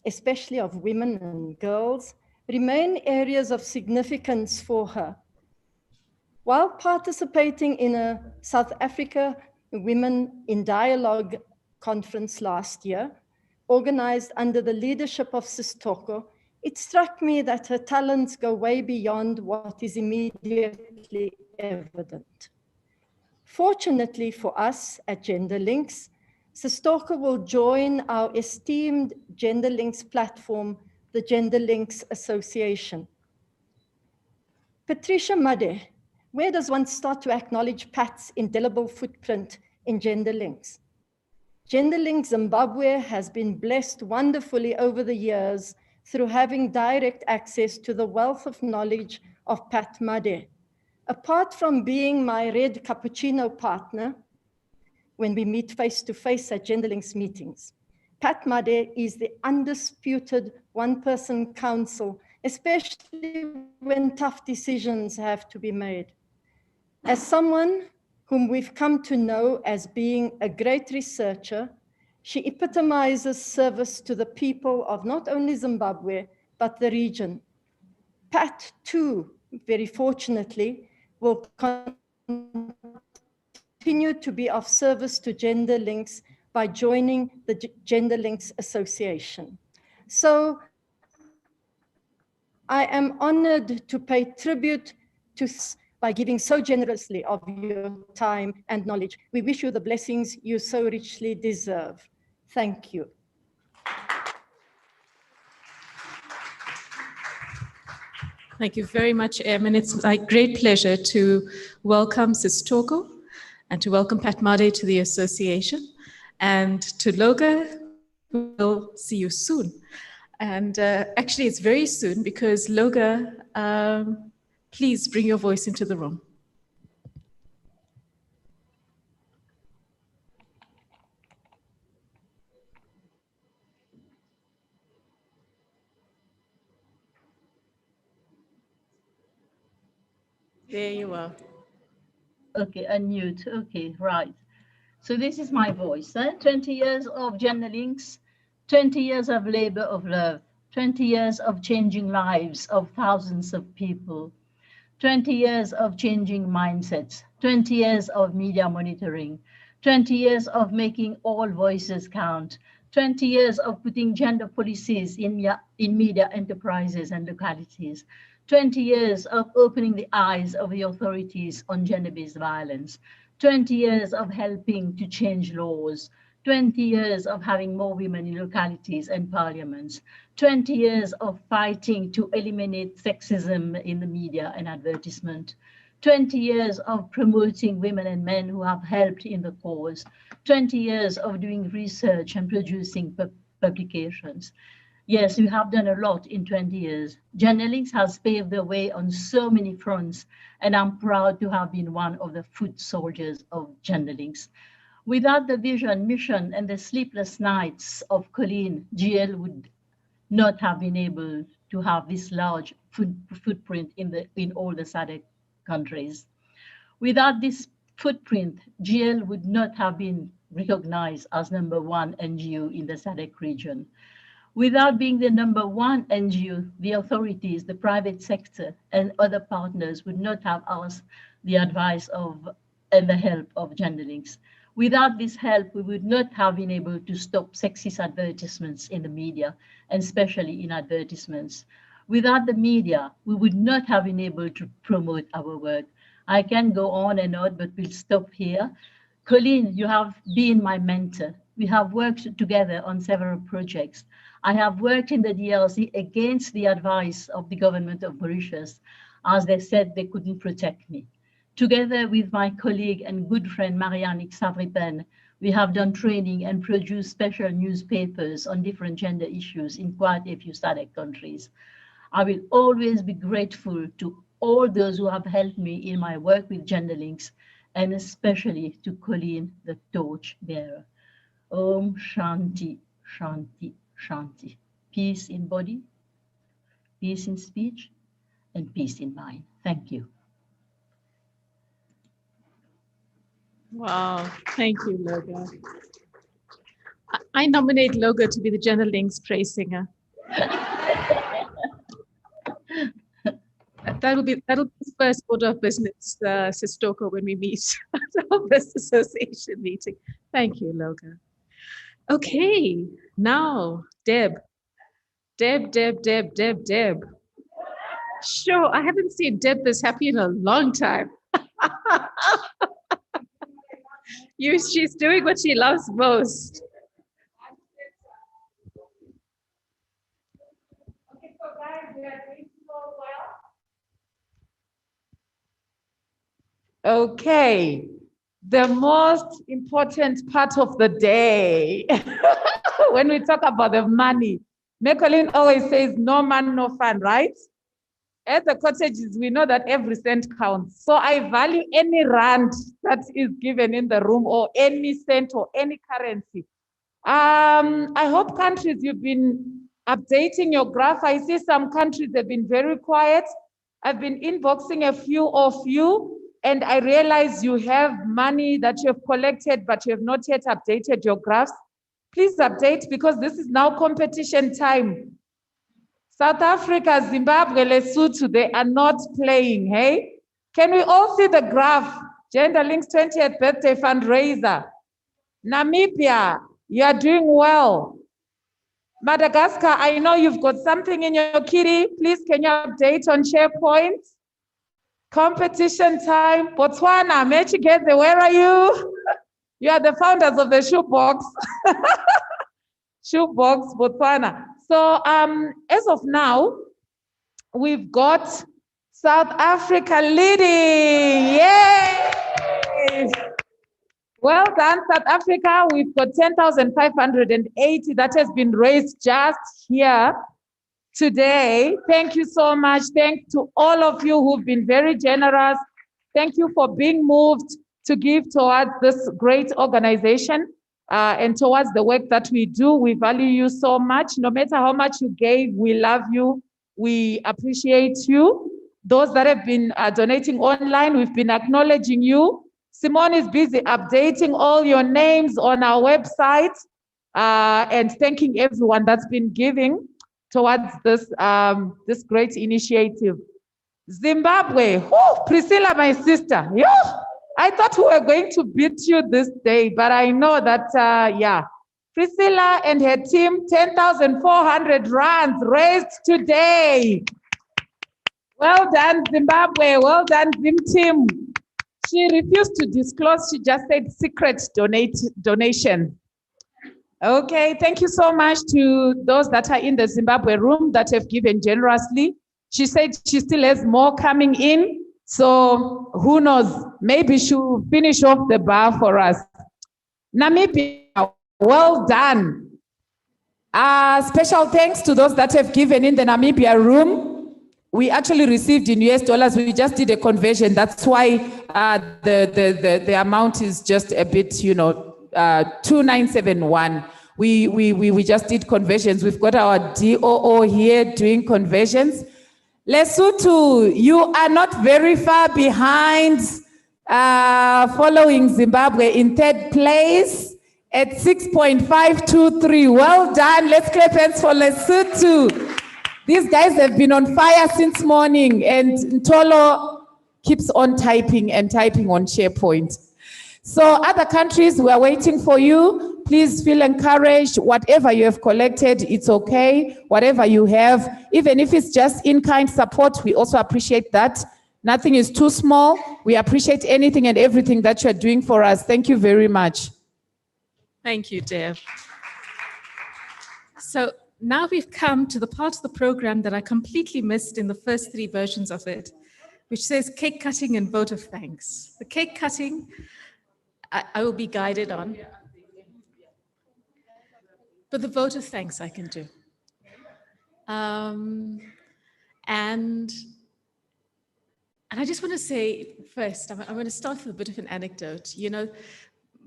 especially of women and girls, remain areas of significance for her. While participating in a South Africa Women in Dialogue conference last year, organized under the leadership of Sis Toko, it struck me that her talents go way beyond what is immediately evident. Fortunately for us at Gender Links, Sis Toko will join our esteemed Gender Links platform, the Gender Links Association. Patricia Made, where does one start to acknowledge Pat's indelible footprint in Gender Links? Gender Links Zimbabwe has been blessed wonderfully over the years through having direct access to the wealth of knowledge of Pat Made. Apart from being my red cappuccino partner, when we meet face-to-face at Gender Links meetings, Pat Made is the undisputed one-person counsel, especially when tough decisions have to be made. As someone whom we've come to know as being a great researcher, she epitomizes service to the people of not only Zimbabwe, but the region. Pat, too, very fortunately, will continue to be of service to Gender Links by joining the Gender Links Association. So I am honored to pay tribute to by giving so generously of your time and knowledge. We wish you the blessings you so richly deserve. Thank you. Thank you very much, Em, and it's my great pleasure to welcome Sis Toko and to welcome Pat Made to the association, and to Loga, we'll see you soon. And actually it's very soon because Loga, please bring your voice into the room. There you are. Okay, unmute. Okay, right. So this is my voice. 20 years of Gender Links, 20 years of labor of love, 20 years of changing lives of thousands of people, 20 years of changing mindsets, 20 years of media monitoring, 20 years of making all voices count, 20 years of putting gender policies in media enterprises and localities, 20 years of opening the eyes of the authorities on gender-based violence, 20 years of helping to change laws, 20 years of having more women in localities and parliaments, 20 years of fighting to eliminate sexism in the media and advertisement, 20 years of promoting women and men who have helped in the cause, 20 years of doing research and producing publications. Yes, we have done a lot in 20 years. Genderlinks has paved the way on so many fronts, and I'm proud to have been one of the foot soldiers of Genderlinks. Without the vision, mission, and the sleepless nights of Colleen, GL would not have been able to have this large footprint in all the SADC countries. Without this footprint, GL would not have been recognized as #1 NGO in the SADC region. Without being the #1 NGO, the authorities, the private sector, and other partners would not have asked the advice of and the help of Genderlinks. Without this help, we would not have been able to stop sexist advertisements in the media, and especially in advertisements. Without the media, we would not have been able to promote our work. I can go on and on, but we'll stop here. Colleen, you have been my mentor. We have worked together on several projects. I have worked in the DRC against the advice of the government of Mauritius, as they said they couldn't protect me. Together with my colleague and good friend Marianne Xavripen, we have done training and produced special newspapers on different gender issues in quite a few SADC countries. I will always be grateful to all those who have helped me in my work with Genderlinks, and especially to Colleen, the torch bearer. Om Shanti, Shanti, Shanti. Peace in body, peace in speech, and peace in mind. Thank you. Wow, thank you, Loga. I nominate Loga to be the Genderlinks praise singer. That'll be the first order of business, Sistoko, when we meet at our Business Association meeting. Thank you, Loga. Okay, now Deb. Sure, I haven't seen Deb this happy in a long time. She's doing what she loves most. Okay, the most important part of the day when we talk about the money. Colleen always says, no man, no fun, right? At the cottages, we know that every cent counts. So I value any rand that is given in the room, or any cent or any currency. I hope countries, you've been updating your graph. I see some countries have been very quiet. I've been inboxing a few of you, and I realize you have money that you have collected, but you have not yet updated your graphs. Please update, because this is now competition time. South Africa, Zimbabwe, Lesotho, they are not playing, hey? Can we all see the graph? Genderlinks 20th birthday fundraiser. Namibia, you are doing well. Madagascar, I know you've got something in your kitty. Please, can you update on SharePoint? Competition time. Botswana, Mechigeze, where are you? You are the founders of the Shoebox. Shoebox, Botswana. So as of now, we've got South Africa leading. Yay! Well done, South Africa. We've got 10,580 that has been raised just here today. Thank you so much. Thanks to all of you who've been very generous. Thank you for being moved to give towards this great organization. And towards the work that we do. We value you so much. No matter how much you gave, we love you. We appreciate you. Those that have been donating online, we've been acknowledging you. Simone is busy updating all your names on our website and thanking everyone that's been giving towards this, this great initiative. Zimbabwe, whoo, Priscilla, my sister. I thought we were going to beat you this day, but I know that, yeah. Priscilla and her team, 10,400 rands raised today. Well done, Zimbabwe. Well done, Zim team. She refused to disclose. She just said secret donation. Okay, thank you so much to those that are in the Zimbabwe room that have given generously. She said she still has more coming in. So who knows, maybe she'll finish off the bar for us. Namibia, well done. Special thanks to those that have given in the Namibia room. We actually received in US dollars. We just did a conversion. That's why the amount is just a bit, 2971. We just did conversions. We've got our DOO here doing conversions. Lesotho, you are not very far behind, following Zimbabwe in third place at 6.523. Well done. Let's clap hands for Lesotho. These guys have been on fire since morning, and Ntolo keeps on typing and typing on SharePoint. So other countries, we are waiting for you. Please feel encouraged. Whatever you have collected, it's okay. Whatever you have, even if it's just in-kind support, we also appreciate that. Nothing is too small. We appreciate anything and everything that you're doing for us. Thank you very much. Thank you, Deb. So now we've come to the part of the program that I completely missed in the first 3 versions of it, which says cake cutting and vote of thanks. The cake cutting, I will be guided on. But the vote of thanks I can do. And I just want to say first, I'm going to start with a bit of an anecdote.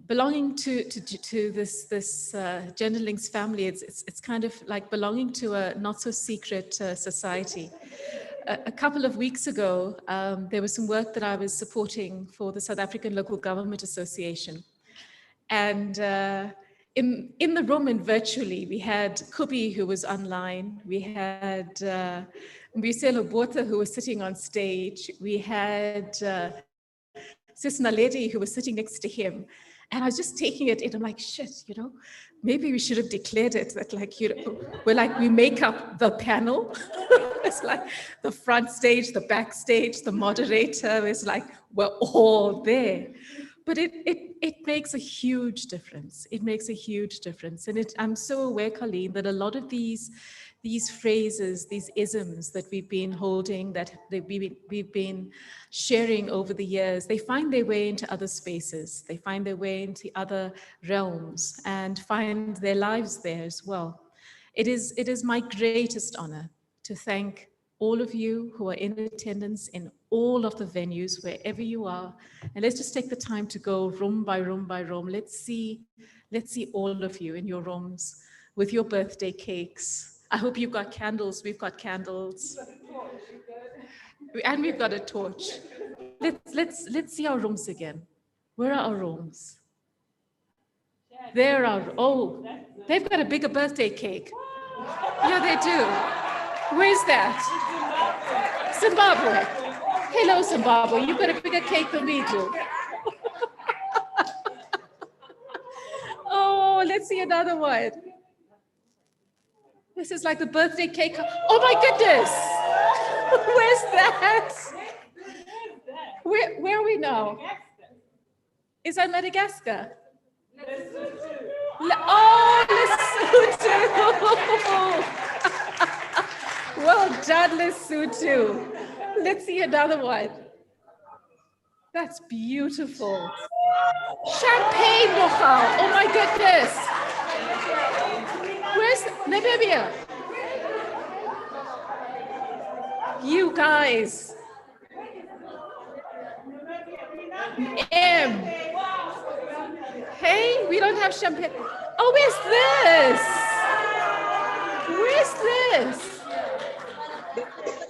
Belonging to this Genderlinks family, it's kind of like belonging to a not so secret society. A couple of weeks ago, there was some work that I was supporting for the South African Local Government Association. And in the room and virtually, we had Kubi, who was online. We had Mbuyiselo Botha, who was sitting on stage. We had Sis Naledi, who was sitting next to him. And I was just taking it in. I'm like, shit, maybe we should have declared it that we make up the panel. It's like the front stage, the backstage, the moderator. It's like, we're all there. But it makes a huge difference. It makes a huge difference. And I'm so aware, Colleen, that a lot of these phrases, these isms that we've been holding, that we've been sharing over the years, they find their way into other spaces. They find their way into other realms and find their lives there as well. It is my greatest honor to thank all of you who are in attendance in all of the venues, wherever you are. And let's just take the time to go room by room by room. Let's see all of you in your rooms with your birthday cakes. I hope you've got candles. We've got candles. And we've got a torch. Let's see our rooms again. Where are our rooms? There are, they've got a bigger birthday cake. Yeah, they do. Where's that? Zimbabwe. Hello, Zimbabwe. You've got a bigger cake than we do. Oh, let's see another one. This is like the birthday cake. Oh my goodness. Where's that? Where are we now? Is that Madagascar? Lesotho. Well done, Lesotho. Let's see another one. That's beautiful. Champagne, Mocha. Oh my goodness. Where's Namibia? You guys. Hey, we don't have champagne. Oh, where's this?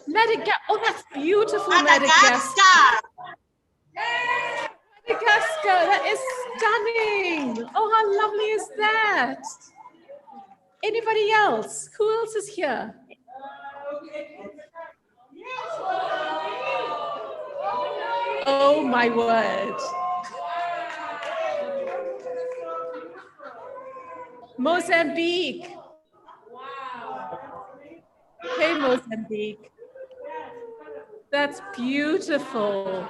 Madagascar. Oh, that's beautiful, Madagascar. Madagascar, that is stunning. Oh, how lovely is that? Anybody else? Who else is here? Oh my word. Mozambique. Hey, Mozambique. That's beautiful.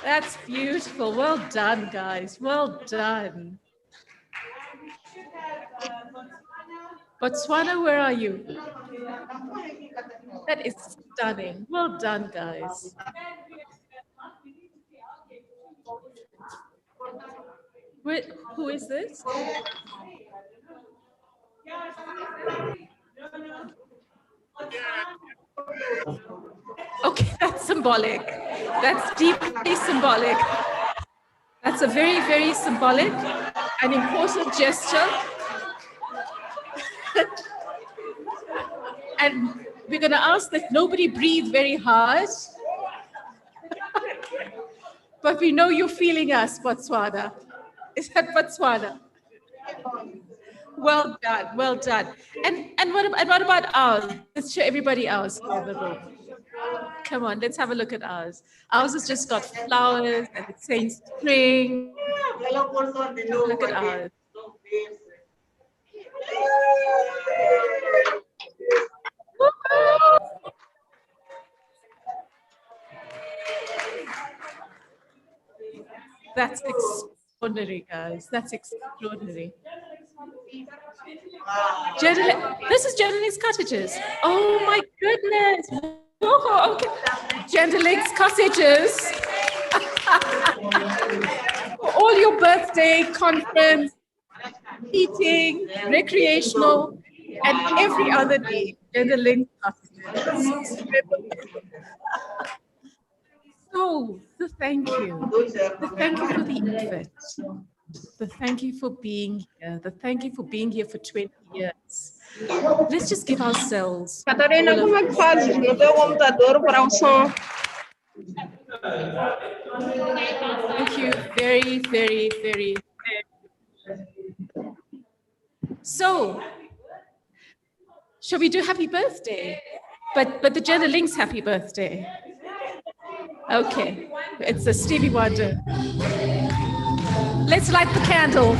That's beautiful. Well done, guys. Well done. Botswana, where are you? That is stunning. Well done, guys. Who is this? Okay, that's symbolic. That's deeply symbolic. That's a very, very symbolic and important gesture. And we're going to ask that nobody breathe very hard. But we know you're feeling us, Botswana. Is that Botswana? Well done, well done. And what about ours? Let's show everybody ours. Come on, let's have a look at ours. Ours has just got flowers and it's saying spring. Look at ours. That's extraordinary, guys. That's extraordinary. This is Genderlinks Cottages. Oh my goodness. Oh, okay. Genderlinks Cottages. All your birthday, conference, eating, recreational, and every other day. Genderlinks Cottages. So, the thank you. The thank you for the effort. The thank you for being here. The thank you for being here for 20 years. Let's just give ourselves. Catarina, como é que fazes no teu computador para o som? Thank you very, very, very, very. So, shall we do happy birthday? But the Genderlinks happy birthday. Okay, it's a Stevie Wonder. Let's light the candles.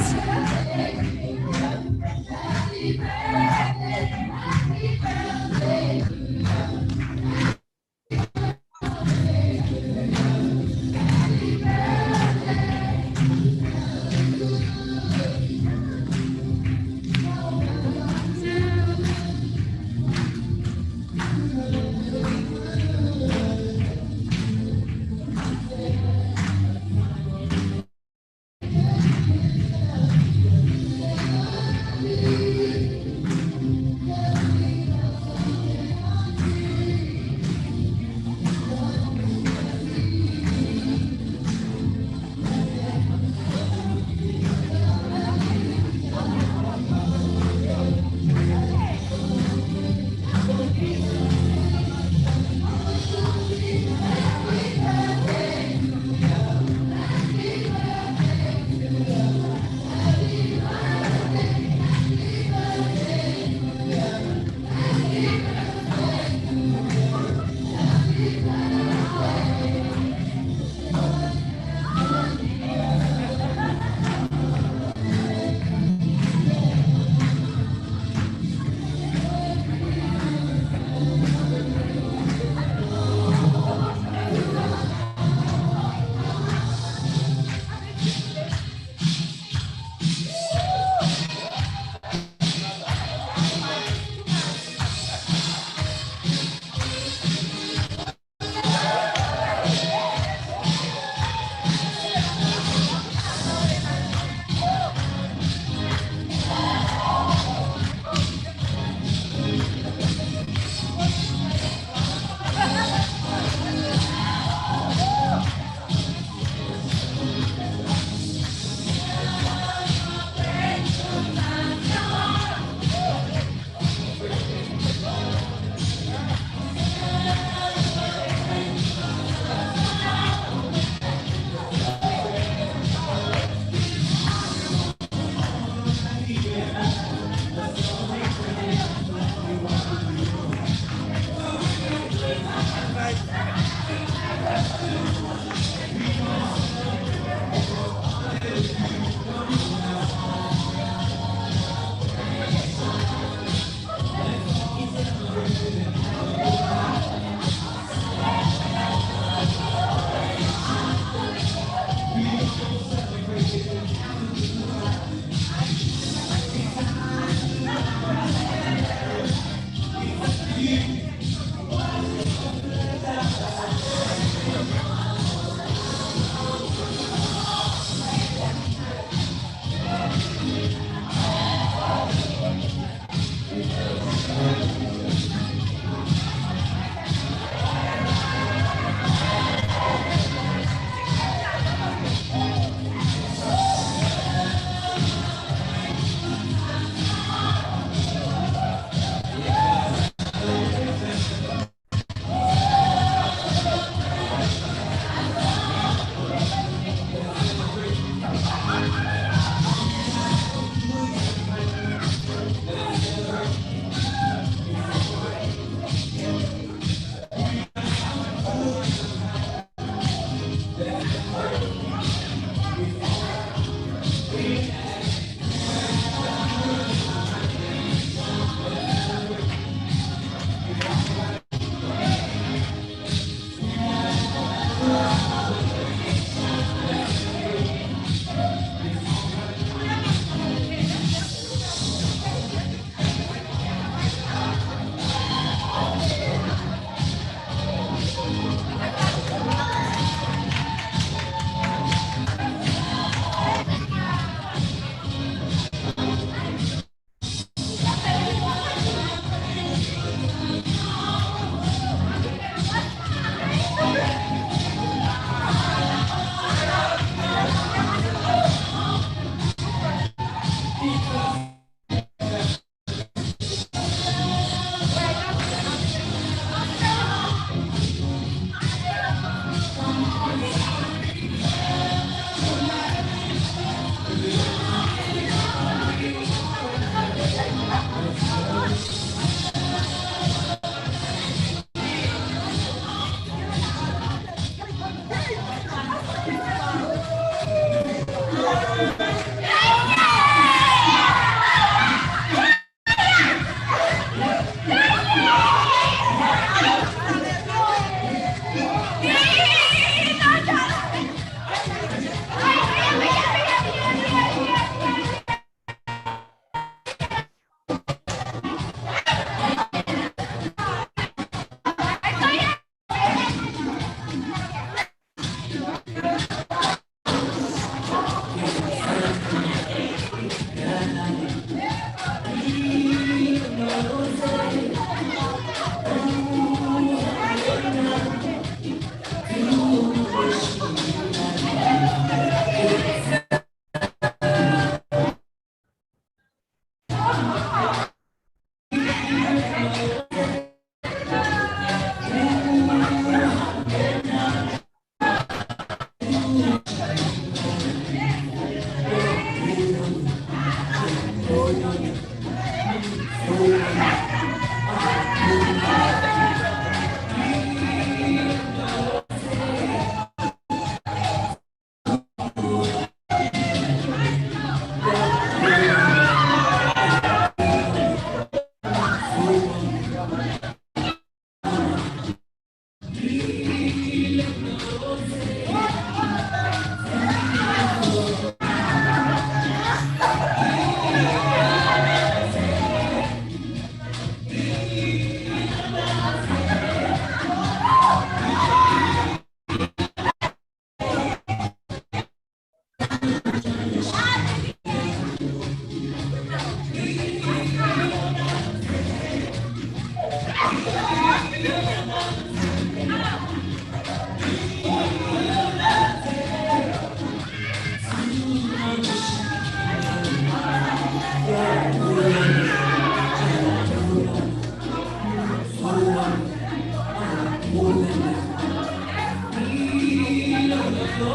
Thank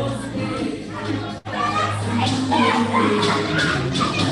you.